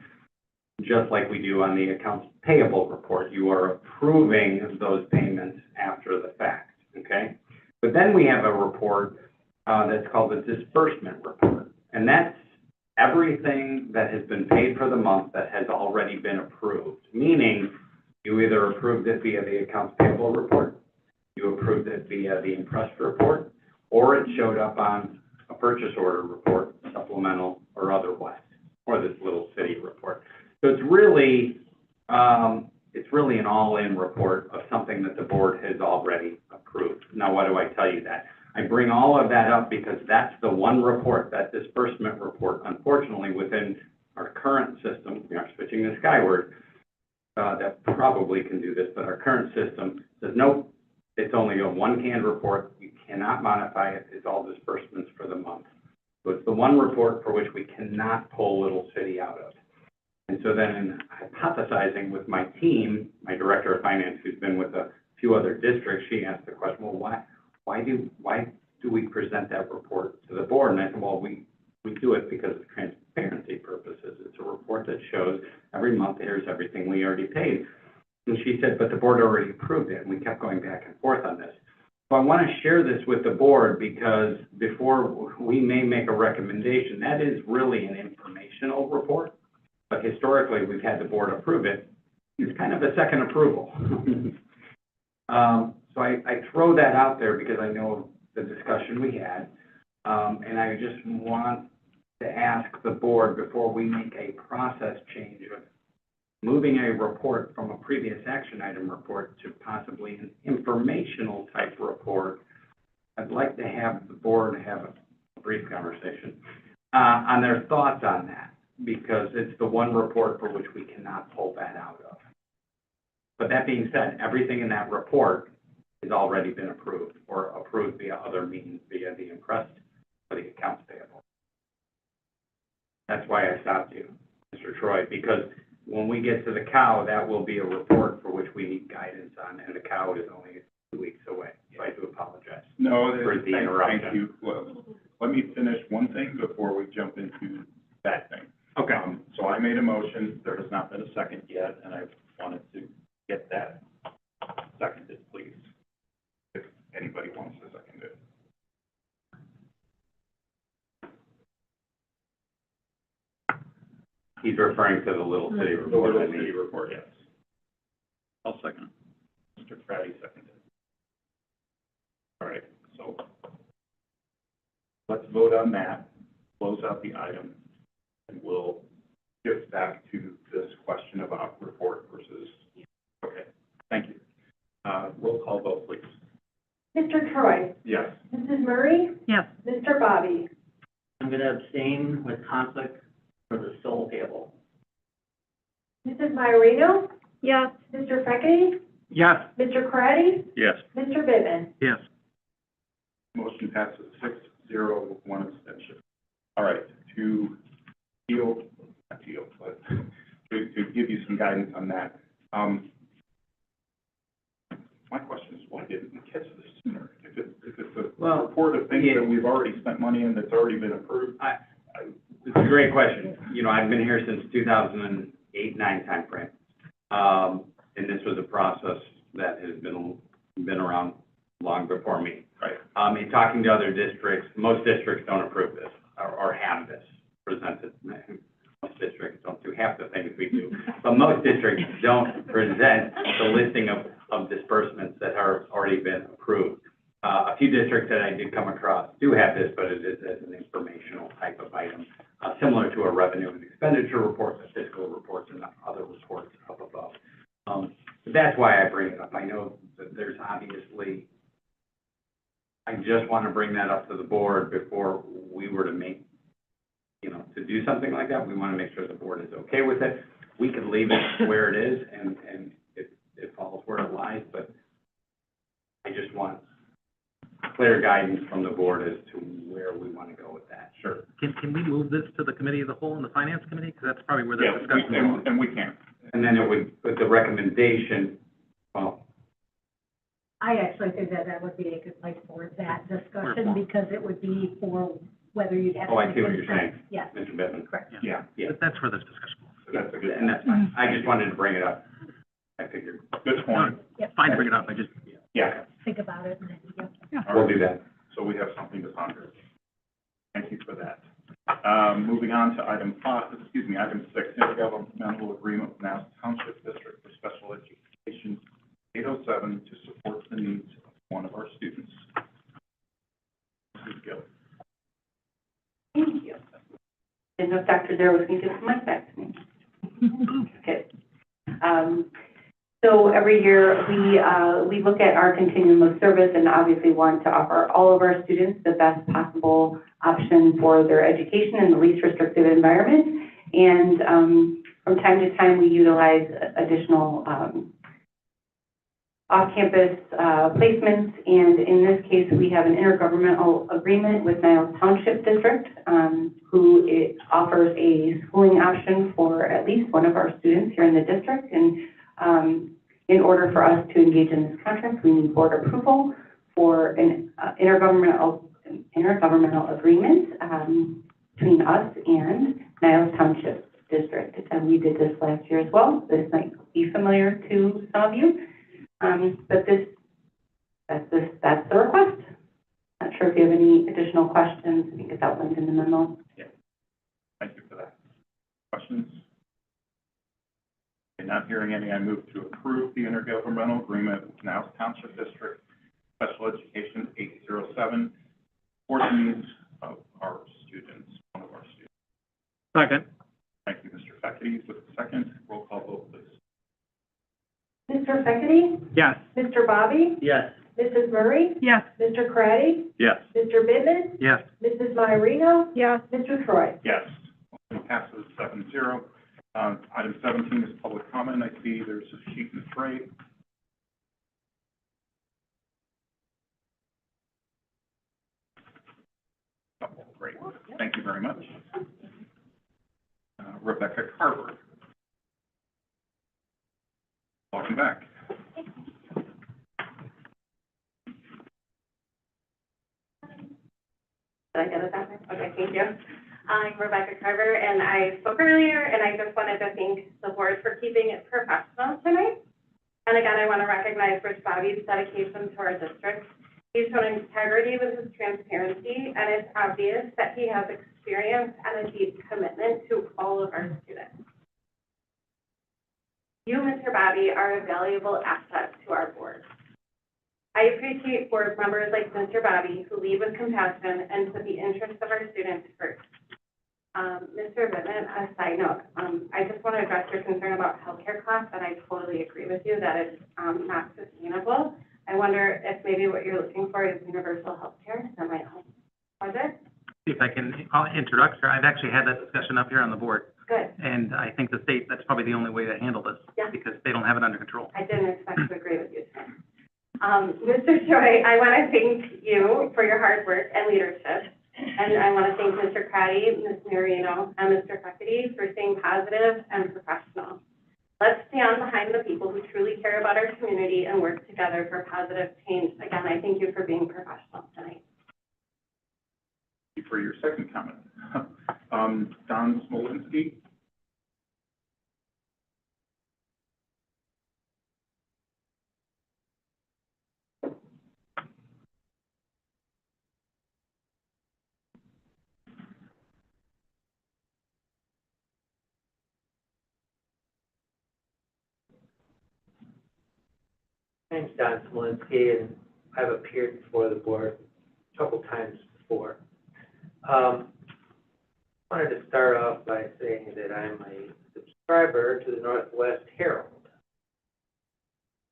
Just like we do on the accounts payable report, you are approving those payments after the fact, okay? But then we have a report that's called the disbursement report, and that's everything that has been paid for the month that has already been approved, meaning you either approved it via the accounts payable report, you approved it via the impressed report, or it showed up on a purchase order report, supplemental or otherwise, or this Little City report. So it's really an all-in report of something that the board has already approved. Now, why do I tell you that? I bring all of that up because that's the one report, that disbursement report, unfortunately, within our current system, we are switching to Skyward, that probably can do this, but our current system says, nope, it's only a one-canned report. You cannot modify it. It's all disbursements for the month. So it's the one report for which we cannot pull Little City out of. And so then in hypothesizing with my team, my Director of Finance, who's been with a few other districts, she asked the question, well, why do we present that report to the board? And I said, well, we do it because of transparency purposes. It's a report that shows every month here's everything we already paid. And she said, but the board already approved it. And we kept going back and forth on this. So I want to share this with the board because before we may make a recommendation, that is really an informational report. But historically, we've had the board approve it is kind of a second approval. So I throw that out there because I know the discussion we had. And I just want to ask the board before we make a process change of moving a report from a previous action item report to possibly an informational type report. I'd like to have the board have a brief conversation on their thoughts on that, because it's the one report for which we cannot pull that out of. But that being said, everything in that report has already been approved or approved via other means, via the impressed or the accounts payable. That's why I stopped you, Mr. Troy, because when we get to the cow, that will be a report for which we need guidance on, and the cow is only 2 weeks away. So I do apologize. No, for the interruption. thank you. Well, let me finish one thing before we jump into that thing. Okay. So I made a motion, there has not been a second yet, and I wanted to get that seconded, please, if anybody wants to second it. He's referring to the Little City The report. Little City report, yes. I'll second. Mr. Fratty seconded. All right, so let's vote on that, close out the item, and we'll get back to this question about report versus, okay, thank you. Roll call vote, please. Mr. Troy? Yes. Mrs. Murray? Yes. Mr. Bobby? I'm going to abstain with conflict for the sole payable. Mrs. Maiorino? Yes. Mr. Fecke? Yes. Mr. Corradi? Yes. Mr. Bivin? Yes. Motion passes 6-0 with one abstention. All right, to give you some guidance on that. My question is, why didn't we catch this sooner? If it's a report of things that we've already spent money in that's already been approved. It's a great question. You know, I've been here since 2008-9 timeframe. And this was a process that has been around long before me. Right. In talking to other districts, most districts don't approve this or have this presented. Most districts don't do half the things we do, but most districts don't present the listing of disbursements that have already been approved. A few districts that I did come across do have this, but it is as an informational type of item, similar to a revenue and expenditure report, the fiscal reports, and other reports up above. But that's why I bring it up. I know that there's obviously, I just want to bring that up to the board before we were to make, to do something like that. We want to make sure the board is okay with it. We could leave it where it is and it falls where it lies, but I just want clear guidance from the board as to where we want to go with that. Sure. Can we move this to the committee of the whole and the finance committee? Because that's probably where the Yeah, discussion is going. and we can. And then it would, with the recommendation, well, I actually think that would be a good place for that discussion, Wonderful. because it would be for whether you'd have. oh, I see what you're saying, Yes, Mr. Bevan. correct. Yeah, Yeah, But that's where this discussion goes. so that's a good, and that's fine. I just wanted to bring it up. I figured, good point. Fine to bring it up, I just, Yeah. Think about it, and then, yeah. All we'll right. do that. So we have something to ponder. Thank you for that. Moving on to item 6, intergovernmental agreement with Niles Township District for Special Education 807 to support the needs of one of our students. Mrs. Gill. Thank you. Didn't know if Dr. Dare was going to give the mic back to me. Okay. So every year, we look at our continuum of service and obviously want to offer all of our students the best possible option for their education in the least restrictive environment. And from time to time, we utilize additional off-campus placements. And in this case, we have an intergovernmental agreement with Niles Township District, who offers a schooling option for at least one of our students here in the district. And in order for us to engage in this contract, we need board approval for an intergovernmental agreement between us and Niles Township District. And we did this last year as well. This might be familiar to some of you. But that's the request. Not sure if you have any additional questions. I think it's outlined in the memo. Yeah. Thank you for that. Questions? Okay, Not hearing any, I move to approve the intergovernmental agreement with Canals Township District Special Education 807 for the needs of our students, one of our students. Second. Thank you, Mr. Feckety. With the second, roll call vote, please. Mr. Feckety? Yes. Mr. Bobby? Yes. Mrs. Murray? Yes. Mr. Craddy? Yes. Mr. Bivin? Yes. Mrs. Myarino? Yes. Mr. Troy? Yes. Motion passes 7-0. Item 17 is public comment. I see there's a sheet in the tray. Oh, great. Thank you very much. Rebecca Carver. Welcome back. Did I get it that way? Okay, thank you. I'm Rebecca Carver, and I spoke earlier, and I just wanted to thank the board for keeping it professional tonight. And again, I want to recognize Rich Bobby's dedication to our district. He's shown integrity with his transparency, and it's obvious that he has experience and a deep commitment to all of our students. You, Mr. Bobby, are a valuable asset to our board. I appreciate board members like Mr. Bobby who lead with compassion and put the interests of our students first. Mr. Bivin, a side note, I just want to address your concern about healthcare costs, and I totally agree with you that it's not sustainable. I wonder if maybe what you're looking for is universal healthcare that might help. Was it? See if I can, introduce her. I've actually had that discussion up here on the board. Good. And I think the state, that's probably the only way to handle this. Yeah. Because they don't have it under control. I didn't expect to agree with you today. Mr. Troy, I want to thank you for your hard work and leadership. And I want to thank Mr. Craddy, Ms. Marino, and Mr. Feckety for staying positive and professional. Let's stand behind the people who truly care about our community and work together for positive change. Again, I thank you for being professional tonight. Thank you for your second comment. Don Smolinski. My name's Don Smolinski, and I've appeared before the board a couple times before. Wanted to start off by saying that I'm a subscriber to the Northwest Herald.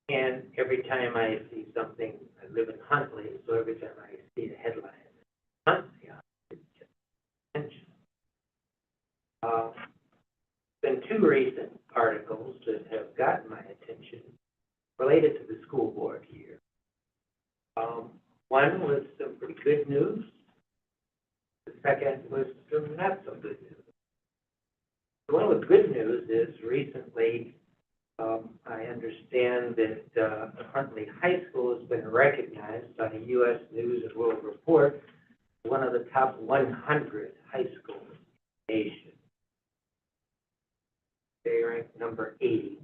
And every time I see something, I live in Huntley, so every time I see the headline, Huntley, it gets attention. Been two recent articles that have gotten my attention related to the school board here. One was some pretty good news. The second was some not so good news. The one with good news is recently, I understand that Huntley High School has been recognized on a U.S. News and World Report as one of the top 100 high schools in the nation. They ranked number 80.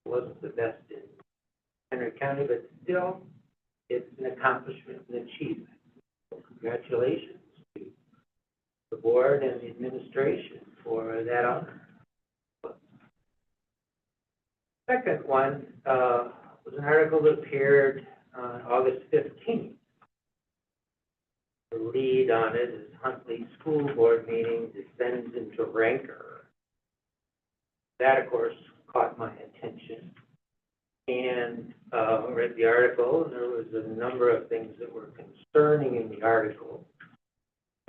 It wasn't the best in Henry County, but still, it's an accomplishment and achievement. So congratulations to the board and the administration for that honor. Second one was an article that appeared on August 15th. The lead on it is Huntley School Board meeting descends into rancor. That, of course, caught my attention. And read the article, and there was a number of things that were concerning in the article.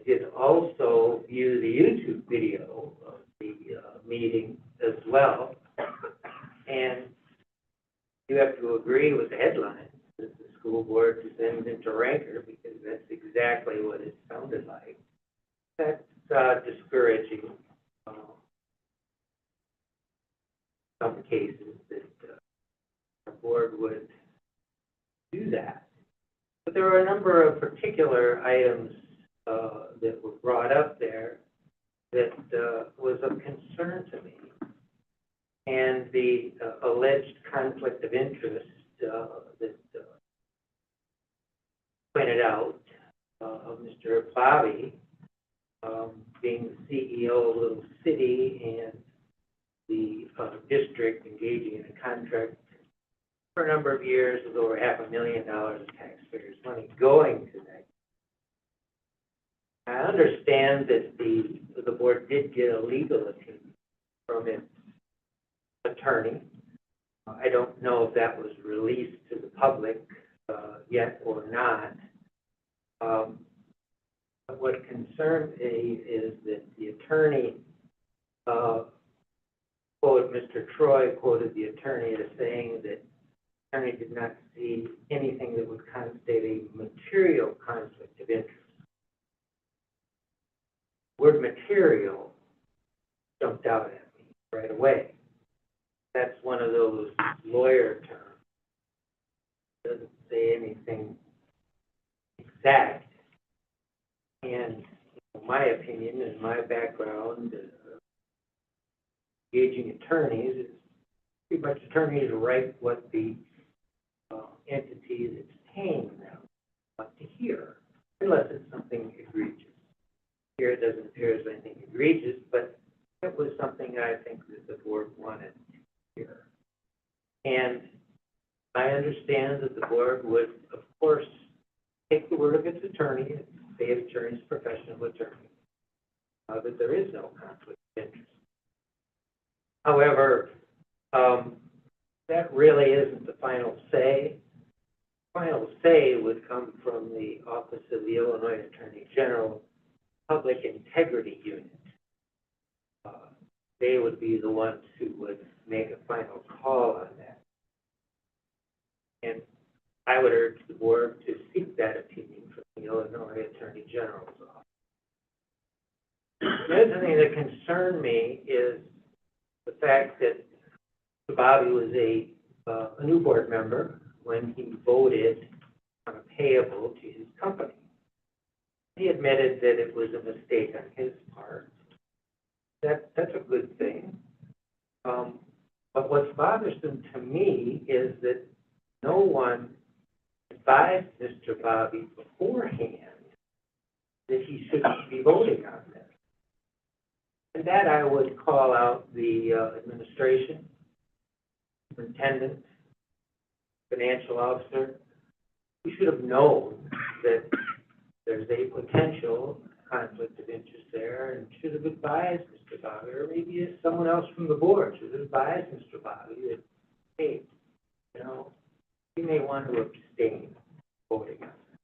I did also view the YouTube video of the meeting as well. And you have to agree with the headline that the school board descends into rancor, because that's exactly what it sounded like. That's discouraging. Some cases that our board would do that. But there were a number of particular items that were brought up there that was of concern to me. And the alleged conflict of interest that pointed out of Mr. Bobby being the CEO of Little City and the district engaging in a contract for a number of years with over $500,000 of taxpayers' money going to that. I understand that the board did get a legal opinion from its attorney. I don't know if that was released to the public yet or not. But what concerned me is that the attorney, Mr. Troy quoted the attorney as saying that the attorney did not see anything that would constitute a material conflict of interest. The word material jumped out at me right away. That's one of those lawyer terms. It doesn't say anything exact. And in my opinion and my background, engaging attorneys, is pretty much attorneys write what the entity that's paying them want to hear, unless it's something egregious. Here it doesn't appear as anything egregious, but it was something I think that the board wanted to hear. And I understand that the board would, of course, take the word of its attorney and say its attorney's professional attorney, that there is no conflict of interest. However, that really isn't the final say. Final say would come from the Office of the Illinois Attorney General Public Integrity Unit. They would be the ones who would make a final call on that. And I would urge the board to seek that opinion from the Illinois Attorney General's office. The other thing that concerned me is the fact that Bobby was a new board member when he voted on a payable to his company. He admitted that it was a mistake on his part. That's a good thing. But what's bothersome to me is that no one advised Mr. Bobby beforehand that he shouldn't be voting on this. And that I would call out the administration, superintendent, financial officer. We should have known that there's a potential conflict of interest there and should have advised Mr. Bobby, or maybe someone else from the board should have advised Mr. Bobby that, hey, you know, you may want to abstain voting on it.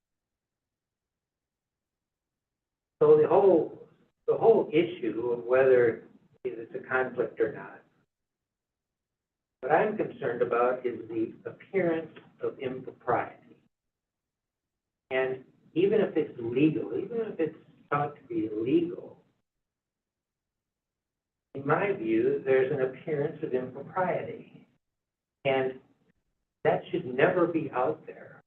So the whole issue of whether it's a conflict or not, what I'm concerned about is the appearance of impropriety. And even if it's legal, even if it's thought to be illegal, in my view, there's an appearance of impropriety. And that should never be out there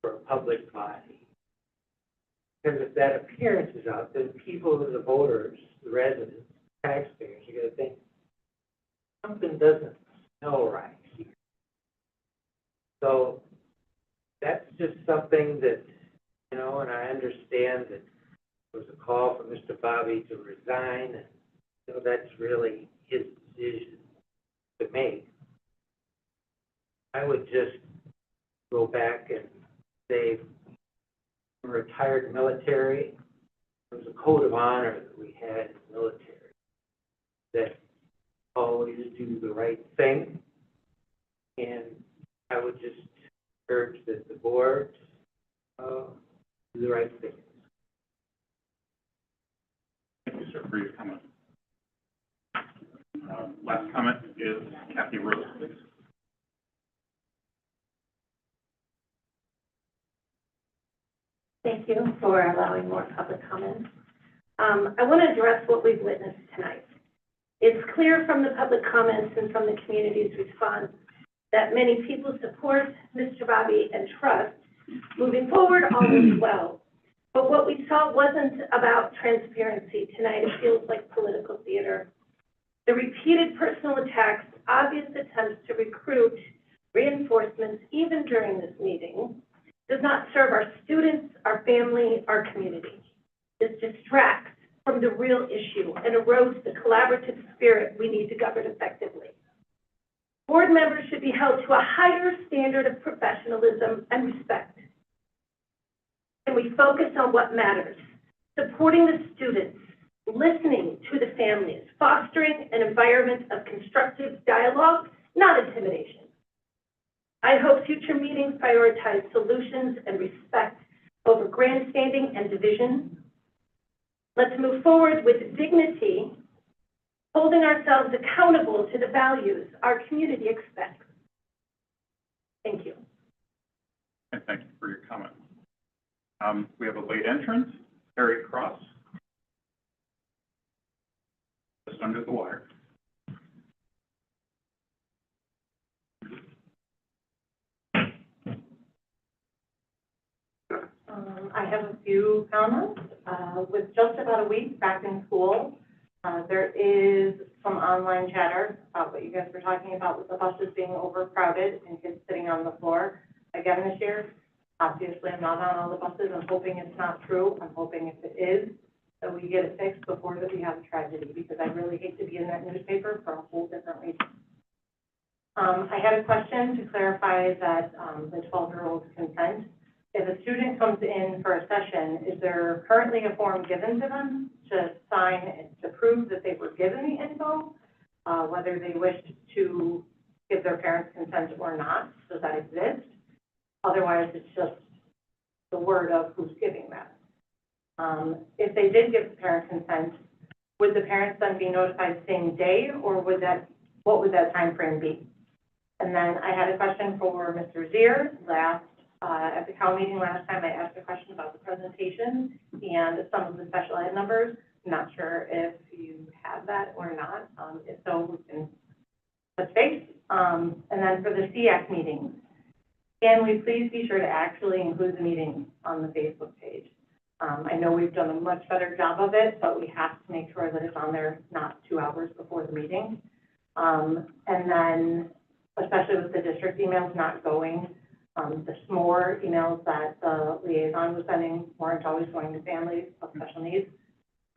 for a public body. Because if that appearance is out, then people, the voters, the residents, taxpayers, are going to think something doesn't smell right here. So that's just something that, you know, and I understand that there was a call for Mr. Bobby to resign, and you know, that's really his decision to make. I would just go back and say, retired military, there was a code of honor that we had in the military that always do the right thing. And I would just urge that the board do the right thing. Thank you, sir, for your comment. Last comment is Kathy Rose, please. Thank you for allowing more public comments. I want to address what we've witnessed tonight. It's clear from the public comments and from the community's response that many people support Mr. Bobby and trust moving forward all will be well. But what we saw wasn't about transparency tonight. It feels like political theater. The repeated personal attacks, obvious attempts to recruit reinforcements even during this meeting, does not serve our students, our family, our community. This distracts from the real issue and erodes the collaborative spirit we need to govern effectively. Board members should be held to a higher standard of professionalism and respect. And we focus on what matters, supporting the students, listening to the families, fostering an environment of constructive dialogue, not intimidation. I hope future meetings prioritize solutions and respect over grandstanding and division. Let's move forward with dignity, holding ourselves accountable to the values our community expects. Thank you. And thank you for your comment. We have a late entrant, Harry Cross. Just under the wire. I have a few comments. With just about a week back in school, there is some online chatter about what you guys were talking about with the buses being overcrowded and kids sitting on the floor again this year. Obviously, I'm not on all the buses. I'm hoping it's not true. I'm hoping if it is, that we get it fixed before that we have a tragedy, because I really hate to be in that newspaper for a whole different reason. I had a question to clarify that the 12-year-old's consent. If a student comes in for a session, is there currently a form given to them to sign to prove that they were given the info, whether they wished to give their parents consent or not? Does that exist? Otherwise, it's just the word of who's giving that. If they did give the parent consent, would the parents then be notified same day, or what would that time frame be? And then I had a question for Mr. Zier. At the COW meeting last time, I asked a question about the presentation and some of the special ed numbers. I'm not sure if you have that or not. If so, we can touch base. And then for the SEAC meetings, can we please be sure to actually include the meetings on the Facebook page? I know we've done a much better job of it, but we have to make sure that it's on there not 2 hours before the meeting. And then, especially with the district emails not going, the SMORE emails that the liaison was sending weren't always going to families of special needs.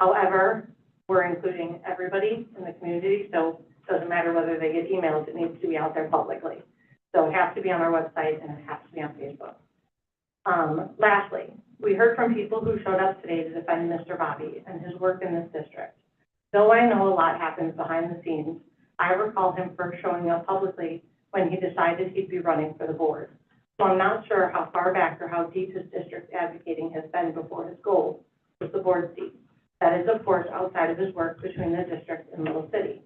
However, we're including everybody in the community, so it doesn't matter whether they get emails, it needs to be out there publicly. So it has to be on our website and it has to be on Facebook. Lastly, we heard from people who showed up today to defend Mr. Bobby and his work in this district. Though I know a lot happens behind the scenes, I recall him first showing up publicly when he decided he'd be running for the board. So I'm not sure how far back or how deep his district advocating has been before his goal was the board seat. That is, of course, outside of his work between the district and Little City.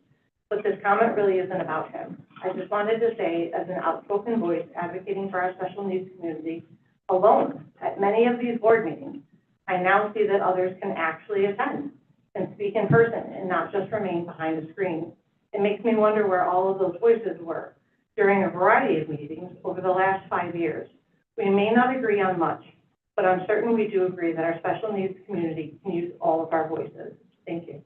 But this comment really isn't about him. I just wanted to say, as an outspoken voice advocating for our special needs community, alone at many of these board meetings, I now see that others can actually attend and speak in person and not just remain behind a screen. It makes me wonder where all of those voices were during a variety of meetings over the last 5 years. We may not agree on much, but I'm certain we do agree that our special needs community can use all of our voices. Thank you.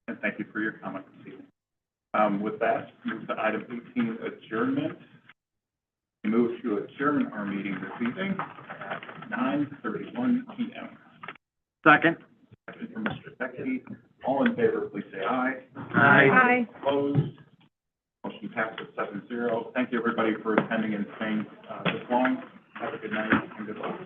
And thank you for your comment this evening. With that, move to item 18, adjournment. We move to adjourn our meeting this evening at 9:31 p.m. Second. Second from Mr. Becky. All in favor, please say aye. Aye. Opposed? Motion passes 7-0. Thank you, everybody, for attending and staying this long. Have a good night and good luck.